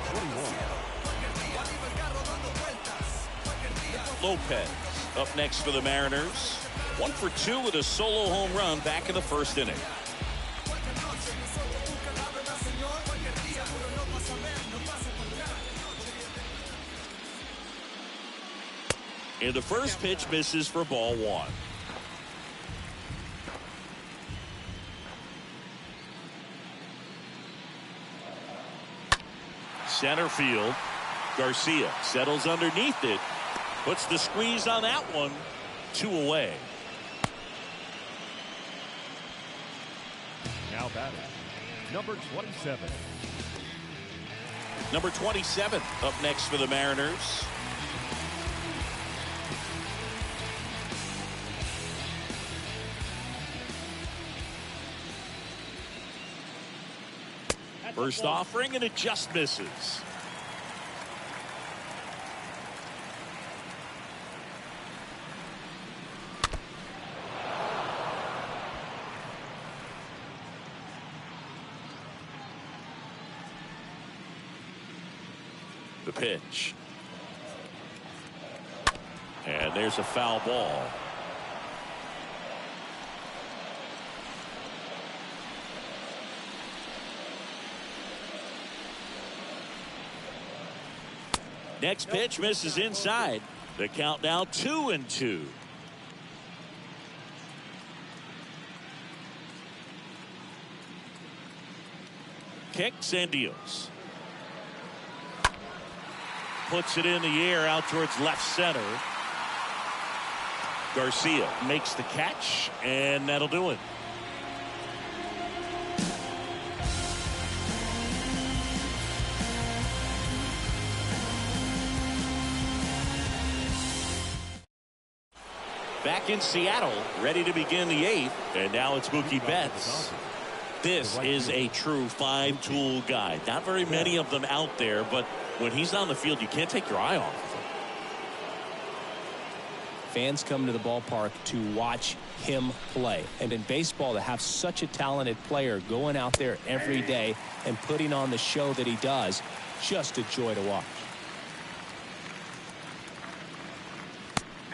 21. Lopez up next for the Mariners. 1 for 2 with a solo home run back in the first inning. And the first pitch misses for ball 1. Center field. Garcia settles underneath it. Puts the squeeze on that one. 2 away. Now batting, number 27. Number 27 up next for the Mariners. First offering, and it just misses. The pitch. And there's a foul ball. Next pitch misses inside. The count now 2-2. Kicks and deals. Puts it in the air out towards left center. Garcia makes the catch, and that'll do it. Back in Seattle, ready to begin the 8th, and now it's Mookie Betts. This is a true 5-tool guy. Not very many of them out there, but when he's on the field, you can't take your eye off of him. Fans come to the ballpark to watch him play, and in baseball, to have such a talented player going out there every day and putting on the show that he does, just a joy to watch.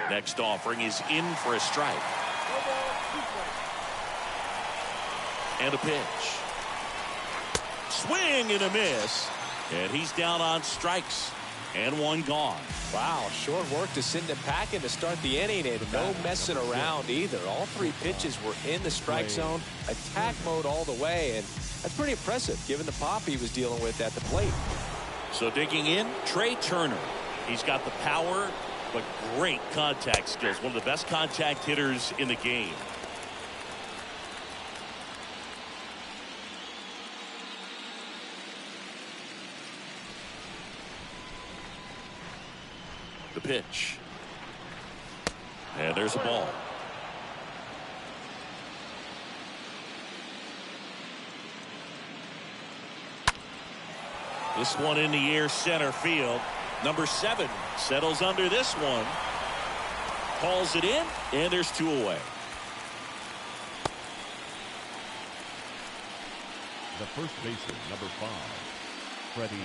Next offering is in for a strike. And a pitch. Swing and a miss. And he's down on strikes. And one gone. Wow, short work to send him packing to start the inning, and no messing around either. All 3 pitches were in the strike zone, attack mode all the way, and that's pretty impressive given the pop he was dealing with at the plate. So digging in, Trey Turner. He's got the power, but great contact skills. One of the best contact hitters in the game. The pitch. And there's a ball. This one in the air, center field. Number 7 settles under this one. Calls it in, and there's 2 away. The first baseman, number 5, Freddie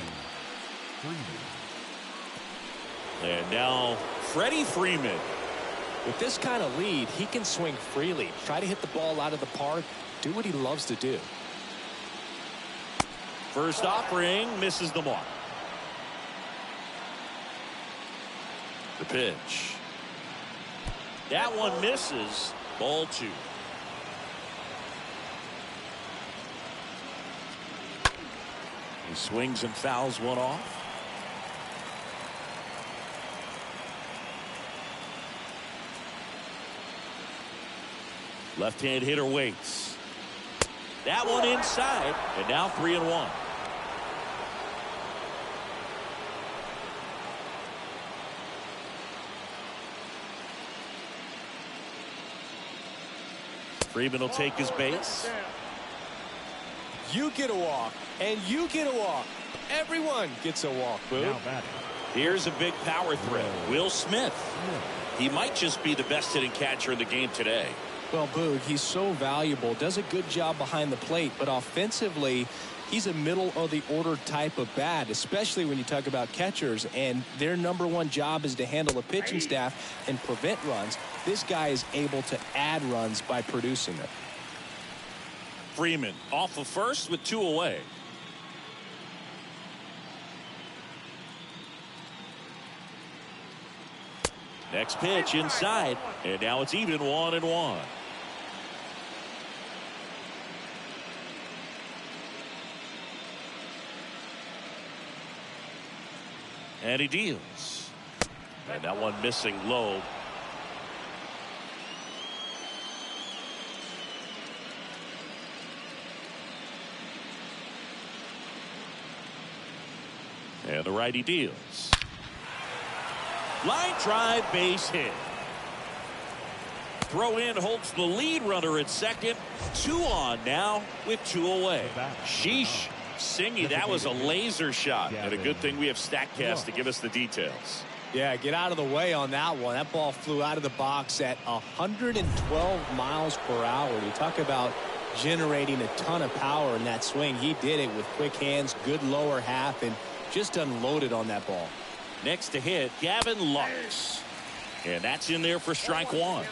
Freeman. And now Freddie Freeman. With this kind of lead, he can swing freely, try to hit the ball out of the park, do what he loves to do. First offering misses the mark. The pitch. That one misses. Ball 2. He swings and fouls one off. Left-hand hitter waits. That one inside, and now 3-1. Freeman will take his base. You get a walk, and you get a walk. Everyone gets a walk, Boo. Now batting. Here's a big power threat. Will Smith. He might just be the best hitting catcher in the game today. Well, Boog, he's so valuable, does a good job behind the plate, but offensively, he's a middle-of-the-order type of bat, especially when you talk about catchers, and their #1 job is to handle the pitching staff and prevent runs. This guy is able to add runs by producing them. Freeman off of first with 2 away. Next pitch inside, and now it's even 1-1. And he deals. And that one missing low. And the righty deals. Line drive, base hit. Throw in holds the lead runner at second. 2 on now with 2 away. Sheesh. Singy, that was a laser shot. And a good thing we have StatCast to give us the details. Yeah, get out of the way on that one. That ball flew out of the box at 112 miles per hour. You talk about generating a ton of power in that swing. He did it with quick hands, good lower half, and just unloaded on that ball. Next to hit, Gavin Lux. And that's in there for strike 1.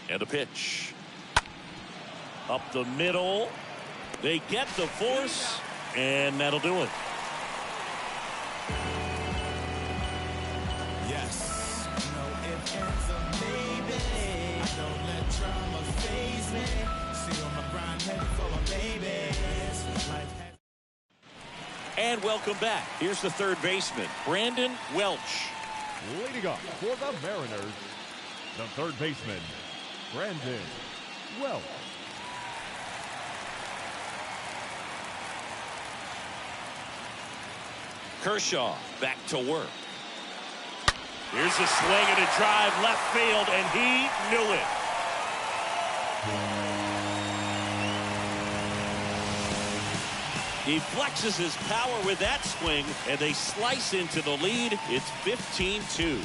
And the pitch. Up the middle. They get the force, and that'll do it. Yes. No ifs, ands, or maybe. I don't let drama faze me. See on my grind, headed for my babies. And welcome back. Here's the third baseman, Brandon Welch. Leading up for the Mariners, the third baseman, Brandon Welch. Kershaw back to work. Here's a swing and a drive left field, and he knew it. He flexes his power with that swing, and they slice into the lead. It's 15-2.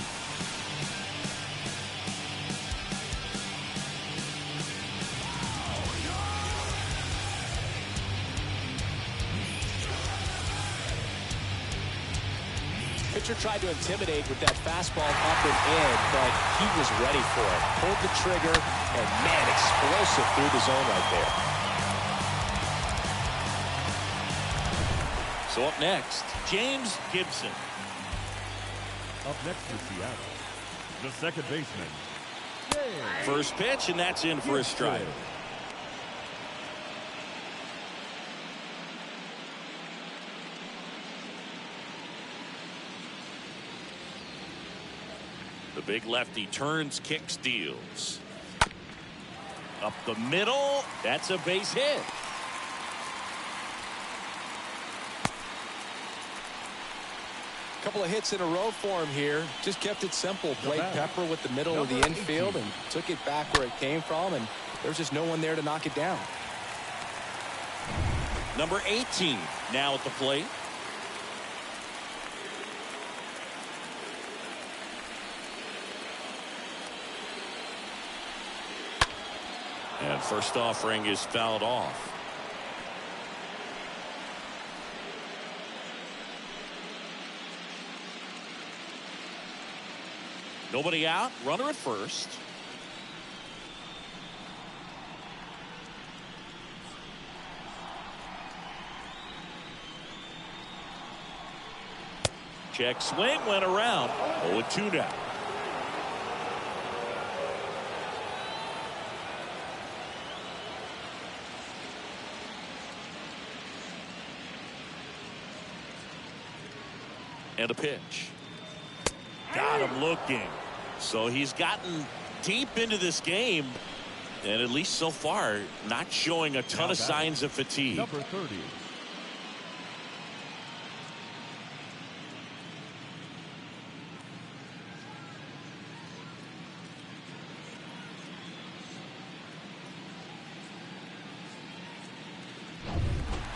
Pitcher tried to intimidate with that fastball up and in, but he was ready for it. Pulled the trigger, and man, explosive through the zone right there. So up next, James Gibson. Up next for Seattle, the second baseman, James First pitch, and that's in for a strike. Gibson. The big lefty turns, kicks, deals. Up the middle. That's a base hit. Couple of hits in a row for him here. Just kept it simple. Played pepper with the middle of the infield and took it back where it came from, and there's just no one there to knock it down. Number 18 now at the plate. And first offering is fouled off. Nobody out. Runner at first. Check swing went around. 0-2 now. And a pitch. Got him looking. So he's gotten deep into this game, and at least so far, not showing a ton of signs of fatigue. Number 30.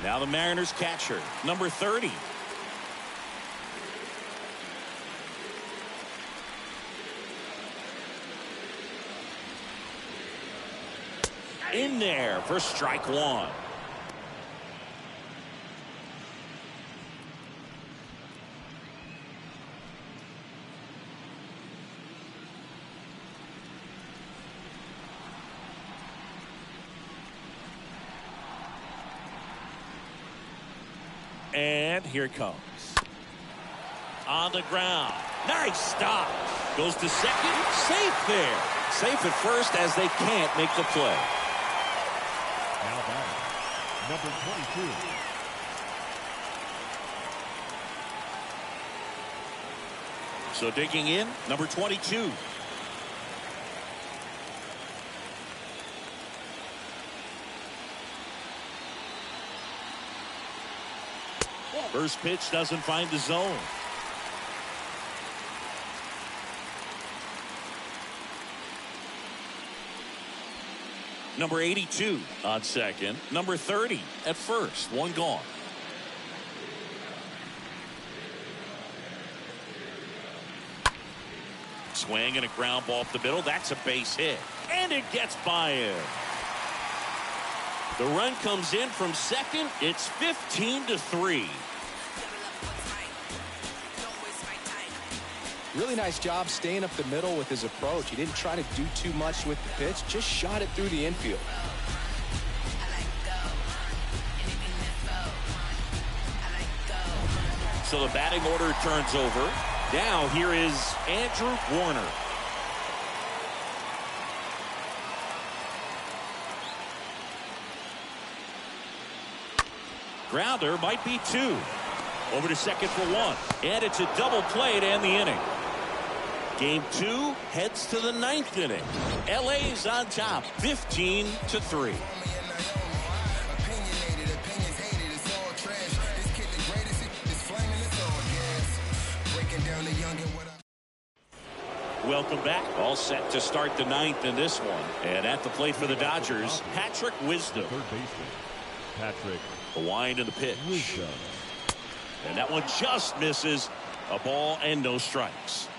Now the Mariners catcher, number 30. In there for strike one. And here it comes. On the ground. Nice stop. Goes to second. Safe there. Safe at first as they can't make the play. Now batting, number 22. So digging in, number 22. First pitch doesn't find the zone. Number 82 on second. Number 30 at first. One gone. Swing and a ground ball up the middle. That's a base hit. And it gets by him. The run comes in from second. It's 15-3. Really nice job staying up the middle with his approach. He didn't try to do too much with the pitch, just shot it through the infield. So the batting order turns over. Now here is Andrew Warner. Grounder might be two. Over to second for one. And it's a double play to end the inning. Game two heads to the ninth inning. LA's on top, 15-3. Welcome back. All set to start the ninth in this one. And at the plate for the Dodgers, Patrick Wisdom. Third baseman, Patrick. The wind and the pitch. Wisdom. And that one just misses. A ball and no strikes.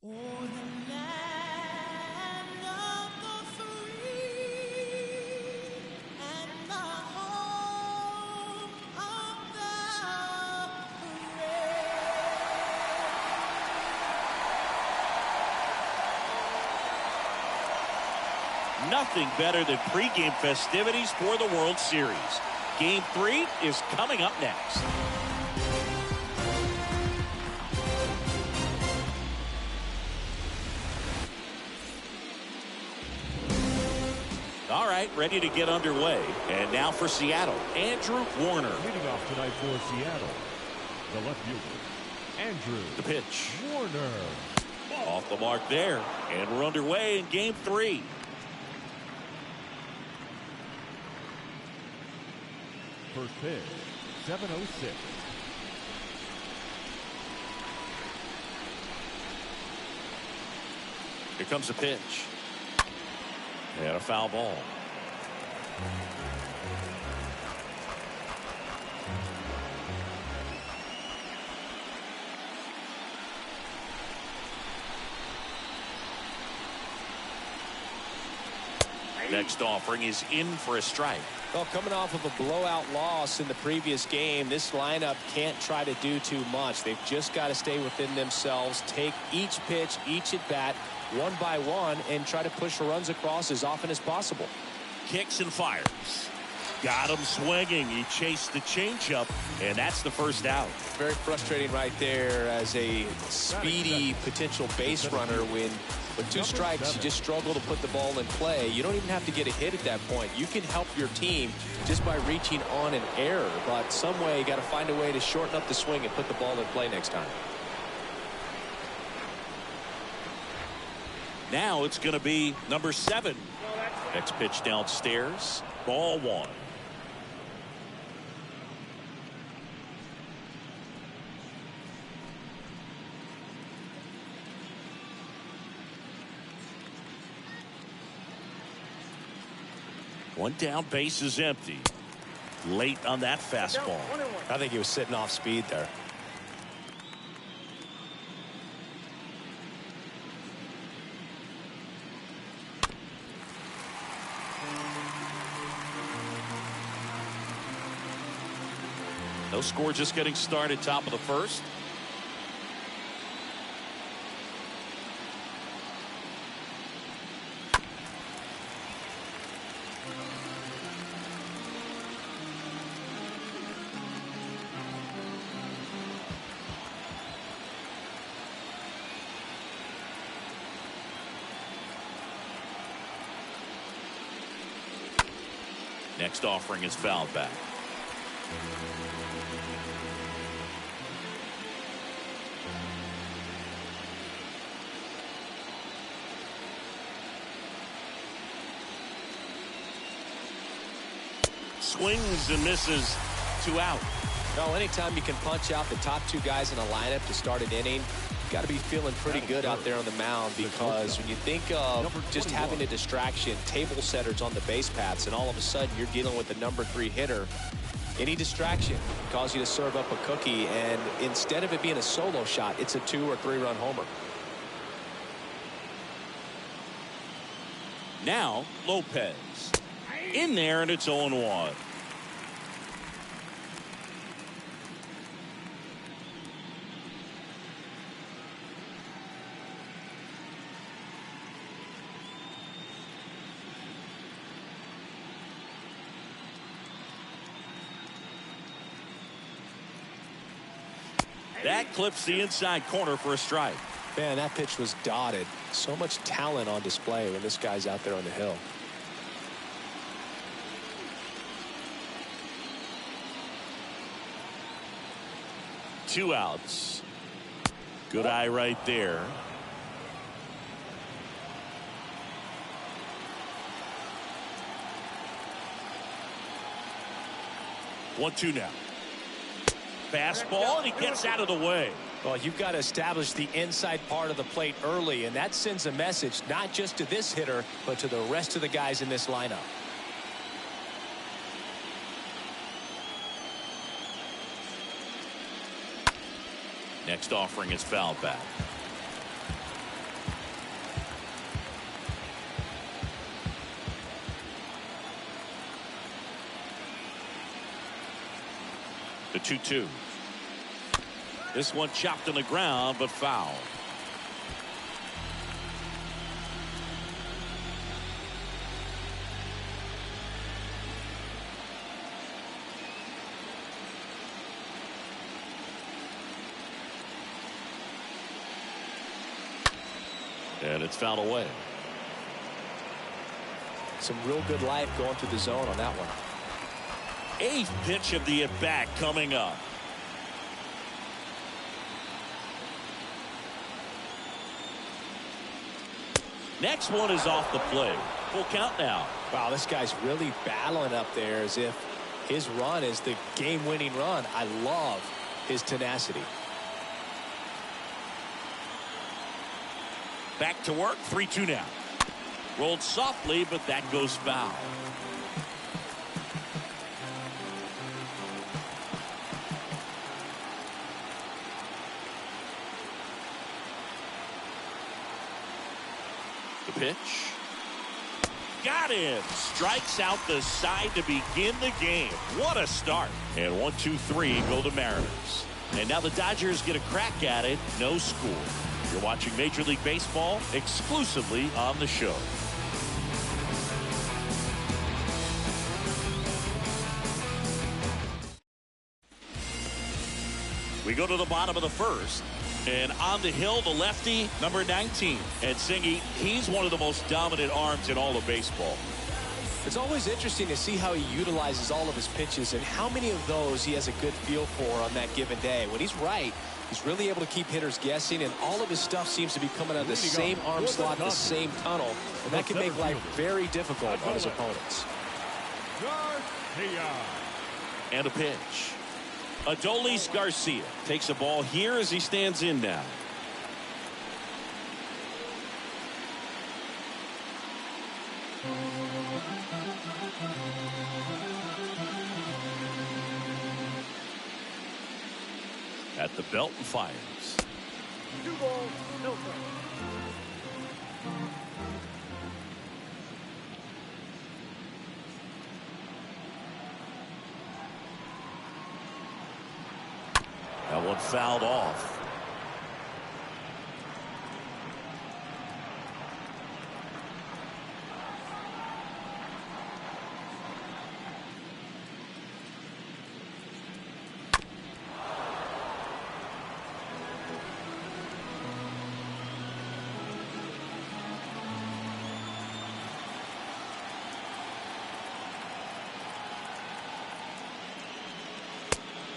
Oh, the land of the free and the home of the brave. Nothing better than pregame festivities for the World Series. Game 3 is coming up next. All right, ready to get underway. And now for Seattle, Andrew Warner. Leading off tonight for Seattle, the left fielder, Andrew The pitch. Warner. Off the mark there. And we're underway in game 3. First pitch, 7:06. Here comes the pitch. And a foul ball. Next offering is in for a strike. Well, coming off of a blowout loss in the previous game, this lineup can't try to do too much. They've just got to stay within themselves, take each pitch, each at bat, one by one, and try to push runs across as often as possible. Kicks and fires. Got him swinging. He chased the changeup, and that's the first out. Very frustrating right there as a speedy potential base runner when with 2 strikes you just struggle to put the ball in play. You don't even have to get a hit at that point. You can help your team just by reaching on an error, but some way you got to find a way to shorten up the swing and put the ball in play next time. Now it's going to be number 7. Next pitch downstairs. Ball 1. One down, base is empty. Late on that fastball. I think he was sitting off speed there. No score, just getting started, top of the first. Next offering is fouled back. Swings and misses. 2 out. Well, anytime you can punch out the top 2 guys in a lineup to start an inning, you've got to be feeling pretty good out there on the mound, because when you think of just having a distraction, table setters on the base paths, and all of a sudden you're dealing with the number 3 hitter, any distraction can cause you to serve up a cookie, and instead of it being a solo shot, it's a 2 or 3 run homer. Now Lopez in there, and it's 0-1. That clips the inside corner for a strike. Man, that pitch was dotted. So much talent on display when this guy's out there on the hill. Two outs. Good eye right there. One-two now. Fastball, and he gets out of the way. Well, you've got to establish the inside part of the plate early, and that sends a message not just to this hitter, but to the rest of the guys in this lineup. Next offering is fouled back. The 2-2. This one chopped on the ground, but foul. And it's fouled away. Some real good life going through the zone on that one. 8th pitch of the at-bat coming up. Next one is off the plate. Full count now. Wow, this guy's really battling up there as if his run is the game-winning run. I love his tenacity. Back to work. 3-2 now. Rolled softly, but that goes foul. The pitch. Got him. Strikes out the side to begin the game. What a start. And 1-2-3 go the Mariners. And now the Dodgers get a crack at it. No score. You're watching Major League Baseball exclusively on the show. We go to the bottom of the first. And on the hill, the lefty, number 19. And Singy, he's one of the most dominant arms in all of baseball. It's always interesting to see how he utilizes all of his pitches and how many of those he has a good feel for on that given day. When he's right, he's really able to keep hitters guessing, and all of his stuff seems to be coming out of the same arm slot, the same tunnel, and that can make life very difficult on his opponents. And a pitch. Adolis Garcia takes a ball here as he stands in now. At the belt and fires. 2 balls, no strikes. That one fouled off.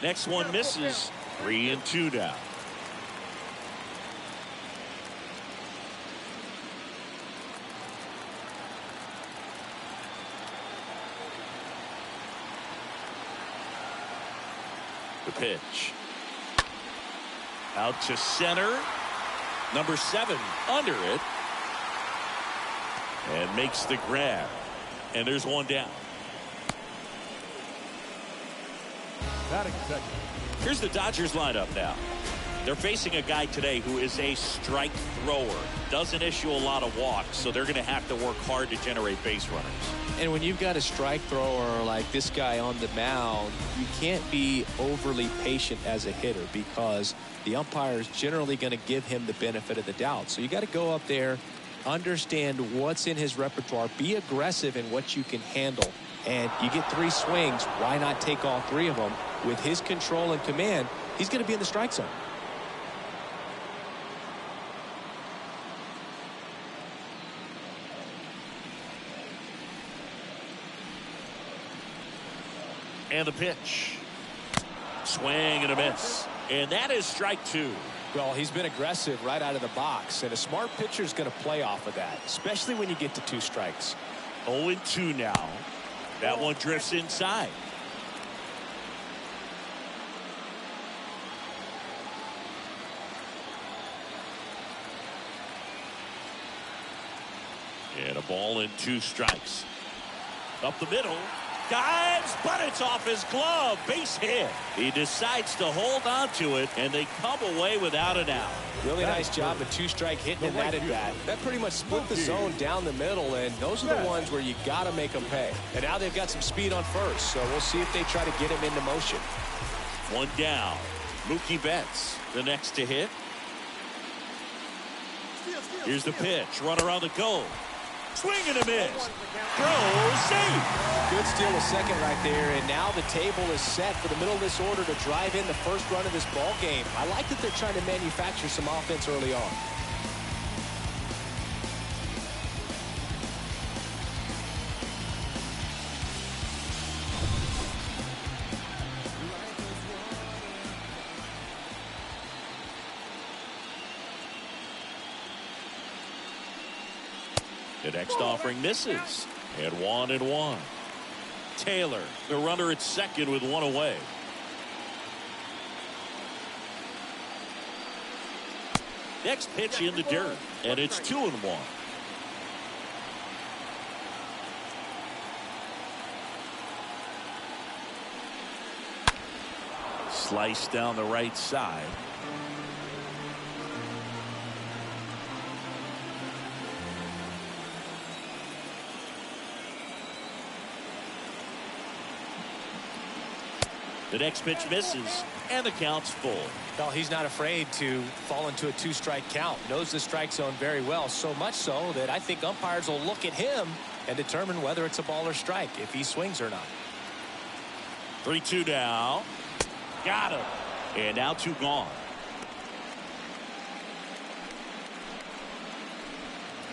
Next one misses. 3-2 now. The pitch. Out to center. Number 7 under it. And makes the grab. And there's one down. Batting second. Here's the Dodgers lineup now. They're facing a guy today who is a strike thrower. Doesn't issue a lot of walks, so they're going to have to work hard to generate base runners. And when you've got a strike thrower like this guy on the mound, you can't be overly patient as a hitter because the umpire is generally going to give him the benefit of the doubt. So you got to go up there, understand what's in his repertoire, be aggressive in what you can handle. And you get 3 swings, why not take all 3 of them? With his control and command, he's going to be in the strike zone. And the pitch. Swing and a miss. And that is strike 2. Well, he's been aggressive right out of the box, and a smart pitcher is going to play off of that, especially when you get to 2 strikes. 0-2 now. That one drifts inside. And a ball and 2 strikes. Up the middle. Dives, but it's off his glove. Base hit. He decides to hold on to it, and they come away without an out. Really nice job of 2-strike hitting in that at bat. That pretty much split the zone down the middle, and those are the ones where you got to make them pay. And now they've got some speed on first, so we'll see if they try to get him into motion. One down. Mookie Betts, the next to hit. Here's the pitch. Runner on the go. Swing and a miss. Throw, safe. Good steal a second right there, and now the table is set for the middle of this order to drive in the first run of this ball game. I like that they're trying to manufacture some offense early on. The next offering misses. And 1-1. Taylor, the runner at second with one away. Next pitch in the dirt, and it's 2-1. Slice down the right side. The next pitch misses, and the count's full. Well, he's not afraid to fall into a two-strike count. Knows the strike zone very well, so much so that I think umpires will look at him and determine whether it's a ball or strike, if he swings or not. 3-2 now. Got him. And now 2 gone.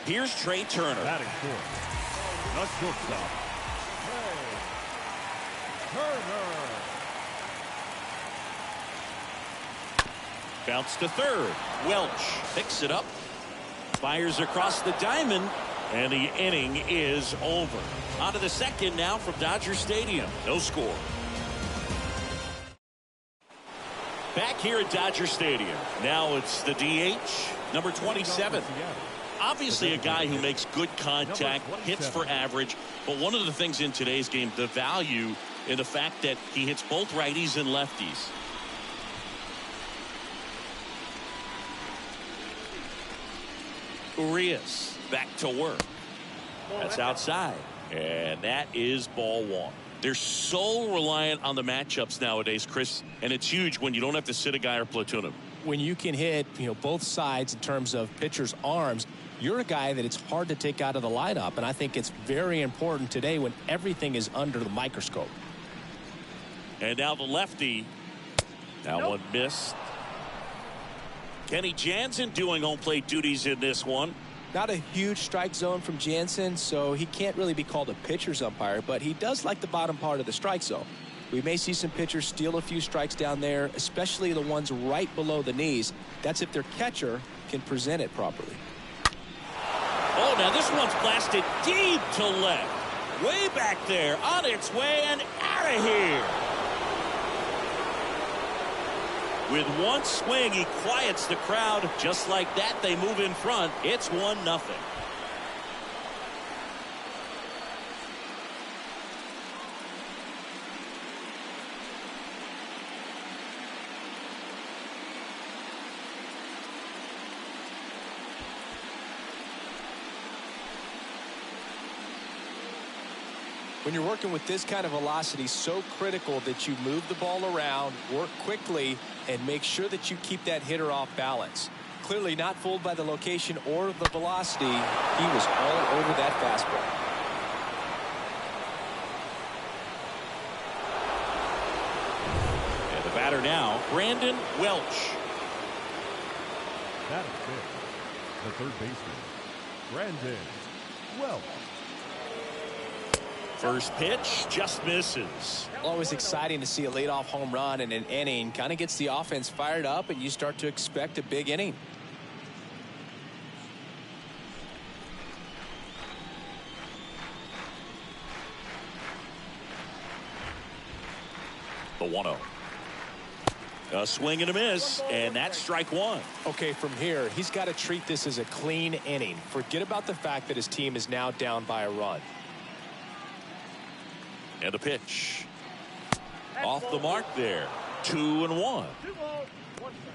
Here's Trey Turner. Batting fourth, the shortstop, Trey Turner. Bounce to third. Welch picks it up. Fires across the diamond. And the inning is over. On to the second now from Dodger Stadium. No score. Back here at Dodger Stadium. Now it's the DH, number 27. Obviously a guy who makes good contact, hits for average. But one of the things in today's game, the value in the fact that he hits both righties and lefties. Urias back to work. That's outside. And that is ball 1. They're so reliant on the matchups nowadays, Chris, and it's huge when you don't have to sit a guy or platoon him. When you can hit, both sides in terms of pitchers' arms, you're a guy that it's hard to take out of the lineup, and I think it's very important today when everything is under the microscope. And now the lefty. That one missed. Kenny Jansen doing home plate duties in this one. Not a huge strike zone from Jansen, so he can't really be called a pitcher's umpire, but he does like the bottom part of the strike zone. We may see some pitchers steal a few strikes down there, especially the ones right below the knees. That's if their catcher can present it properly. Oh, now this one's blasted deep to left. Way back there, on its way and out of here. With one swing, he quiets the crowd. Just like that, they move in front. It's 1-0. When you're working with this kind of velocity, so critical that you move the ball around, work quickly, and make sure that you keep that hitter off balance. Clearly not fooled by the location or the velocity. He was all over that fastball. And the batter now, Brandon Welch. That is it. The third baseman, Brandon Welch. First pitch just misses. Always exciting to see a leadoff home run in an inning. Kind of gets the offense fired up, and you start to expect a big inning. The 1-0. A swing and a miss, and that's strike 1. Okay, from here, he's got to treat this as a clean inning. Forget about the fact that his team is now down by a run. And a pitch. Off the mark there. 2-1. 2 balls, 1 strike.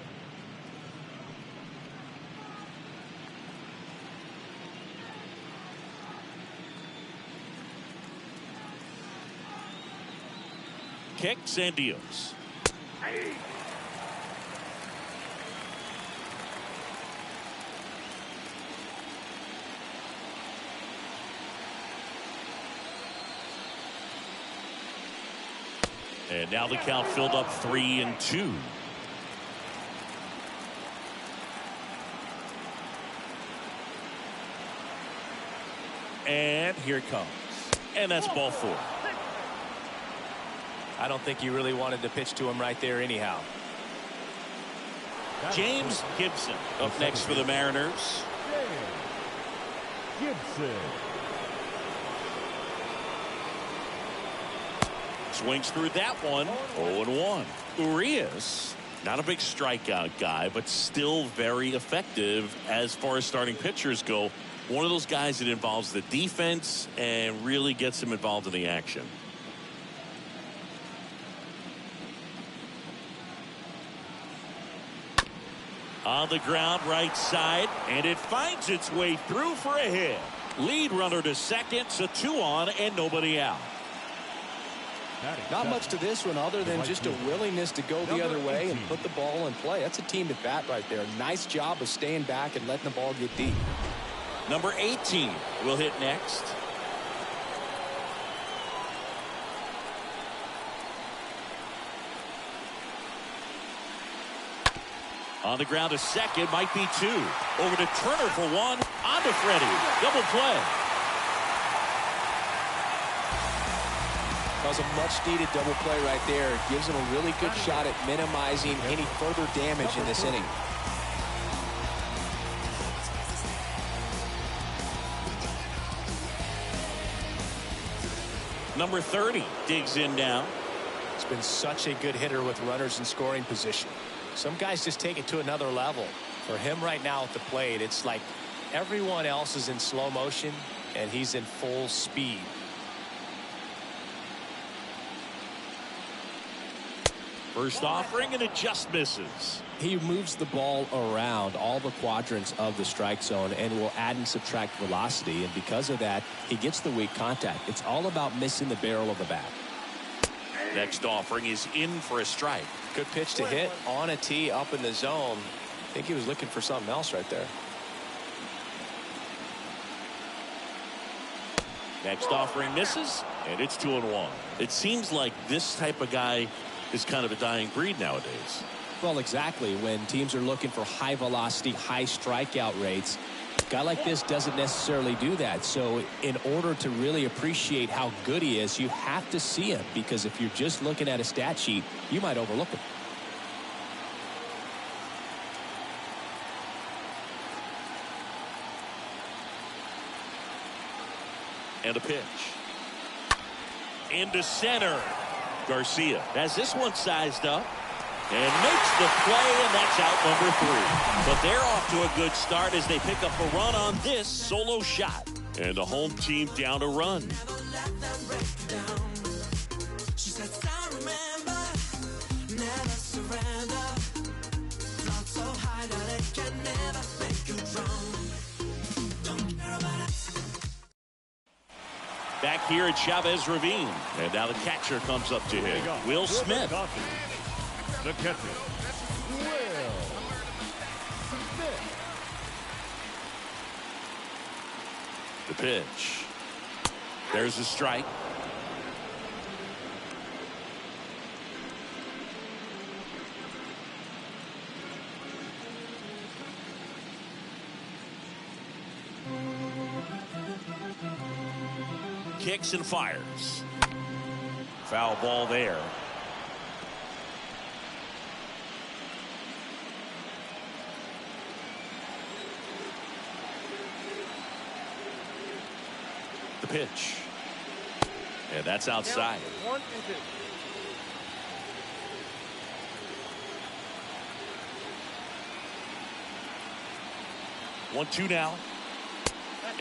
Kicks and deals. And now the count filled up 3-2. And here it comes. And that's ball 4. I don't think you really wanted to pitch to him right there anyhow. James Gibson up next for the Mariners. Gibson. Swings through that one. 0-1. Urias, not a big strikeout guy, but still very effective as far as starting pitchers go. One of those guys that involves the defense and really gets him involved in the action. On the ground, right side, and it finds its way through for a hit. Lead runner to second, so 2 on and nobody out. Not much to this one other than just a willingness to go the other way and put the ball in play. That's a team at bat right there. Nice job of staying back and letting the ball get deep. Number 18 will hit next. On the ground to second, might be 2. Over to Turner for 1. On to Freddie. Double play. That was a much-needed double play right there. It gives him a really good shot at minimizing any further damage in this inning. Number 30 digs in now. He's been such a good hitter with runners in scoring position. Some guys just take it to another level. For him right now at the plate, it's like everyone else is in slow motion and he's in full speed. First offering, and it just misses. He moves the ball around all the quadrants of the strike zone and will add and subtract velocity, and because of that, he gets the weak contact. It's all about missing the barrel of the bat. Next offering is in for a strike. Good pitch to hit on a tee up in the zone. I think he was looking for something else right there. Next offering misses, and it's 2-1. It seems like this type of guy is kind of a dying breed nowadays. Well, exactly. When teams are looking for high velocity, high strikeout rates, a guy like this doesn't necessarily do that. So in order to really appreciate how good he is, you have to see him, because if you're just looking at a stat sheet, you might overlook him. And a pitch. Into center. Garcia has this one sized up and makes the play, and that's out number 3. But they're off to a good start as they pick up a run on this solo shot. And the home team down a run. Back here at Chavez Ravine. And now the catcher comes up to hit. Will Smith. The catcher, Will Smith. The pitch. There's a strike. Kicks and fires. Foul ball there. The pitch. And that's outside. 1-2. 1-2 now.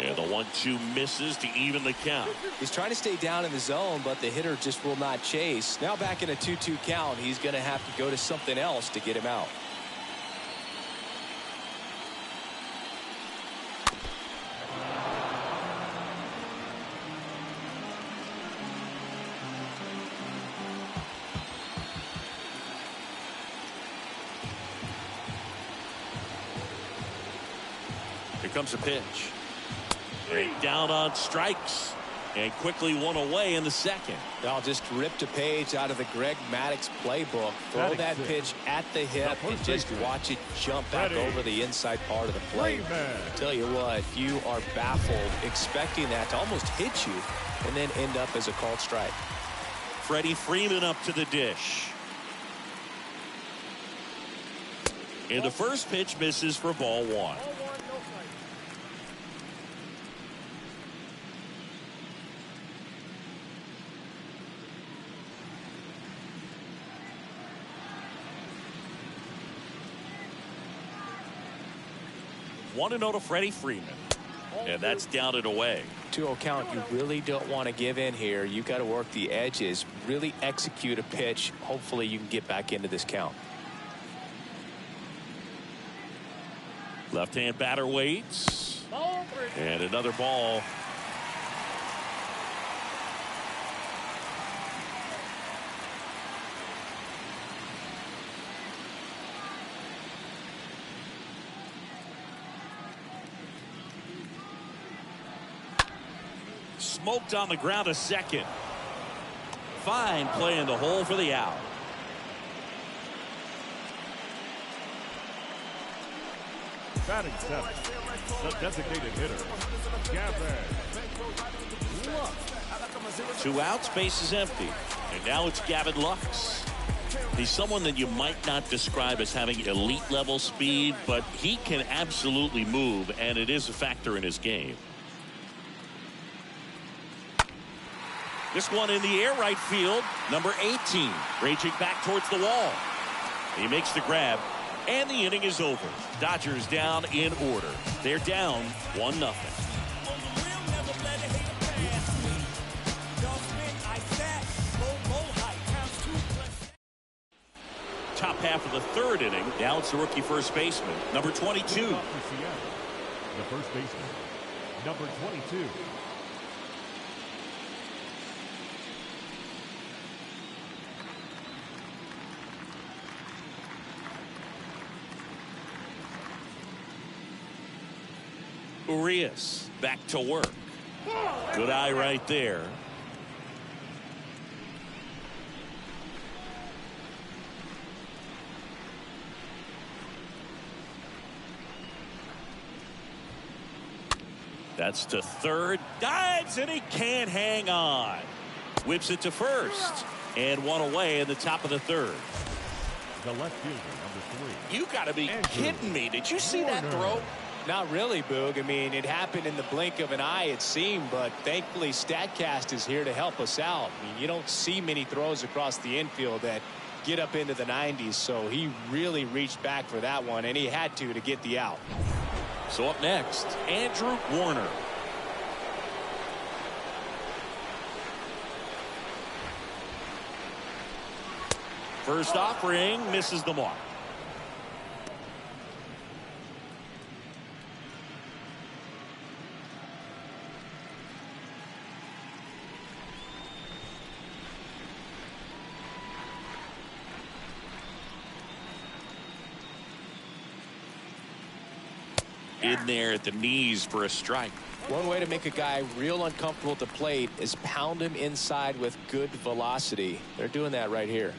And the 1-2 misses to even the count. He's trying to stay down in the zone, but the hitter just will not chase. Now back in a 2-2 count, he's going to have to go to something else to get him out. Here comes a pitch. Down on strikes, and quickly one away in the second. I'll just ripped a page out of the Greg Maddux playbook. Throw that pitch at the hip and just watch it jump back over the inside part of the plate. I tell you what, you are baffled expecting that to almost hit you and then end up as a called strike. Freddie Freeman up to the dish. And the first pitch misses for ball 1. 1-0 to Freddie Freeman. And that's down and away. 2-0 count. You really don't want to give in here. You got to work the edges, really execute a pitch. Hopefully you can get back into this count. Left-hand batter waits. And another ball. Smoked on the ground to second. Fine play in the hole for the out. Batting seventh, the designated hitter, Gavin Lux. 2 outs, base is empty. And now it's Gavin Lux. He's someone that you might not describe as having elite level speed, but he can absolutely move, and it is a factor in his game. This one in the air, right field. Number 18, raging back towards the wall. He makes the grab, and the inning is over. Dodgers down in order. They're down 1-0. Top half of the third inning. Now it's the rookie first baseman, number 22. The first baseman, number 22. Urias back to work. Good eye right there. That's to third. Dives, and he can't hang on. Whips it to first. And one away in the top of the third. The left fielder, number 3. You got to be kidding me. Did you see that throw? Not really, Boog. I mean, it happened in the blink of an eye, it seemed, but thankfully StatCast is here to help us out. I mean, you don't see many throws across the infield that get up into the 90s, so he really reached back for that one, and he had to get the out. So up next, Andrew Warner. First offering misses the mark. In there at the knees for a strike. One way to make a guy real uncomfortable at the plate is pound him inside with good velocity. They're doing that right here.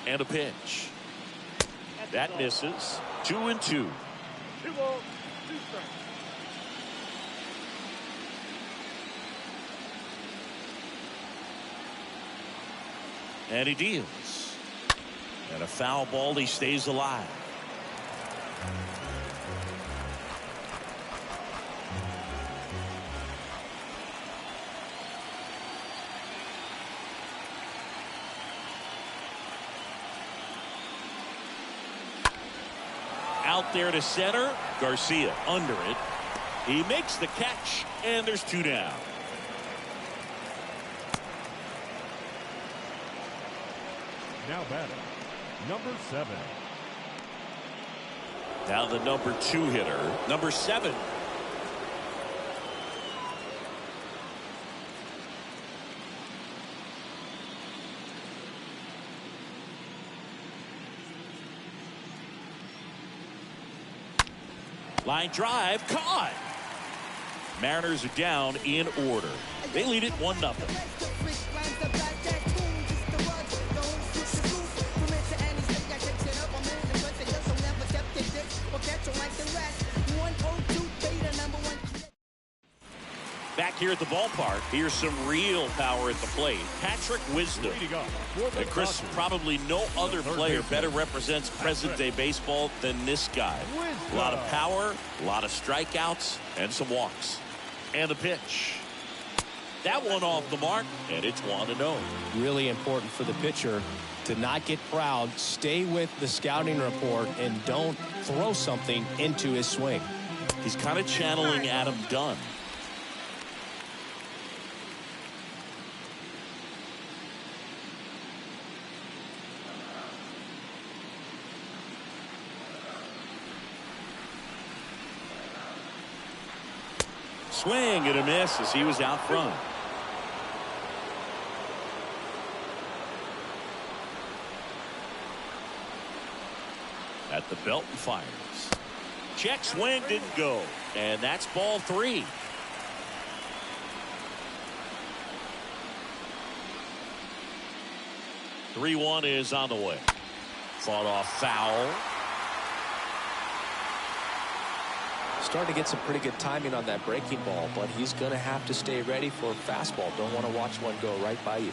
And a pitch. That misses. 2-2. 2 balls, 2 strikes. And he deals. And a foul ball. He stays alive. Out there to center. Garcia under it. He makes the catch, and there's 2 down. Now batting, number 7. Now the number 2 hitter, number 7. Line drive, caught. Mariners are down in order. They lead it 1-0. here at the ballpark. Here's some real power at the plate. Patrick Wisdom. And Chris, probably no other player better represents present-day baseball than this guy. A lot of power, a lot of strikeouts, and some walks. And the pitch. That one off the mark, and it's 1-0. Really important for the pitcher to not get proud, stay with the scouting report, and don't throw something into his swing. He's kind of channeling Adam Dunn. Swing and a miss as he was out front. At the belt and fires. Check swing didn't go. And that's ball 3. The 3-1 is on the way. Fought off foul. Starting to get some pretty good timing on that breaking ball, but he's going to have to stay ready for a fastball. Don't want to watch one go right by you.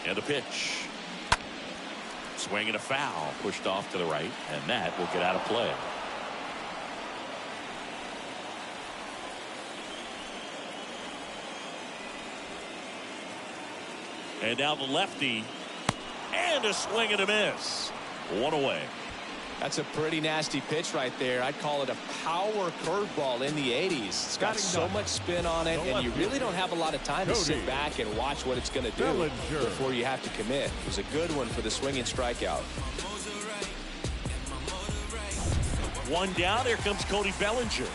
And the pitch. Swing and a foul. Pushed off to the right, and that will get out of play. And now the lefty. And a swing and a miss. 1 away. That's a pretty nasty pitch right there. I'd call it a power curveball in the 80s. It's got so much spin on it, and you really don't have a lot of time to sit back and watch what it's going to do before you have to commit. It was a good one for the swinging strikeout. 1 down. Here comes Cody Bellinger.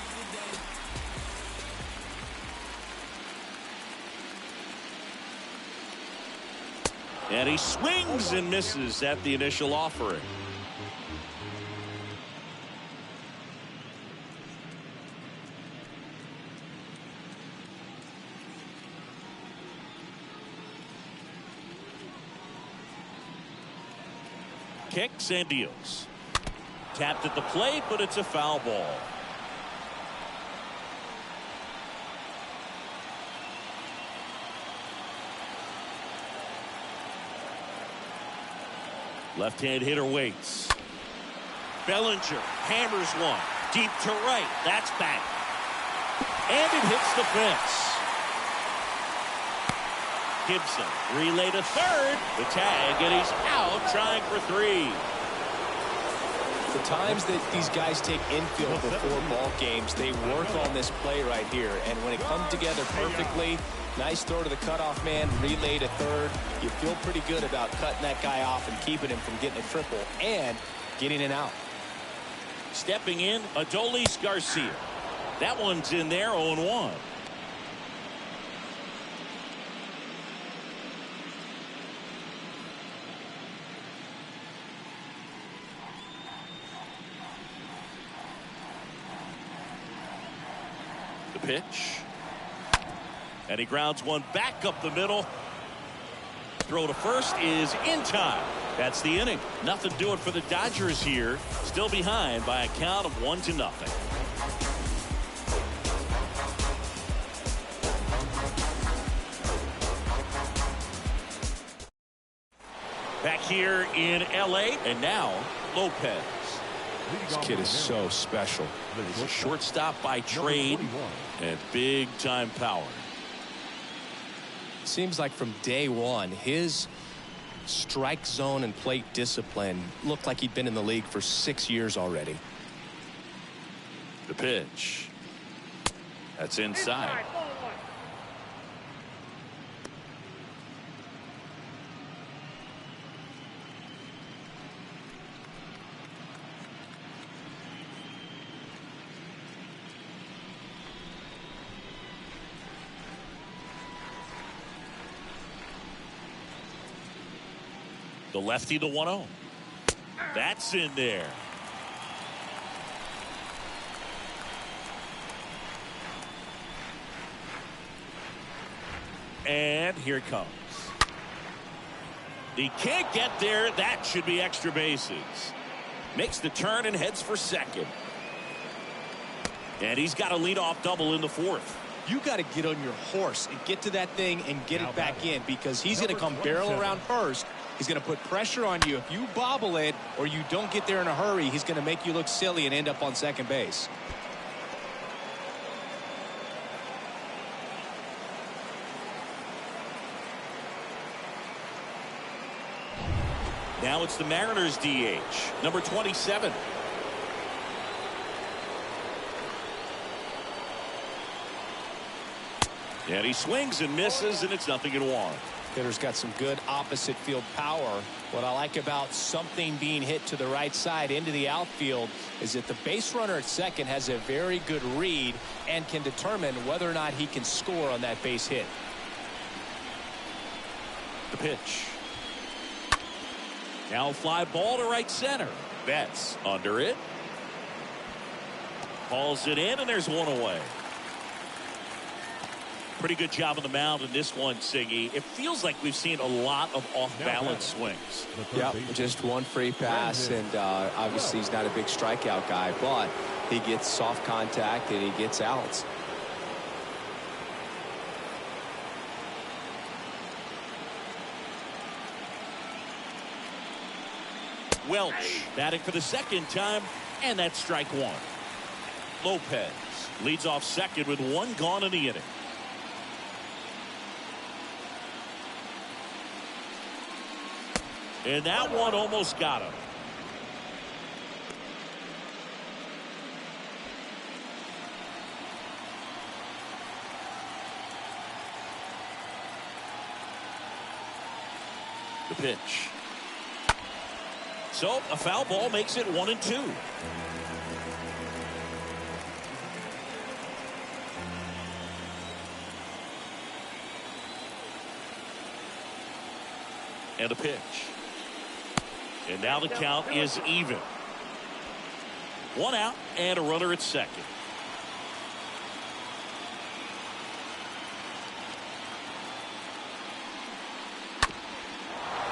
And he swings and misses at the initial offering. Kicks and deals. Tapped at the plate, but it's a foul ball. Left-hand hitter waits. Bellinger hammers one. Deep to right. That's back. And it hits the fence. Gibson relay to third. The tag, and he's out trying for 3. The times that these guys take infield before ball games, they work on this play right here. And when it comes together perfectly, nice throw to the cutoff man, relay to third. You feel pretty good about cutting that guy off and keeping him from getting a triple and getting it out. Stepping in, Adolis Garcia. That one's in there, 0-1. The pitch. And he grounds one back up the middle. Throw to first is in time. That's the inning. Nothing doing for the Dodgers here. Still behind by a count of 1-0. Back here in LA, and now Lopez. This kid is so special. He's a shortstop by trade and big time power. Seems like from day one, his strike zone and plate discipline looked like he'd been in the league for 6 years already. The pitch. That's inside. The lefty, the 1-0. That's in there. And here it comes. He can't get there. That should be extra bases. Makes the turn and heads for second. And he's got a leadoff double in the fourth. You got to get on your horse and get to that thing and get it back in, because he's going to come barrel around first. He's going to put pressure on you. If you bobble it or you don't get there in a hurry, he's going to make you look silly and end up on second base. Now it's the Mariners DH, number 27. And he swings and misses, and it's 0-1. Hitter's got some good opposite field power. What I like about something being hit to the right side into the outfield is that the base runner at second has a very good read and can determine whether or not he can score on that base hit. The pitch. Now a fly ball to right center. Betts under it. Hauls it in, and there's one away. Pretty good job on the mound in this one, Siggy. It feels like we've seen a lot of off-balance swings. Yeah, just one free pass, and obviously he's not a big strikeout guy, but he gets soft contact and he gets outs. Welch batting for the second time, and that's strike one. Lopez leads off second with one gone in the inning. And that one almost got him. The pitch. So a foul ball makes it 1-2. And a pitch. And now the count is even. One out and a runner at second.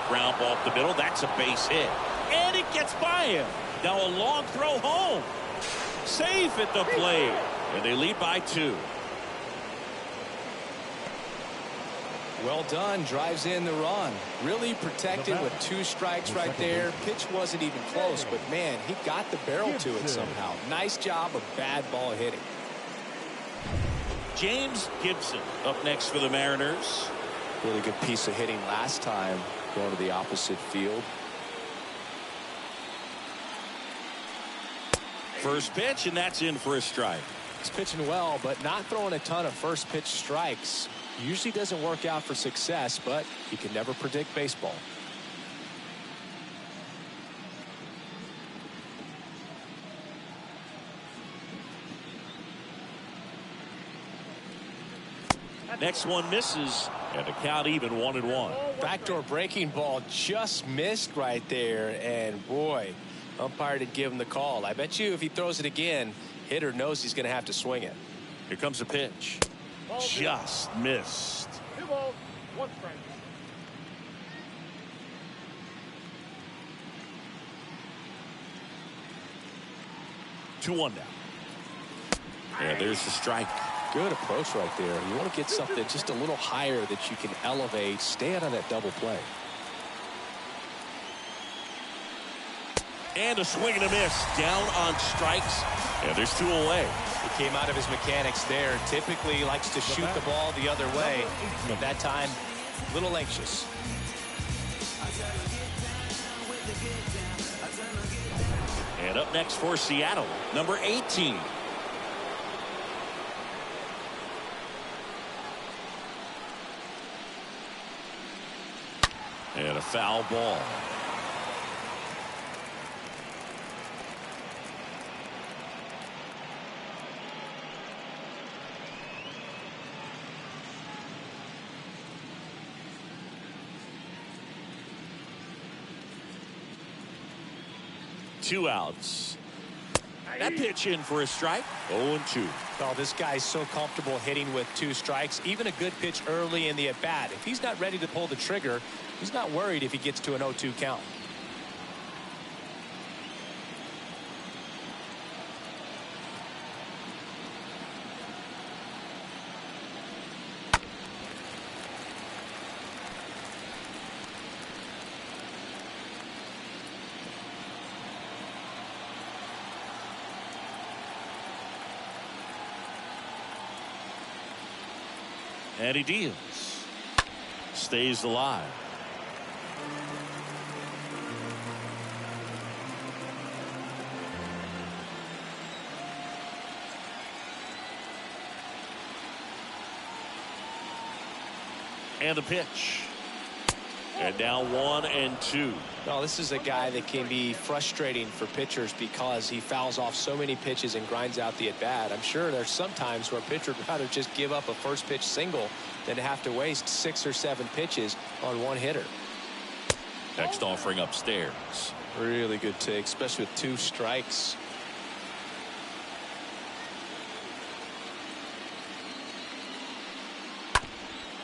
Ground ball up the middle. That's a base hit. And it gets by him. Now a long throw home. Safe at the plate. And they lead by 2. Well done. Drives in the run. Really protected with 2 strikes right there. Pitch wasn't even close, but man, he got the barrel to it somehow. Nice job of bad ball hitting. James Gibson up next for the Mariners. Really good piece of hitting last time, going to the opposite field. First pitch, and that's in for a strike. He's pitching well, but not throwing a ton of first pitch strikes. Usually doesn't work out for success, but you can never predict baseball. Next one misses, and the count even 1-1. Backdoor breaking ball just missed right there, and boy, umpire did give him the call. I bet you if he throws it again, hitter knows he's going to have to swing it. Here comes a pitch. Just missed. 2 balls, 1 strike. Two one now. And there's the strike. Good approach right there. You want to get something just a little higher that you can elevate. Stay out of that double play. And a swing and a miss. Down on strikes. And there's 2 away. He came out of his mechanics there. Typically likes to shoot the ball the other way. But that time, a little anxious. And up next for Seattle, number 18. And a foul ball. Two outs. That pitch in for a strike. 0-2. Well, this guy's so comfortable hitting with 2 strikes. Even a good pitch early in the at-bat. If he's not ready to pull the trigger, he's not worried if he gets to an 0-2 count. And he deals. Stays alive. And the pitch. And now 1-2. Well, this is a guy that can be frustrating for pitchers because he fouls off so many pitches and grinds out the at-bat. I'm sure there's some times where a pitcher would rather just give up a first pitch single than to have to waste 6 or 7 pitches on one hitter. Next offering upstairs. Really good take, especially with 2 strikes.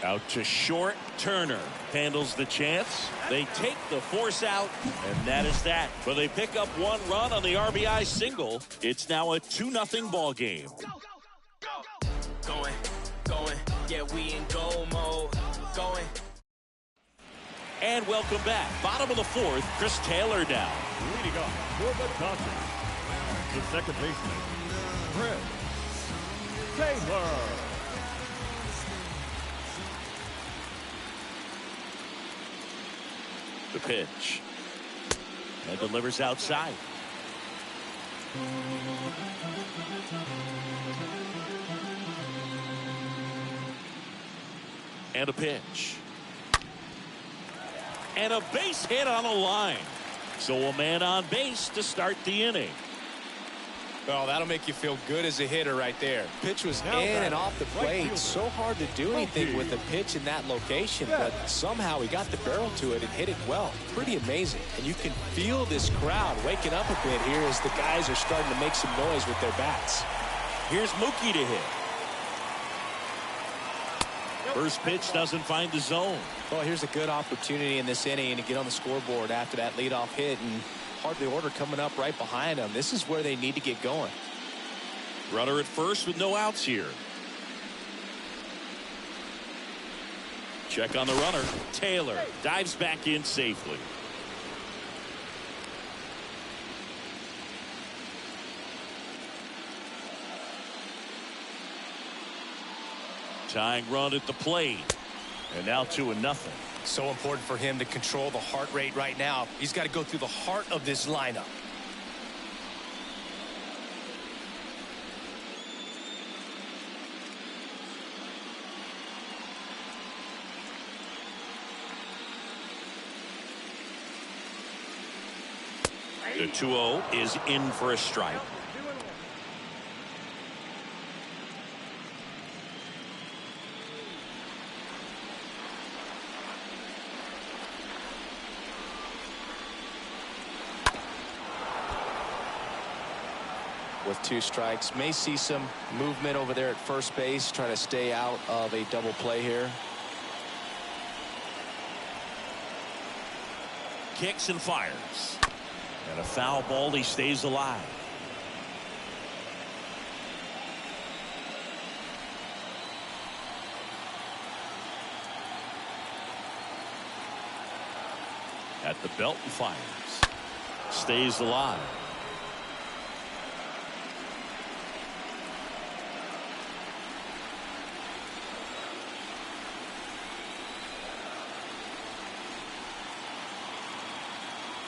Out to short. Turner handles the chance. They take the force out, and that is that. But they pick up 1 run on the RBI single. It's now a 2-0 ball game. Going, yeah, we in goal mode. Going. And welcome back. Bottom of the 4th, Chris Taylor down. Leading off for the Dodgers, the second baseman, Chris Taylor. The pitch. And delivers outside. And a pitch. And a base hit on the line. So a man on base to start the inning. Oh, that'll make you feel good as a hitter right there. Pitch was in and off the plate. So hard to do anything with a pitch in that location, but somehow he got the barrel to it and hit it well. Pretty amazing. And you can feel this crowd waking up a bit here as the guys are starting to make some noise with their bats. Here's Mookie to hit. First pitch doesn't find the zone. Well, here's a good opportunity in this inning to get on the scoreboard after that leadoff hit, and part of the order coming up right behind them. This is where they need to get going. Runner at first with no outs here. Check on the runner. Taylor dives back in safely. Tying run at the plate. And now 2-0. So important for him to control the heart rate right now. He's got to go through the heart of this lineup. The 2-0 is in for a strike. With 2 strikes, may see some movement over there at first base, trying to stay out of a double play here. Kicks and fires. And a foul ball. He stays alive. At the belt and fires. Stays alive.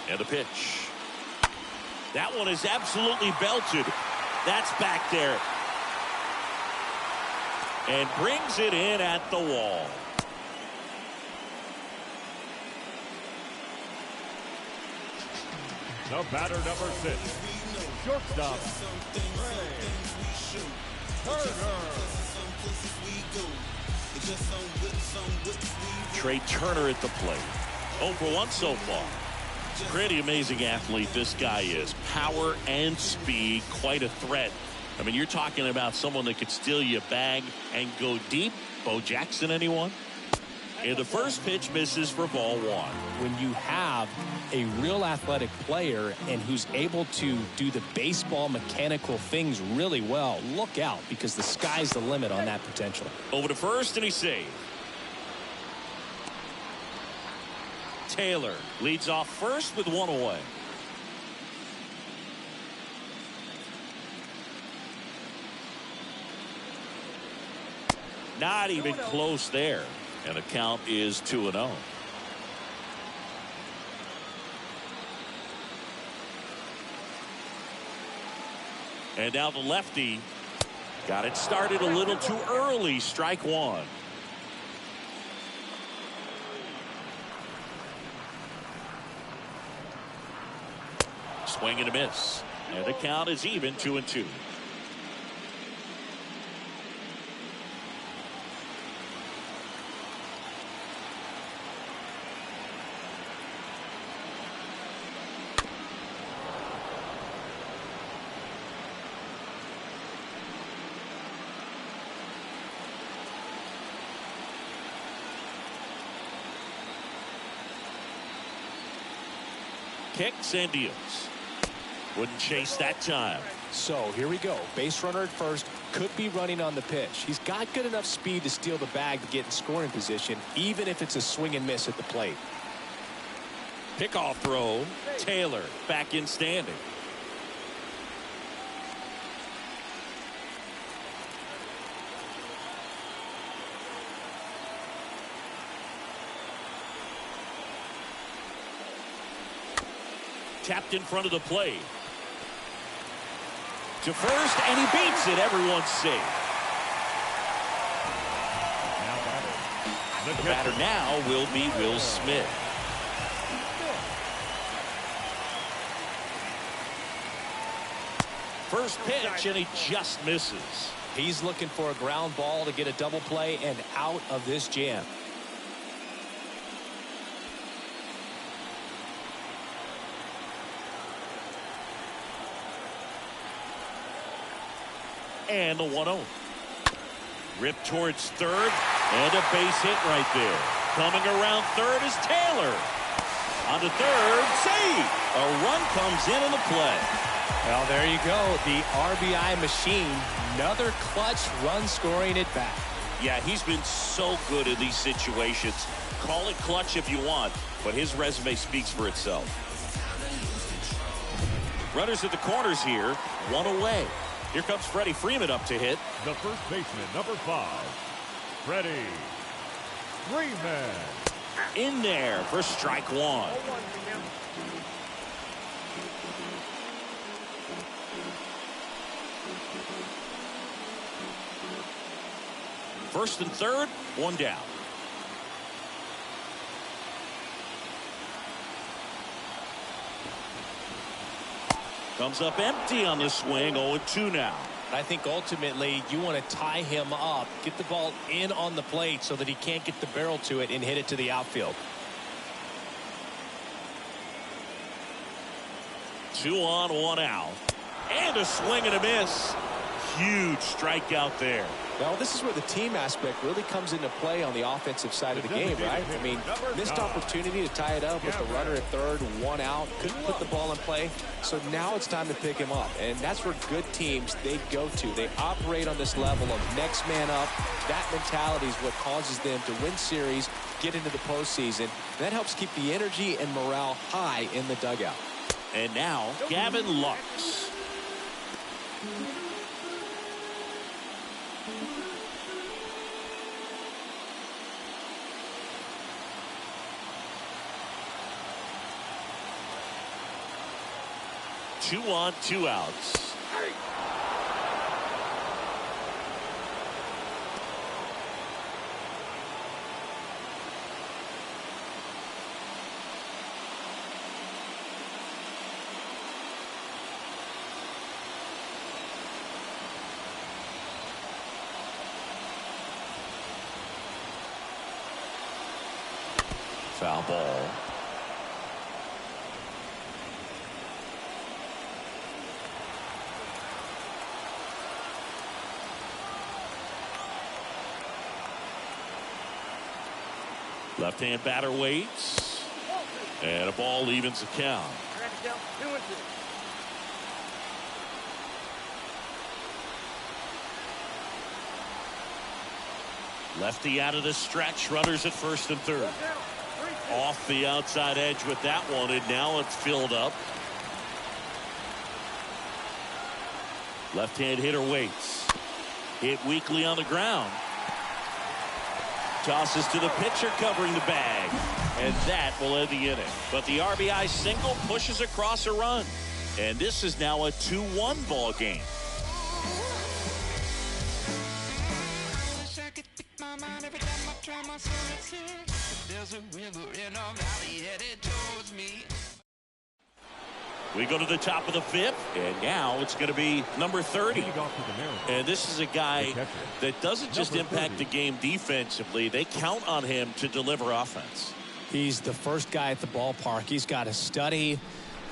And a pitch. That one is absolutely belted. That's back there. And brings it in at the wall. The batter number 6, shortstop, Trey Turner at the plate. 0 for 1 so far. Pretty amazing athlete this guy is. Power and speed, quite a threat. I mean, you're talking about someone that could steal you a bag and go deep. Bo Jackson, anyone? And the first pitch misses for ball 1. When you have a real athletic player and who's able to do the baseball mechanical things really well, look out, because the sky's the limit on that potential. Over to first, and he saved. Taylor leads off first with 1 away. Not even close there. And the count is 2-0. And now the lefty got it started a little too early. Strike one. Swing and a miss. And the count is even 2-2. Kicks and deals. Wouldn't chase that time. So here we go. Base runner at first. Could be running on the pitch. He's got good enough speed to steal the bag to get in scoring position, even if it's a swing and miss at the plate. Pickoff throw. Taylor back in standing. Tapped in front of the plate. To first, and he beats it. Everyone's safe. The batter now will be Will Smith. First pitch, and he just misses. He's looking for a ground ball to get a double play and out of this jam. And the 1-0. Ripped towards third, and a base hit right there. Coming around third is Taylor. On to third, save. A run comes in the play. Well, there you go. The RBI machine. Another clutch run scoring at bat. Yeah, he's been so good in these situations. Call it clutch if you want, but his resume speaks for itself. Runners at the corners here, one away. Here comes Freddie Freeman up to hit. The first baseman, number 5, Freddie Freeman. In there for strike one. First and third, one down. Comes up empty on the swing. 0-2 now. I think ultimately you want to tie him up, get the ball in on the plate so that he can't get the barrel to it and hit it to the outfield. 2 on, 1 out. And a swing and a miss. Huge strikeout there. Well, this is where the team aspect really comes into play on the offensive side of the game, right? I mean, missed opportunity to tie it up with the runner at third, 1 out, couldn't put the ball in play. So now it's time to pick him up. And that's where good teams, they go to. They operate on this level of next man up. That mentality is what causes them to win series, get into the postseason. That helps keep the energy and morale high in the dugout. And now, Gavin Lux. Two on, 2 outs. Foul ball. Left-hand batter waits. And a ball evens the count. Lefty out of the stretch. Runners at first and third. Off the outside edge with that one, and now it's filled up. Left-hand hitter waits. Hit weakly on the ground. Tosses to the pitcher covering the bag. And that will end the inning. But the RBI single pushes across a run. And this is now a 2-1 ball game. We go to the top of the fifth, and now it's going to be number 30. And this is a guy that doesn't just impact the game defensively. They count on him to deliver offense. He's the first guy at the ballpark. He's got to study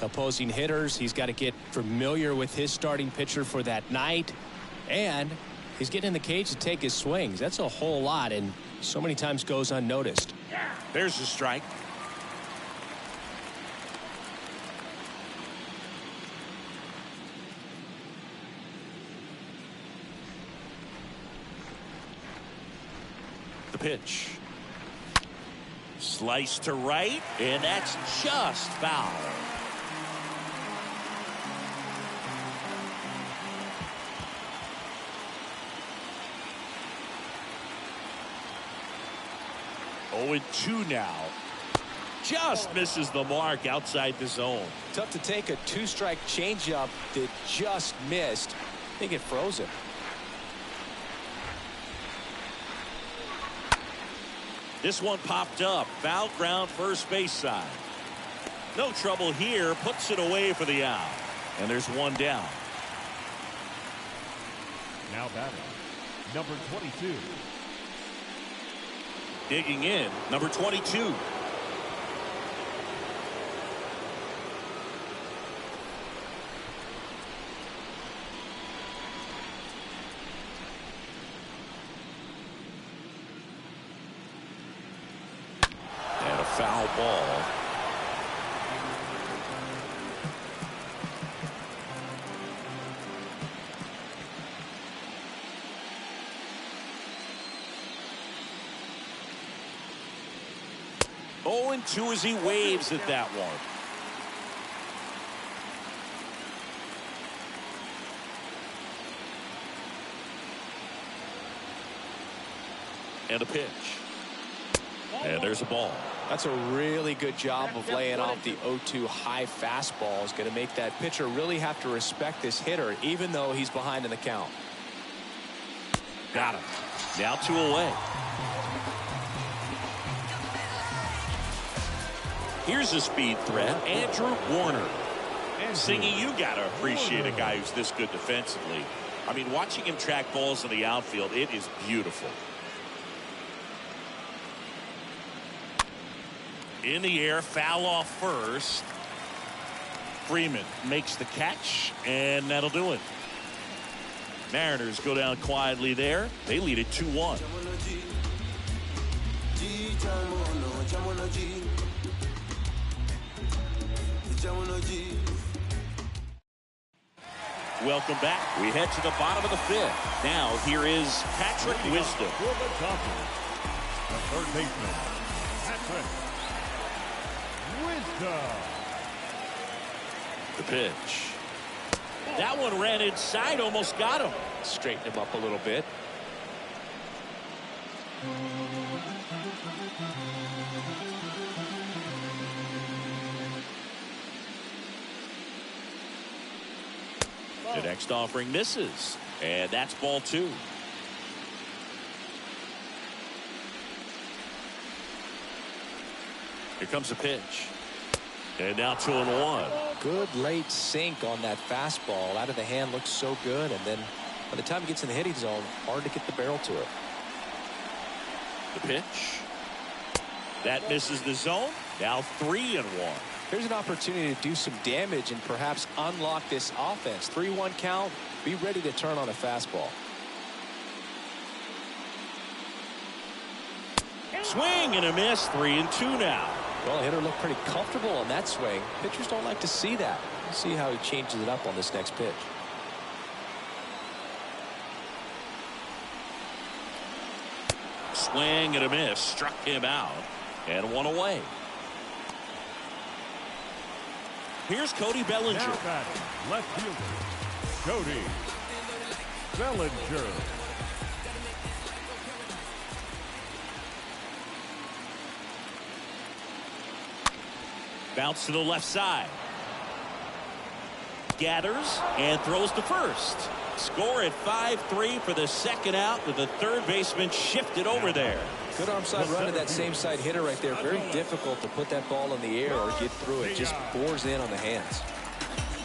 opposing hitters. He's got to get familiar with his starting pitcher for that night. And he's getting in the cage to take his swings. That's a whole lot, and so many times goes unnoticed. There's a strike. The pitch. Slice to right, and that's just foul. Oh, 2 now. Just misses the mark outside the zone. Tough to take a 2-strike changeup that just missed. I think it froze him. This one popped up. Foul ground first base side. No trouble here. Puts it away for the out. And there's one down. Now batting, number 22. Digging in, number 22. And a foul ball. Oh, and 2 as he waves at that one. And a pitch. And there's a ball. That's a really good job of laying off the 0-2 high fastball. Is going to make that pitcher really have to respect this hitter, even though he's behind in the count. Got him. Now 2 away. Here's a speed threat, Andrew Warner. Singy, you got to appreciate a guy who's this good defensively. I mean, watching him track balls in the outfield, it is beautiful. In the air, foul off first. Freeman makes the catch, and that'll do it. Mariners go down quietly there. They lead it 2-1. Welcome back. We head to the bottom of the fifth. Now here is Patrick Wisdom. For the Dodgers, the third baseman, Patrick Wisdom. The pitch. That one ran inside, almost got him. Straighten him up a little bit. The next offering misses, and that's ball 2. Here comes a pitch, and now 2-1. Good late sink on that fastball. Out of the hand looks so good, and then by the time it gets in the hitting zone, hard to get the barrel to it. The pitch. That misses the zone. Now 3-1. Here's an opportunity to do some damage and perhaps unlock this offense. 3-1 count. Be ready to turn on a fastball. Swing and a miss. 3-2 now. Well, the hitter looked pretty comfortable on that swing. Pitchers don't like to see that. Let's see how he changes it up on this next pitch. Swing and a miss. Struck him out. And 1 away. Here's Cody Bellinger. Now batting, left fielder, Cody Bellinger. Bounce to the left side. Gathers and throws to first. Score at 5-3 for the second out with the third baseman shifted over there. Good arm side run to that same side hitter right there. Very difficult to put that ball in the air or get through it. Just bores in on the hands.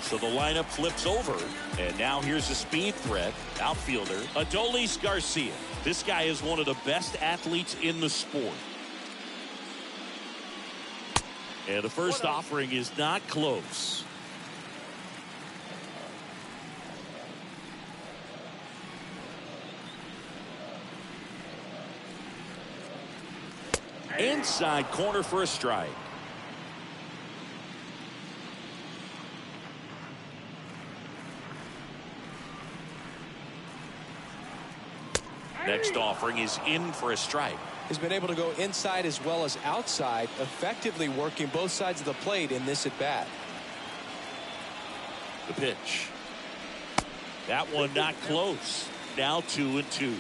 So the lineup flips over, and now here's a speed threat outfielder, Adolis Garcia. This guy is one of the best athletes in the sport. And the first offering is not close. Inside corner for a strike. Next offering is in for a strike. He's been able to go inside as well as outside, effectively working both sides of the plate in this at bat. The pitch. That one not close. Now 2-2.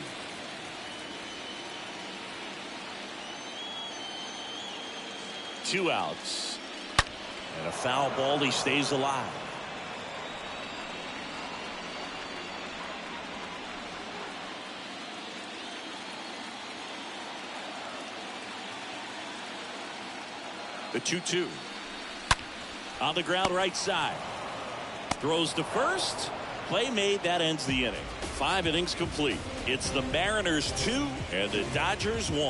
Two outs. And a foul ball. He stays alive. The 2-2. On the ground right side. Throws to first. Play made. That ends the inning. 5 innings complete. It's the Mariners 2 and the Dodgers 1.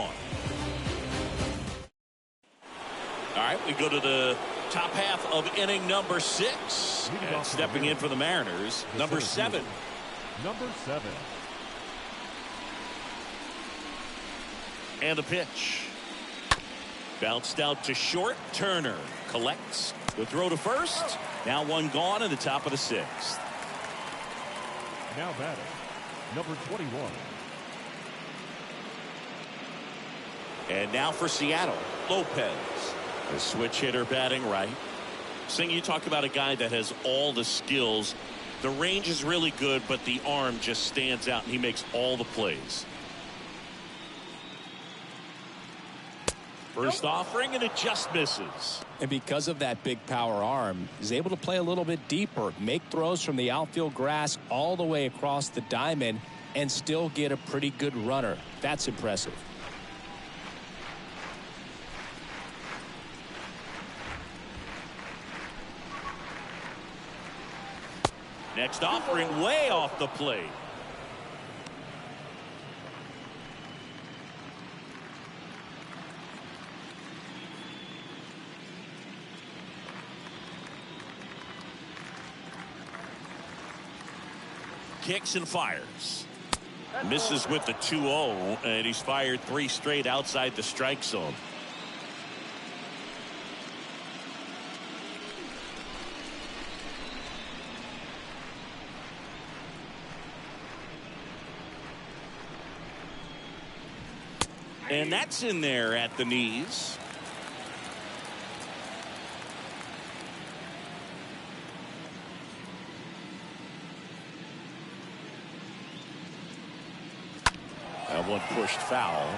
All right, we go to the top half of inning number 6. And stepping in for the Mariners, number 7. Number 7. And the pitch. Bounced out to short. Turner collects. The throw to first. Now one gone in the top of the 6th. Now batting, number 21. And now for Seattle, Lopez. The switch hitter batting right. Sing, you talk about a guy that has all the skills. The range is really good, but the arm just stands out, and he makes all the plays. First offering, and it just misses. And because of that big power arm, he's able to play a little bit deeper, make throws from the outfield grass all the way across the diamond, and still get a pretty good runner. That's impressive. Next offering way off the plate. Kicks and fires. Misses with the 2-0, and he's fired 3 straight outside the strike zone. And that's in there at the knees. That one pushed foul.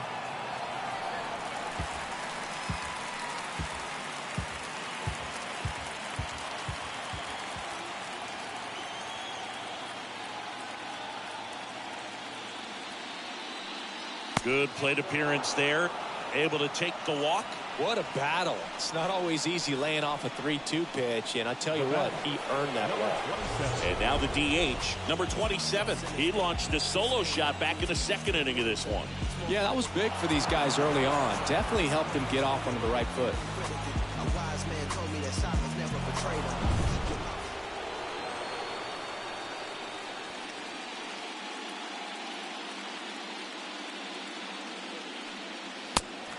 Good plate appearance there. Able to take the walk. What a battle. It's not always easy laying off a 3-2 pitch, and I tell you what, he earned that one. And now the DH, number 27. He launched a solo shot back in the 2nd inning of this one. Yeah, that was big for these guys early on. Definitely helped them get off onto the right foot. A wise man told me that silence never betrayed him.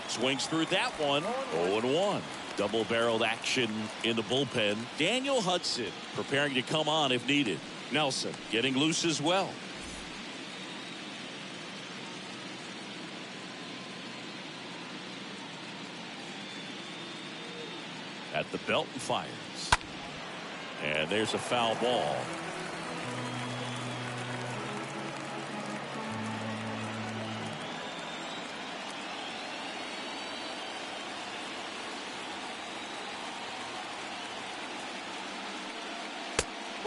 Swings through that one. 0-1. Double-barreled action in the bullpen. Daniel Hudson preparing to come on if needed. Nelson getting loose as well. At the belt and fires. And there's a foul ball.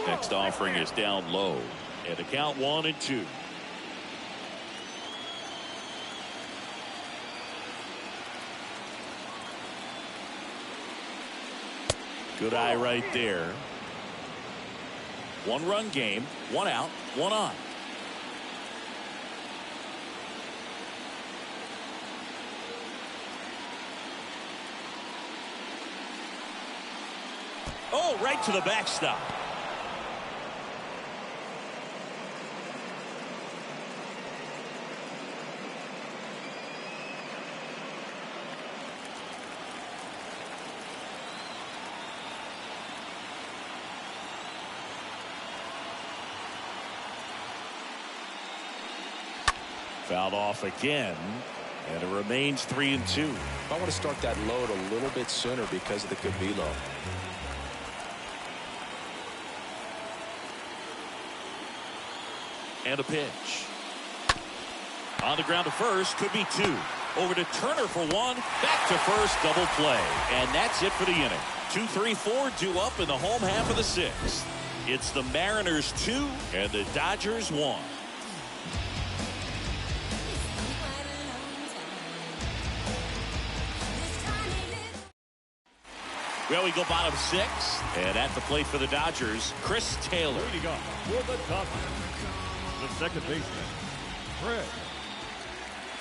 Next offering is down low. And the count 1-2. Good eye right there. 1-run game, 1 out, 1 on. Oh, right to the backstop. Fouled off again, and it remains 3-2. I want to start that load a little bit sooner because of the good velo. And a pitch. On the ground to first, could be 2. Over to Turner for 1. Back to first, double play. And that's it for the inning. 2-3-4 due up in the home half of the 6th. It's the Mariners 2 and the Dodgers 1. Well, we go bottom 6, and at the plate for the Dodgers, Chris Taylor. Leading up for the Dodgers, the second baseman, Chris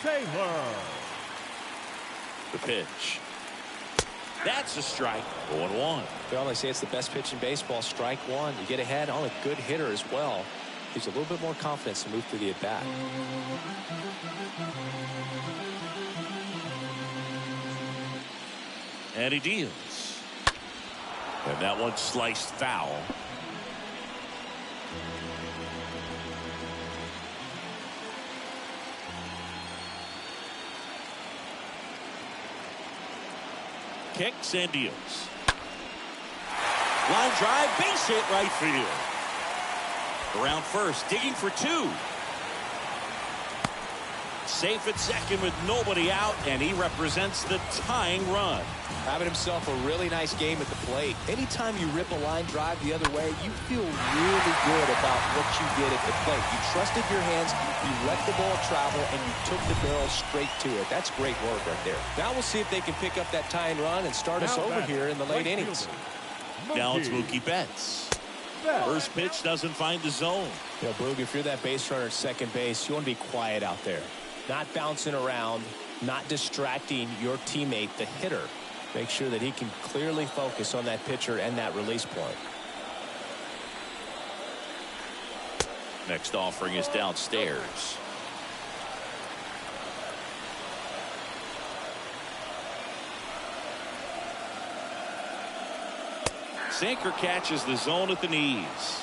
Taylor. The pitch. That's a strike. 0-1. They always say it's the best pitch in baseball. Strike 1. You get ahead on a good hitter as well. Gives a little bit more confidence to move through the at-bat. And he deals. And that one sliced foul. Kicks and deals. Line drive, base hit, right field. Around first, digging for 2. Safe at second with nobody out, and he represents the tying run. Having himself a really nice game at the plate. Anytime you rip a line drive the other way, you feel really good about what you did at the plate. You trusted your hands, you let the ball travel, and you took the barrel straight to it. That's great work right there. Now we'll see if they can pick up that tying run and start us over here in the late innings. Now it's Mookie Betts. First pitch doesn't find the zone. Yeah, Boog, if you're that base runner at second base, you want to be quiet out there. Not bouncing around, not distracting your teammate, the hitter. Make sure that he can clearly focus on that pitcher and that release point. Next offering is downstairs. Sinker catches the zone at the knees.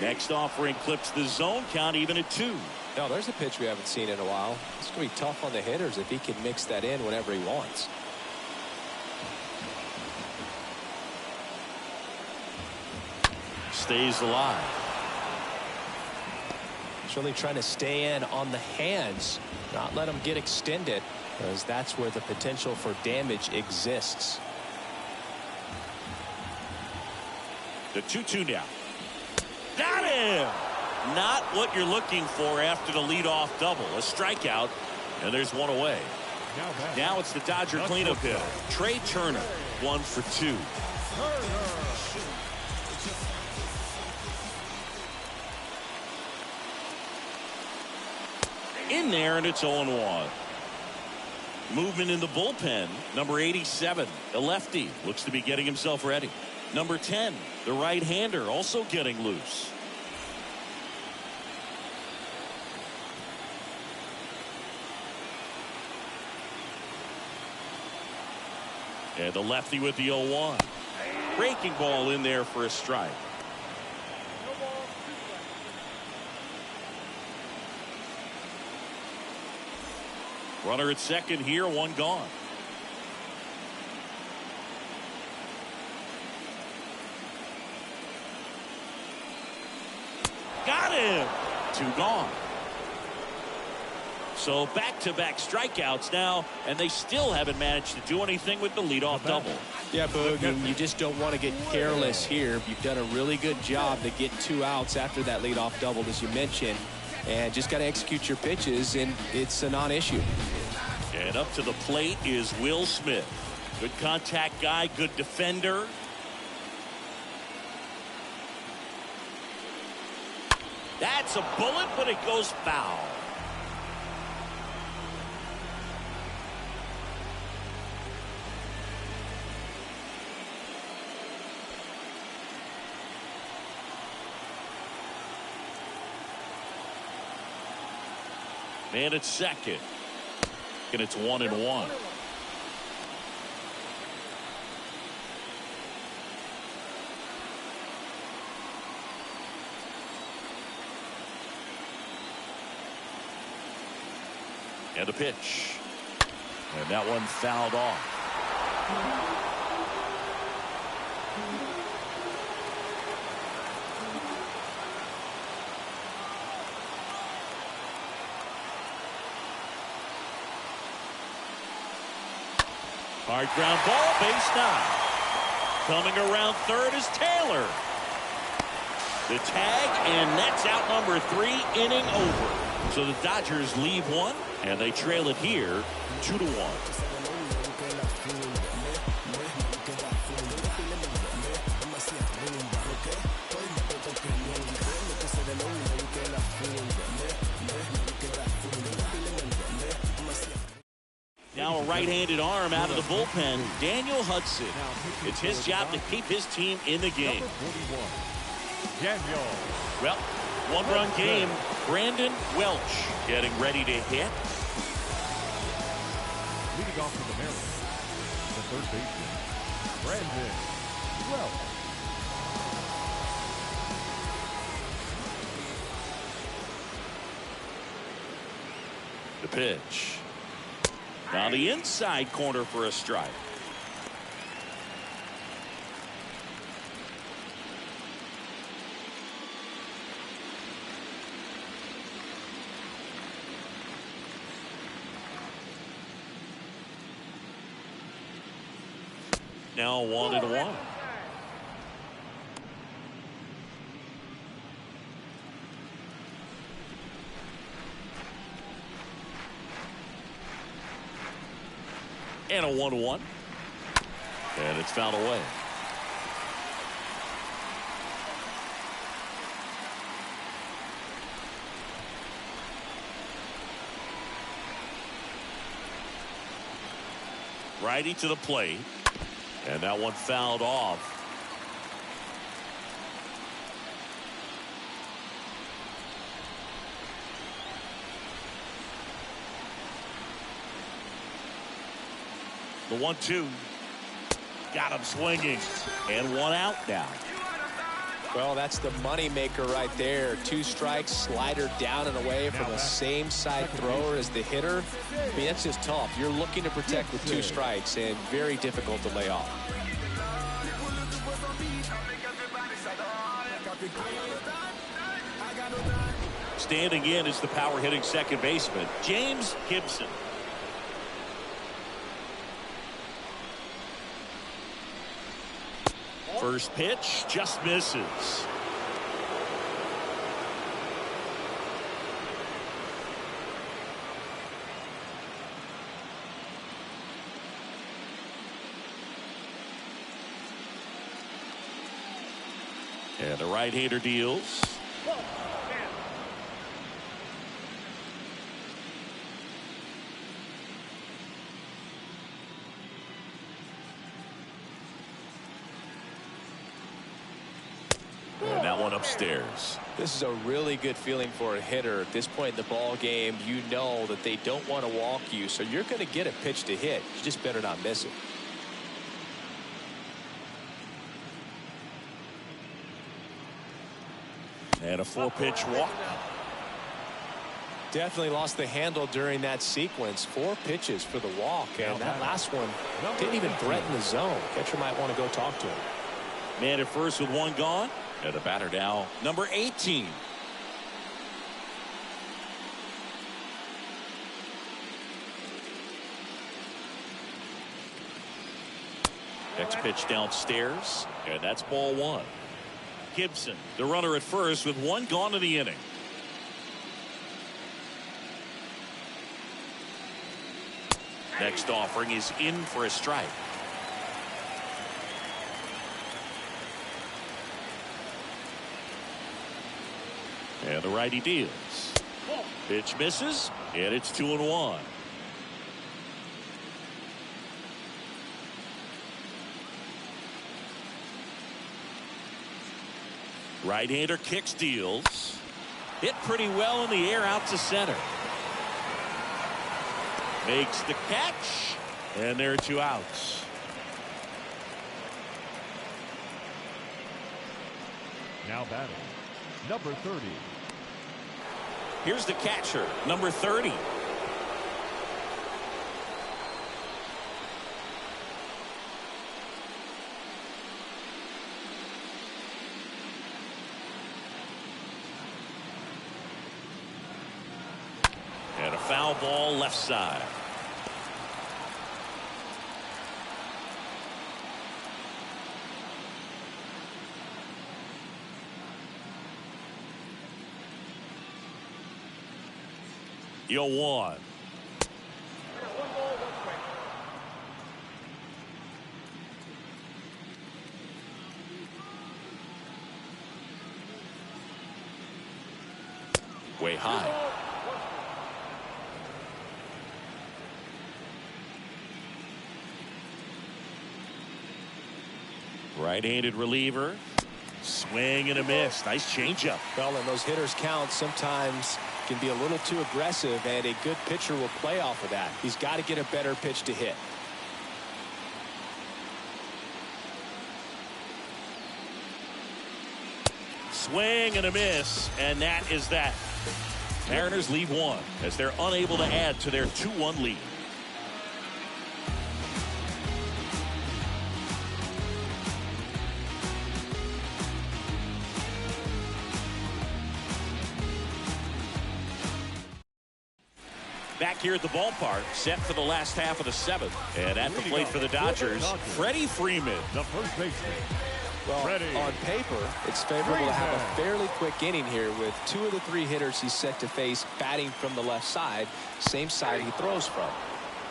Next offering clips the zone, count even at 2. Now there's a pitch we haven't seen in a while. It's going to be tough on the hitters if he can mix that in whenever he wants. Stays alive. He's really trying to stay in on the hands, not let them get extended, because that's where the potential for damage exists. The 2-2 now. Got him! Not what you're looking for after the leadoff double. A strikeout, and there's one away. Now it's the Dodger cleanup hitter, Trey Turner, 1 for 2. In there, and it's 0-1. Movement in the bullpen. Number 87, the lefty, looks to be getting himself ready. Number 10, the right-hander, also getting loose. And the lefty with the 0-1. Breaking ball in there for a strike. Runner at second here, 1 gone. Got him. 2 gone. So back-to-back strikeouts now, and they still haven't managed to do anything with the leadoff double. Yeah, Boog, you just don't want to get careless here. You've done a really good job to get 2 outs after that leadoff double, as you mentioned, and just got to execute your pitches, and it's a non-issue. And up to the plate is Will Smith. Good contact guy, good defender. That's a bullet, but it goes foul. Man at second. And it's 1-1. And a pitch. And that one fouled off. Hard ground ball, base 9. Coming around third is Taylor. The tag, and that's out number 3, inning over. So the Dodgers leave one, and they trail it here 2-1. Now a right-handed arm out of the bullpen, Daniel Hudson. It's his job to keep his team in the game. Daniel. Well, one-run game. Brandon Welch getting ready to hit. Leading off for the Mariners, the third baseman, Brandon Welch. The pitch. On the inside corner for a strike. Now 1-1. And a 1-1. And it's fouled away. Righty to the plate. And that one fouled off. The 1-2. Got him swinging. And 1 out now. Well, that's the money maker right there. 2 strikes, slider down and away from the same side thrower as the hitter. I mean, that's just tough. You're looking to protect with 2 strikes, and very difficult to lay off. Standing in is the power hitting second baseman, James Gibson. First pitch just misses. And the right-hander deals. And that one upstairs. This is a really good feeling for a hitter. At this point in the ball game, you know that they don't want to walk you, so you're going to get a pitch to hit. You just better not miss it. And a 4-pitch walk. Definitely lost the handle during that sequence. 4 pitches for the walk, and that last one didn't even threaten the zone. Catcher might want to go talk to him. Man at first with 1 gone. And the batter now, number 18. Next pitch downstairs, and that's ball one. Gibson, the runner at first with one gone in the inning. Next offering is in for a strike. And the righty deals. Pitch misses, and it's 2-1. Right-hander kicks, deals. Hit pretty well in the air out to center. Makes the catch, and there are 2 outs. Now batting, number 30. Here's the catcher, number 30. And a foul ball left side. You'll one. Way high. Right-handed reliever. Swing and a miss. Nice changeup. Well, and those hitters count sometimes can be a little too aggressive, and a good pitcher will play off of that. He's got to get a better pitch to hit. Swing and a miss, and that is that. Mariners lead 1 as they're unable to add to their 2-1 lead. Back here at the ballpark, set for the last half of the 7th. And at the plate for the Dodgers, Freddie Freeman. The first baseman. Well, Freddie. on paper, it's favorable to have a fairly quick inning here with 2 of the 3 hitters he's set to face batting from the left side, same side he throws from.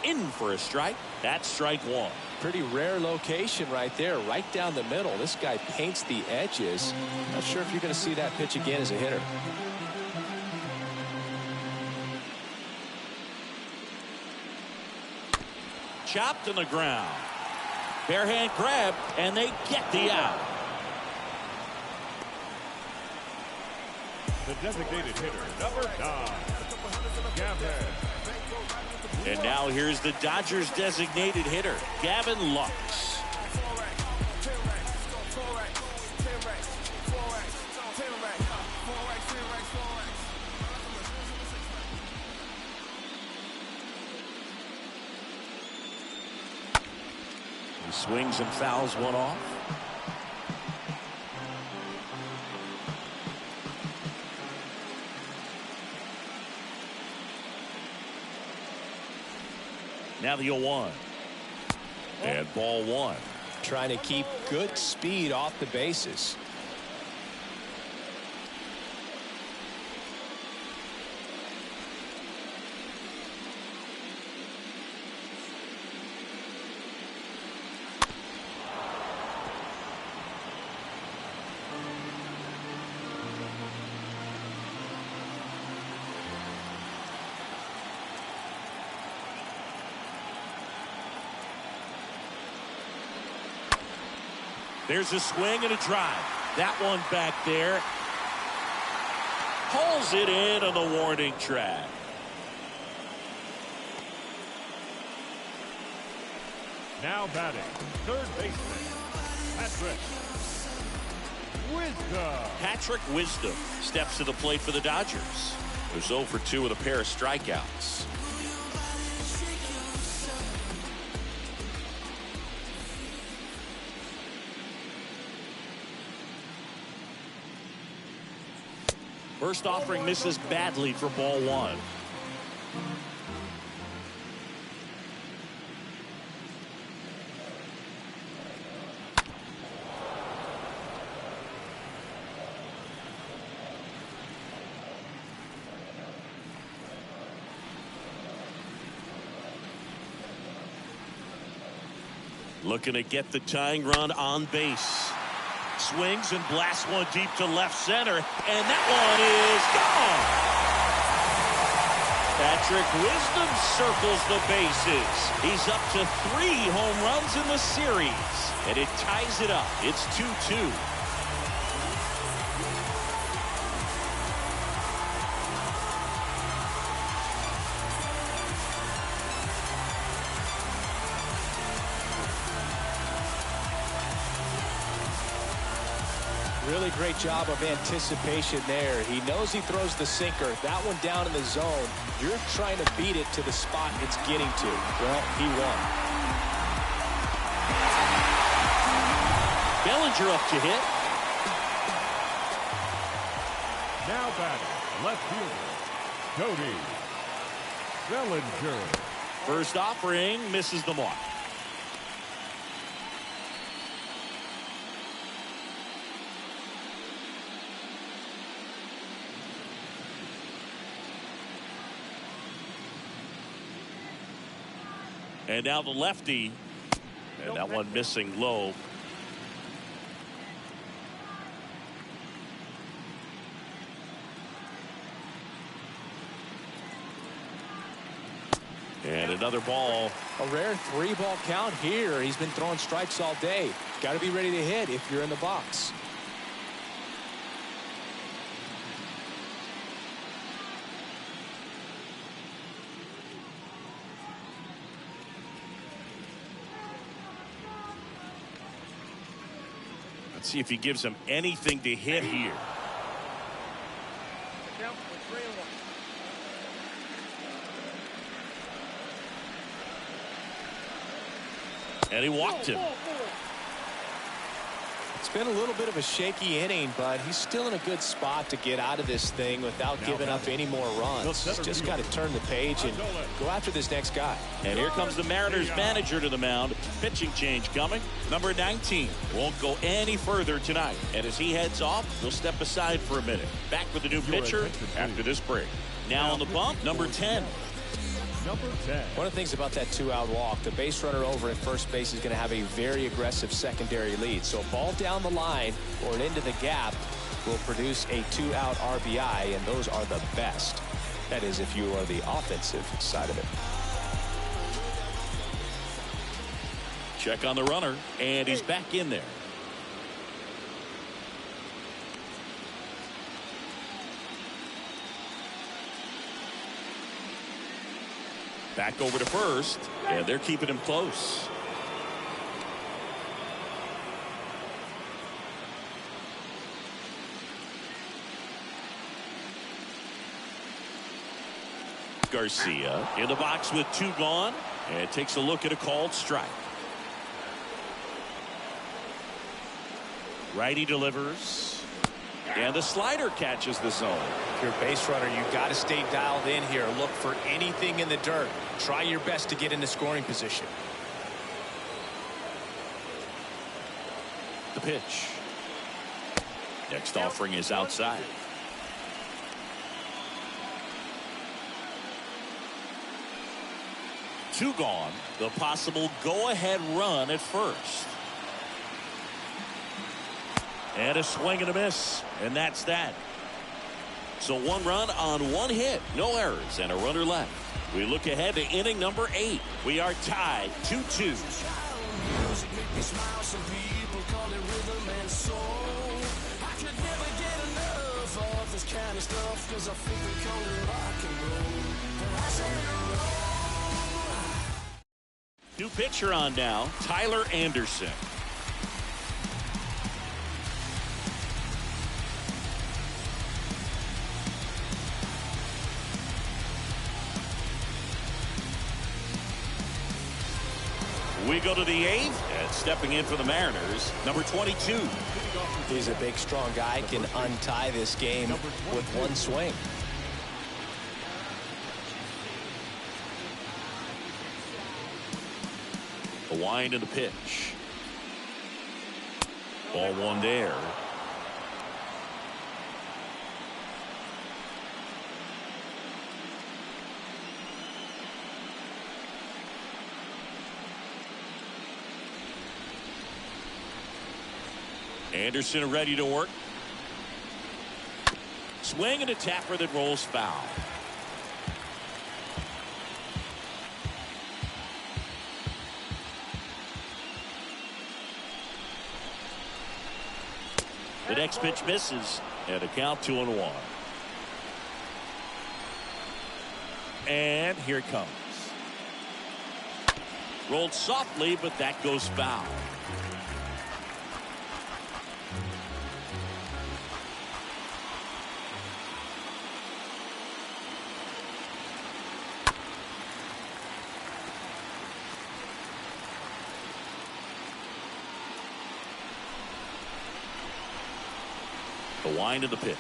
In for a strike. That's strike 1. Pretty rare location right there, right down the middle. This guy paints the edges. Not sure if you're going to see that pitch again as a hitter. Chopped on the ground. Bare hand grab, and they get the out. The designated hitter, number 9. Gavin. And now here's the Dodgers designated hitter, Gavin Lux. He swings and fouls one off. Now the 0-1. And ball 1. Trying to keep good speed off the bases. There's a swing and a drive. That one back there. Pulls it in on the warning track. Now batting, third baseman, Patrick Wisdom. Patrick Wisdom steps to the plate for the Dodgers. They're 0 for 2 with a pair of strikeouts. First offering misses badly for ball 1. Looking to get the tying run on base. Swings and blasts one deep to left center, and that one is gone. Patrick Wisdom circles the bases. He's up to 3 home runs in the series, and it ties it up. It's 2-2. Really great job of anticipation there. He knows he throws the sinker. That one down in the zone. You're trying to beat it to the spot it's getting to. Well, he won. Bellinger up to hit. Now batting, left fielder, Cody Bellinger. First offering misses the mark. And now the lefty, and that one missing low. And another ball. A rare 3-ball count here. He's been throwing strikes all day. Got to be ready to hit if you're in the box. Let's see if he gives him anything to hit here. Count for 3-1. And he walked him. It's been a little bit of a shaky inning, but he's still in a good spot to get out of this thing without giving up any more runs. He's just got to turn the page and go after this next guy. And here comes the Mariners manager to the mound. Pitching change coming. Number 19 won't go any further tonight. And as he heads off, he'll step aside for a minute. Back with the new pitcher after this break. Now on the bump, number 10. Number 10. One of the things about that 2-out walk, the base runner over at first base is going to have a very aggressive secondary lead. So a ball down the line or into the gap will produce a 2-out RBI, and those are the best. That is, if you are the offensive side of it. Check on the runner, and he's back in there. Back over to first, and they're keeping him close. Garcia in the box with 2 gone, and takes a look at a called strike. Righty delivers, and the slider catches the zone. If you're a base runner, you've got to stay dialed in here. Look for anything in the dirt. Try your best to get into scoring position. The pitch. Next offering is outside. Two gone. The possible go-ahead run at first. And a swing and a miss. And that's that. So 1 run on 1 hit. No errors and a runner left. We look ahead to inning number 8. We are tied 2-2. New pitcher on now, Tyler Anderson. We go to the 8th, and stepping in for the Mariners, number 22. He's a big, strong guy, can untie this game with 1 swing. A wind in the pitch. Ball 1 there. Anderson ready to work. Swing and a tapper that rolls foul. The next pitch misses, and a count 2-1. And here it comes. Rolled softly, but that goes foul. The wind of the pitch.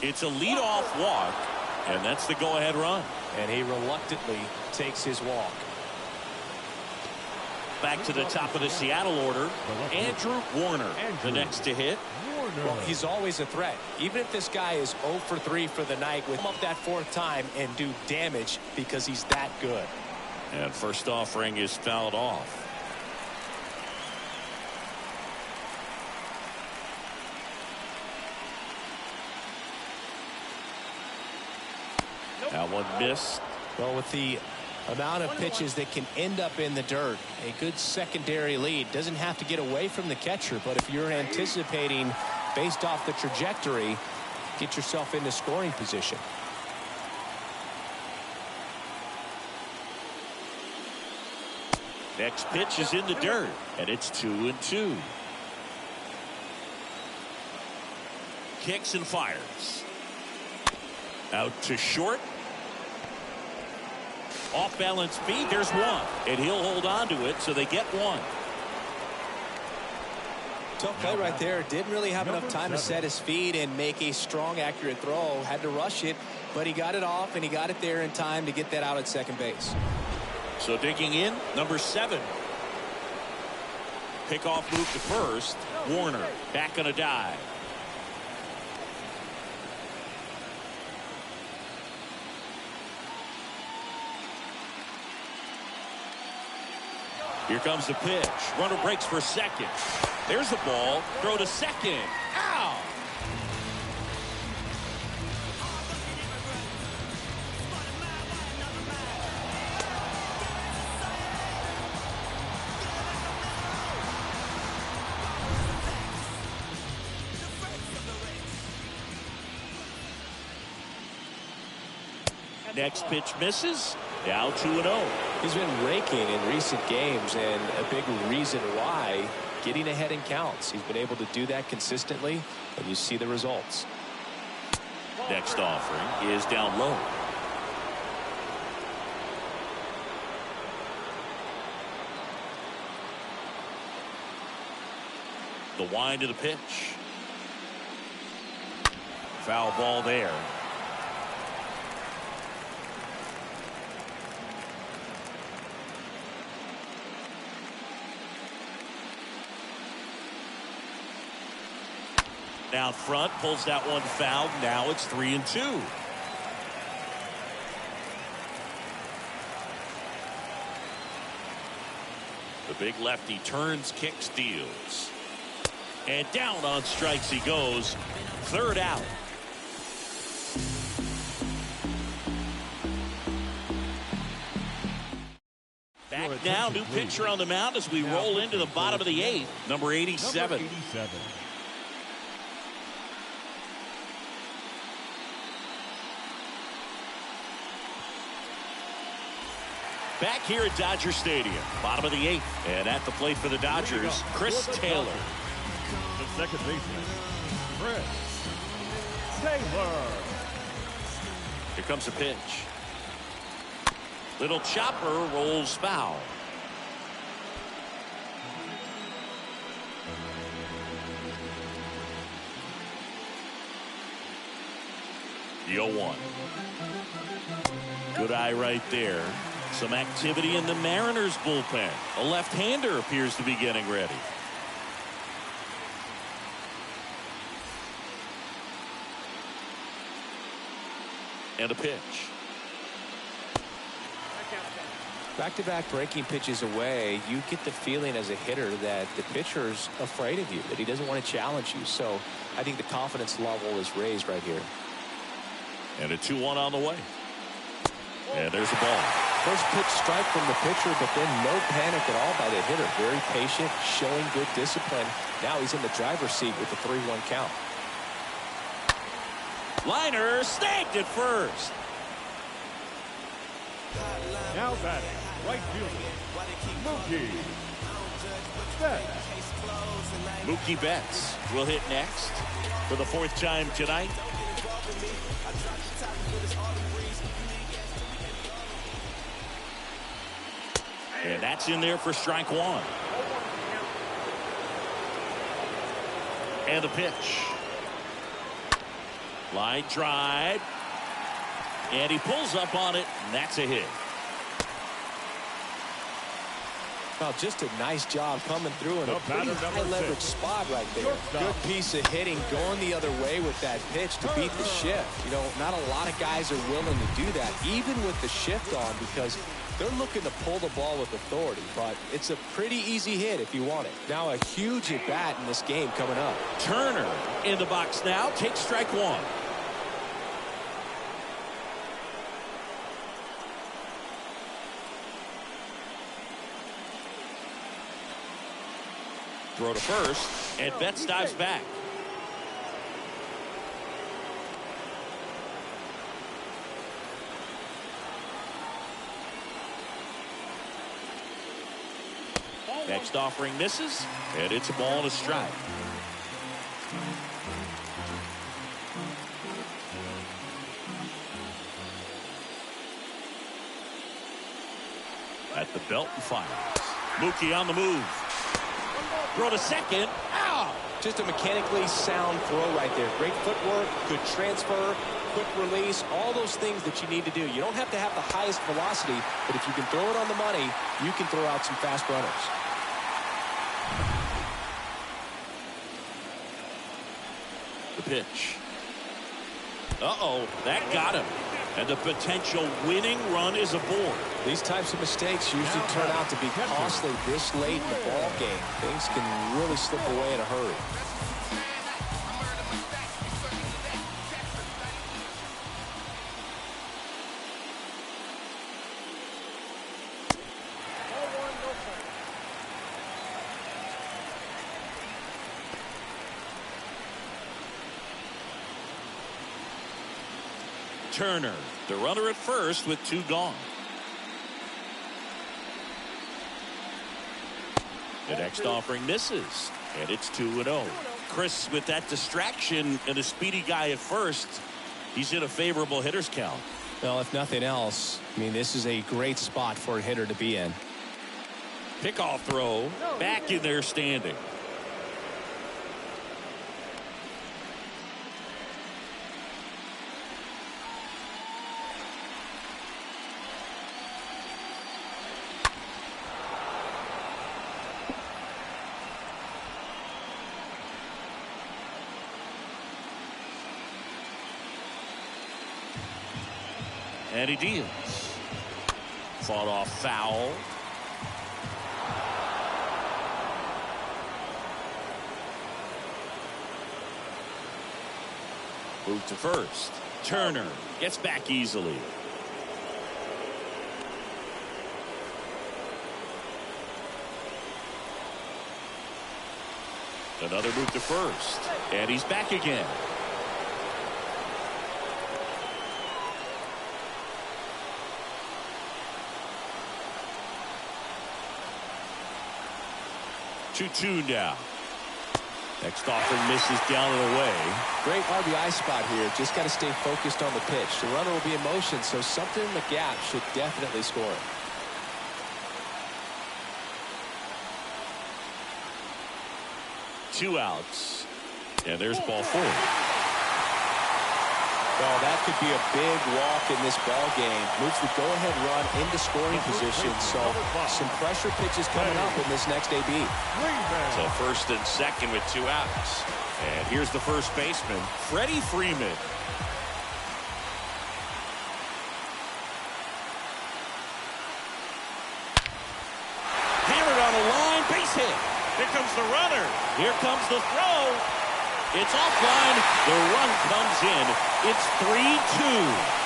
It's a leadoff walk, and that's the go-ahead run. And he reluctantly takes his walk. Back to the top of the Seattle order, Andrew Warner, the next to hit. Well, he's always a threat. Even if this guy is 0 for 3 for the night, with him up that 4th time and do damage because he's that good. And first offering is fouled off. That one missed. Well, with the amount of pitches that can end up in the dirt, a good secondary lead doesn't have to get away from the catcher, but if you're anticipating based off the trajectory, get yourself into scoring position. Next pitch is in the dirt, and it's 2-2. Kicks and fires. Out to short. Off balance feed, there's one, and he'll hold on to it, so they get one. Tough play right there. Didn't really have enough time to set his feet and make a strong, accurate throw. Had to rush it, but he got it off, and he got it there in time to get that out at second base. So digging in, number 7. Pickoff move to first. Warner back on a dive. Here comes the pitch. Runner breaks for second. There's the ball. Throw to second. Ow! Next pitch misses. Now 2-0. He's been raking in recent games, and a big reason why, getting ahead in counts. He's been able to do that consistently, and you see the results. Next offering is down low. The wind of the pitch. Foul ball there. Out front, pulls that one foul. Now it's 3-2. The big lefty turns, kicks, deals. And down on strikes he goes. Third out. Back now, new pitcher on the mound as we roll into the bottom of the 8th. Number 87. Back here at Dodger Stadium, bottom of the 8th, and at the plate for the Dodgers, Chris Taylor. The second baseman, Chris Taylor. Here comes the pitch. Little chopper rolls foul. The 0-1. Good eye right there. Some activity in the Mariners bullpen. A left-hander appears to be getting ready. And a pitch. Back-to-back breaking pitches away, you get the feeling as a hitter that the pitcher's afraid of you, that he doesn't want to challenge you. So I think the confidence level is raised right here. And a 2-1 on the way. And there's the ball. First pitch strike from the pitcher, but then no panic at all by the hitter. Very patient, showing good discipline. Now he's in the driver's seat with the 3-1 count. Liner snagged at first. Now batting, right fielder, Mookie Betts. Mookie Betts will hit next for the 4th time tonight. And that's in there for strike 1. And the pitch. Line drive. And he pulls up on it, and that's a hit. Well, just a nice job coming through in a pretty high leverage spot right there. Good piece of hitting, going the other way with that pitch to beat the shift. You know, not a lot of guys are willing to do that, even with the shift on, because they're looking to pull the ball with authority. But it's a pretty easy hit if you want it. Now a huge at bat in this game coming up. Turner in the box now, takes strike 1. Throw to first, and Betts dives back. Next offering misses, and it's a ball and a strike. At the belt and fires. Mookie on the move. Throw to second. Ow! Just a mechanically sound throw right there. Great footwork, good transfer, quick release, all those things that you need to do. You don't have to have the highest velocity, but if you can throw it on the money, you can throw out some fast runners. The pitch. Uh-oh, that got him. And the potential winning run is aboard. These types of mistakes usually turn out to be costly this late in the ball game. Things can really slip away in a hurry. Turner, the runner at first with 2 gone. The next offering misses, and it's 2-0. Chris, with that distraction and a speedy guy at first, he's in a favorable hitter's count. Well, if nothing else, I mean, this is a great spot for a hitter to be in. Pickoff throw, back in there standing. And he deals. Fought off foul. Move to first. Turner gets back easily. Another move to first. And he's back again. Two now. Next offering misses down and away. Great RBI spot here. Just got to stay focused on the pitch. The runner will be in motion, so something in the gap should definitely score it. Two outs. And there's ball 4. Well, that could be a big walk in this ball game. Moves the go-ahead run into scoring position. So some pressure pitches coming up in this next AB. So first and second with 2 outs. And here's the first baseman, Freddie Freeman. hit. Here comes the runner. Here comes the throw. It's offline. The run comes in. It's 3-2.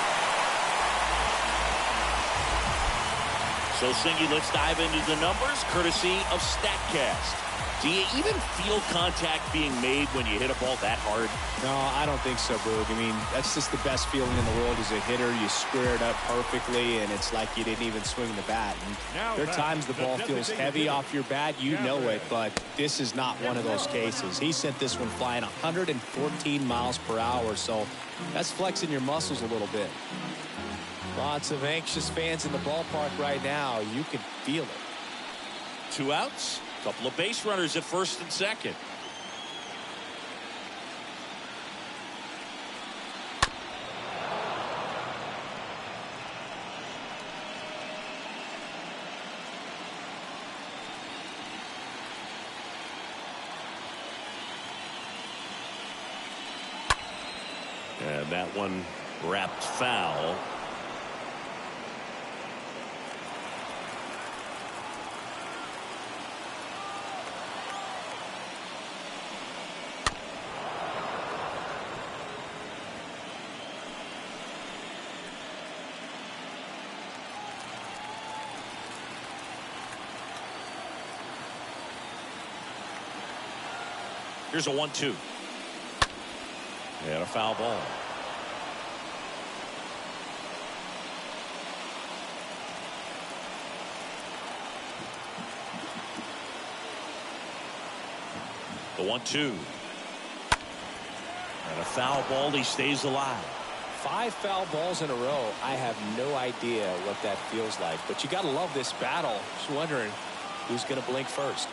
So, Singy, let's dive into the numbers, courtesy of StatCast. Do you even feel contact being made when you hit a ball that hard? No, I don't think so, Boog. I mean, that's just the best feeling in the world as a hitter. You square it up perfectly, and it's like you didn't even swing the bat. And there are times the ball feels heavy off your bat. You know it, but this is not one of those cases. He sent this one flying 114 miles per hour, so that's flexing your muscles a little bit. Lots of anxious fans in the ballpark right now. You can feel it. 2 outs. Couple of base runners at first and second. And that one wrapped foul. Here's a 1-2. And a foul ball. The 1-2. And a foul ball. He stays alive. 5 foul balls in a row. I have no idea what that feels like, but you got to love this battle. Just wondering who's going to blink first.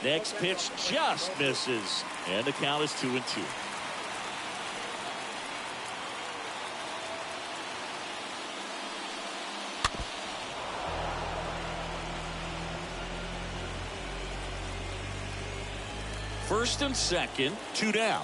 Next pitch just misses, and the count is 2-2. First and second, 2 down.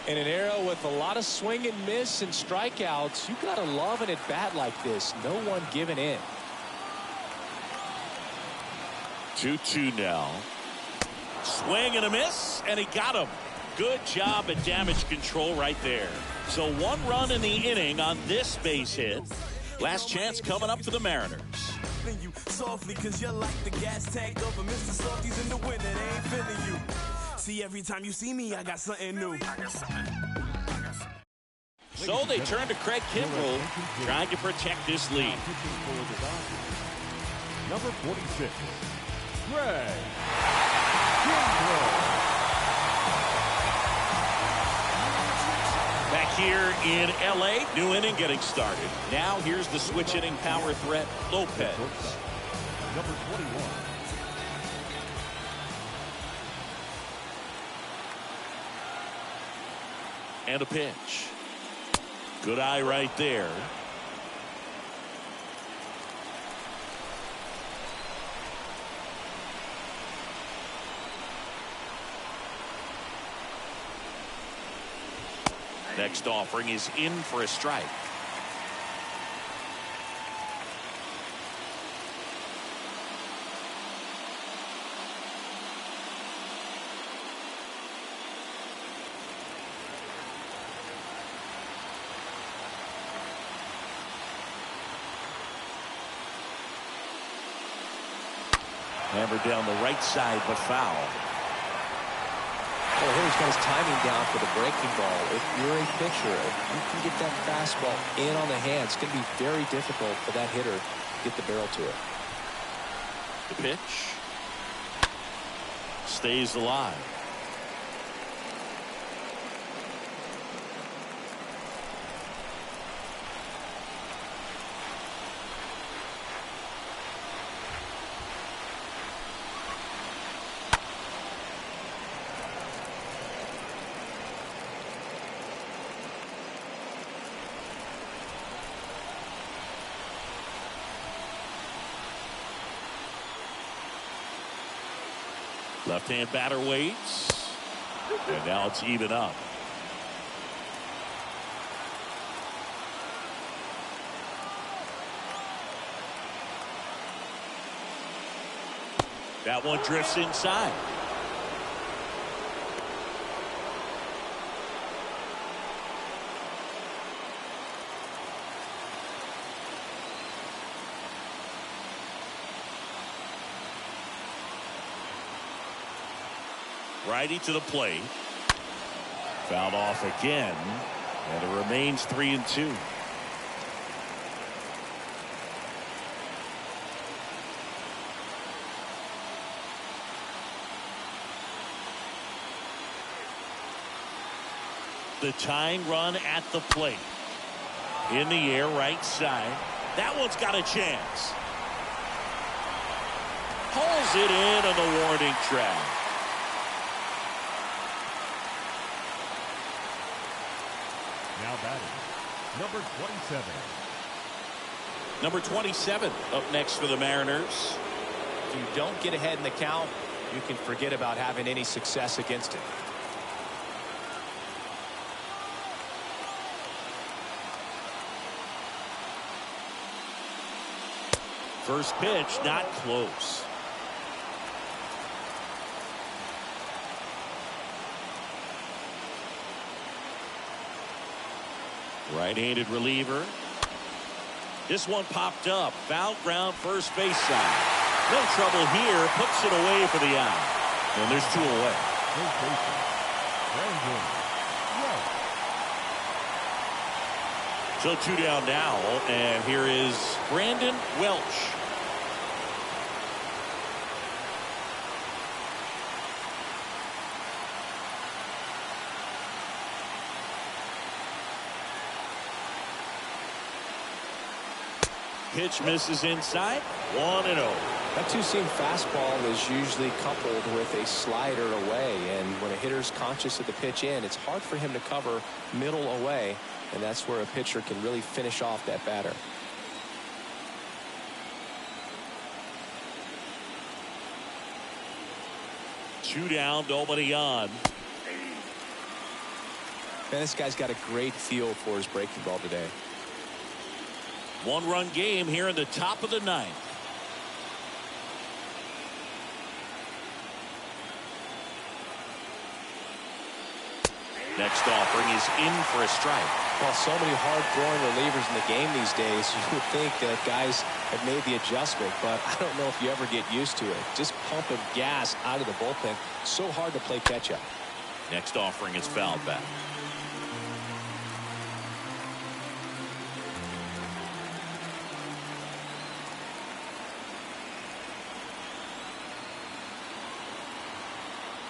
In an era with a lot of swing and miss and strikeouts, you gotta love an at bat like this. No one giving in. 2-2 now. Swing and a miss, and he got him. Good job at damage control right there. So 1 run in the inning on this base hit. Last chance coming up for the Mariners. You softly, cause you're like the gas tank of a Mr. Softies in the winter. They ain't feeling you. See, every time you see me, I got something new. So they turn to Craig Kimbrell, trying to protect this lead. Number 46, Craig Kimbrell. Back here in L.A., new inning getting started. Now here's the switch inning power threat, Lopez. Number 21. And a pitch. Good eye right there. Next offering is in for a strike. Hammered down the right side, but foul. Well, here's got his timing down for the breaking ball. If you're a pitcher, if you can get that fastball in on the hand, it's going to be very difficult for that hitter to get the barrel to it. The pitch stays alive. Left-hand batter waits. And now it's even up. That one drifts inside. Righty to the plate. Fouled off again. And it remains 3-2. The tying run at the plate. In the air, right side. That one's got a chance. Pulls it in on the warning track. Now batting, number 27. Number 27 up next for the Mariners. If you don't get ahead in the count, you can forget about having any success against it. First pitch, not close. Right-handed reliever. This one popped up. Foul ground, first base side. No trouble here. Puts it away for the out. And there's 2 away. First baseman, Brandon Welch. So 2 down now, and here is Brandon Welch. Pitch misses inside. 1-0. That two-seam fastball is usually coupled with a slider away, and when a hitter's conscious of the pitch in, it's hard for him to cover middle away, and that's where a pitcher can really finish off that batter. Two down, nobody on. Man, this guy's got a great feel for his breaking ball today. 1-run game here in the top of the 9th. Next offering is in for a strike. Well, so many hard-throwing relievers in the game these days, you would think that guys have made the adjustment, but I don't know if you ever get used to it. Just pumping gas out of the bullpen. So hard to play catch-up. Next offering is fouled back.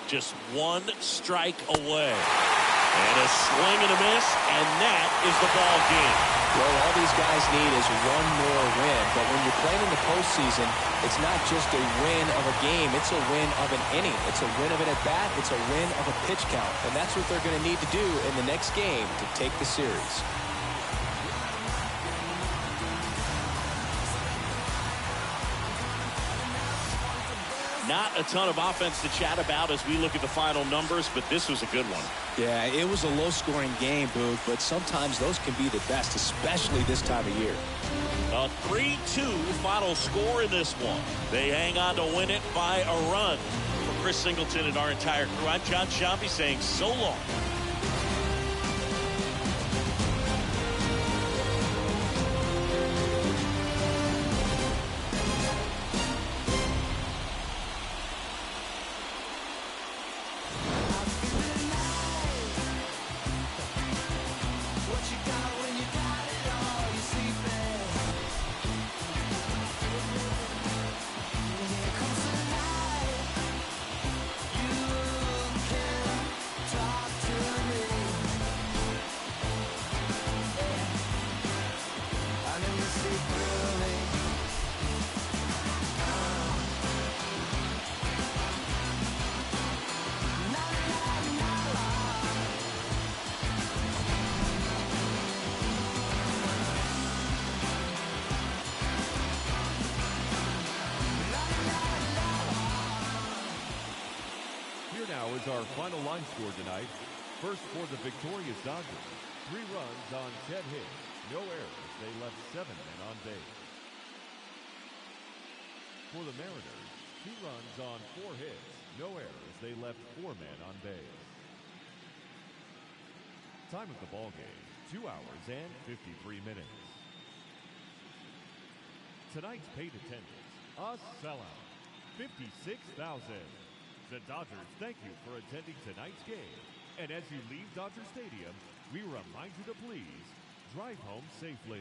Just 1 strike away. And a swing and a miss, and that is the ball game. Well, all these guys need is 1 more win, but when you're playing in the postseason, it's not just a win of a game, it's a win of an inning. It's a win of an at-bat, it's a win of a pitch count, and that's what they're going to need to do in the next game to take the series. Not a ton of offense to chat about as we look at the final numbers, but this was a good one. Yeah, it was a low-scoring game, Boog, but sometimes those can be the best, especially this time of year. A 3-2 final score in this one. They hang on to win it by a run. For Chris Singleton and our entire crew, I'm John Sciambi saying so long. Here's our final line score tonight. First for the victorious Dodgers, 3 runs on 10 hits, no errors. They left 7 men on base. For the Mariners, 2 runs on 4 hits, no errors. They left 4 men on base. Time of the ball game, 2 hours and 53 minutes. Tonight's paid attendance, a sellout, 56,000. The Dodgers thank you for attending tonight's game. And as you leave Dodger Stadium, we remind you to please drive home safely.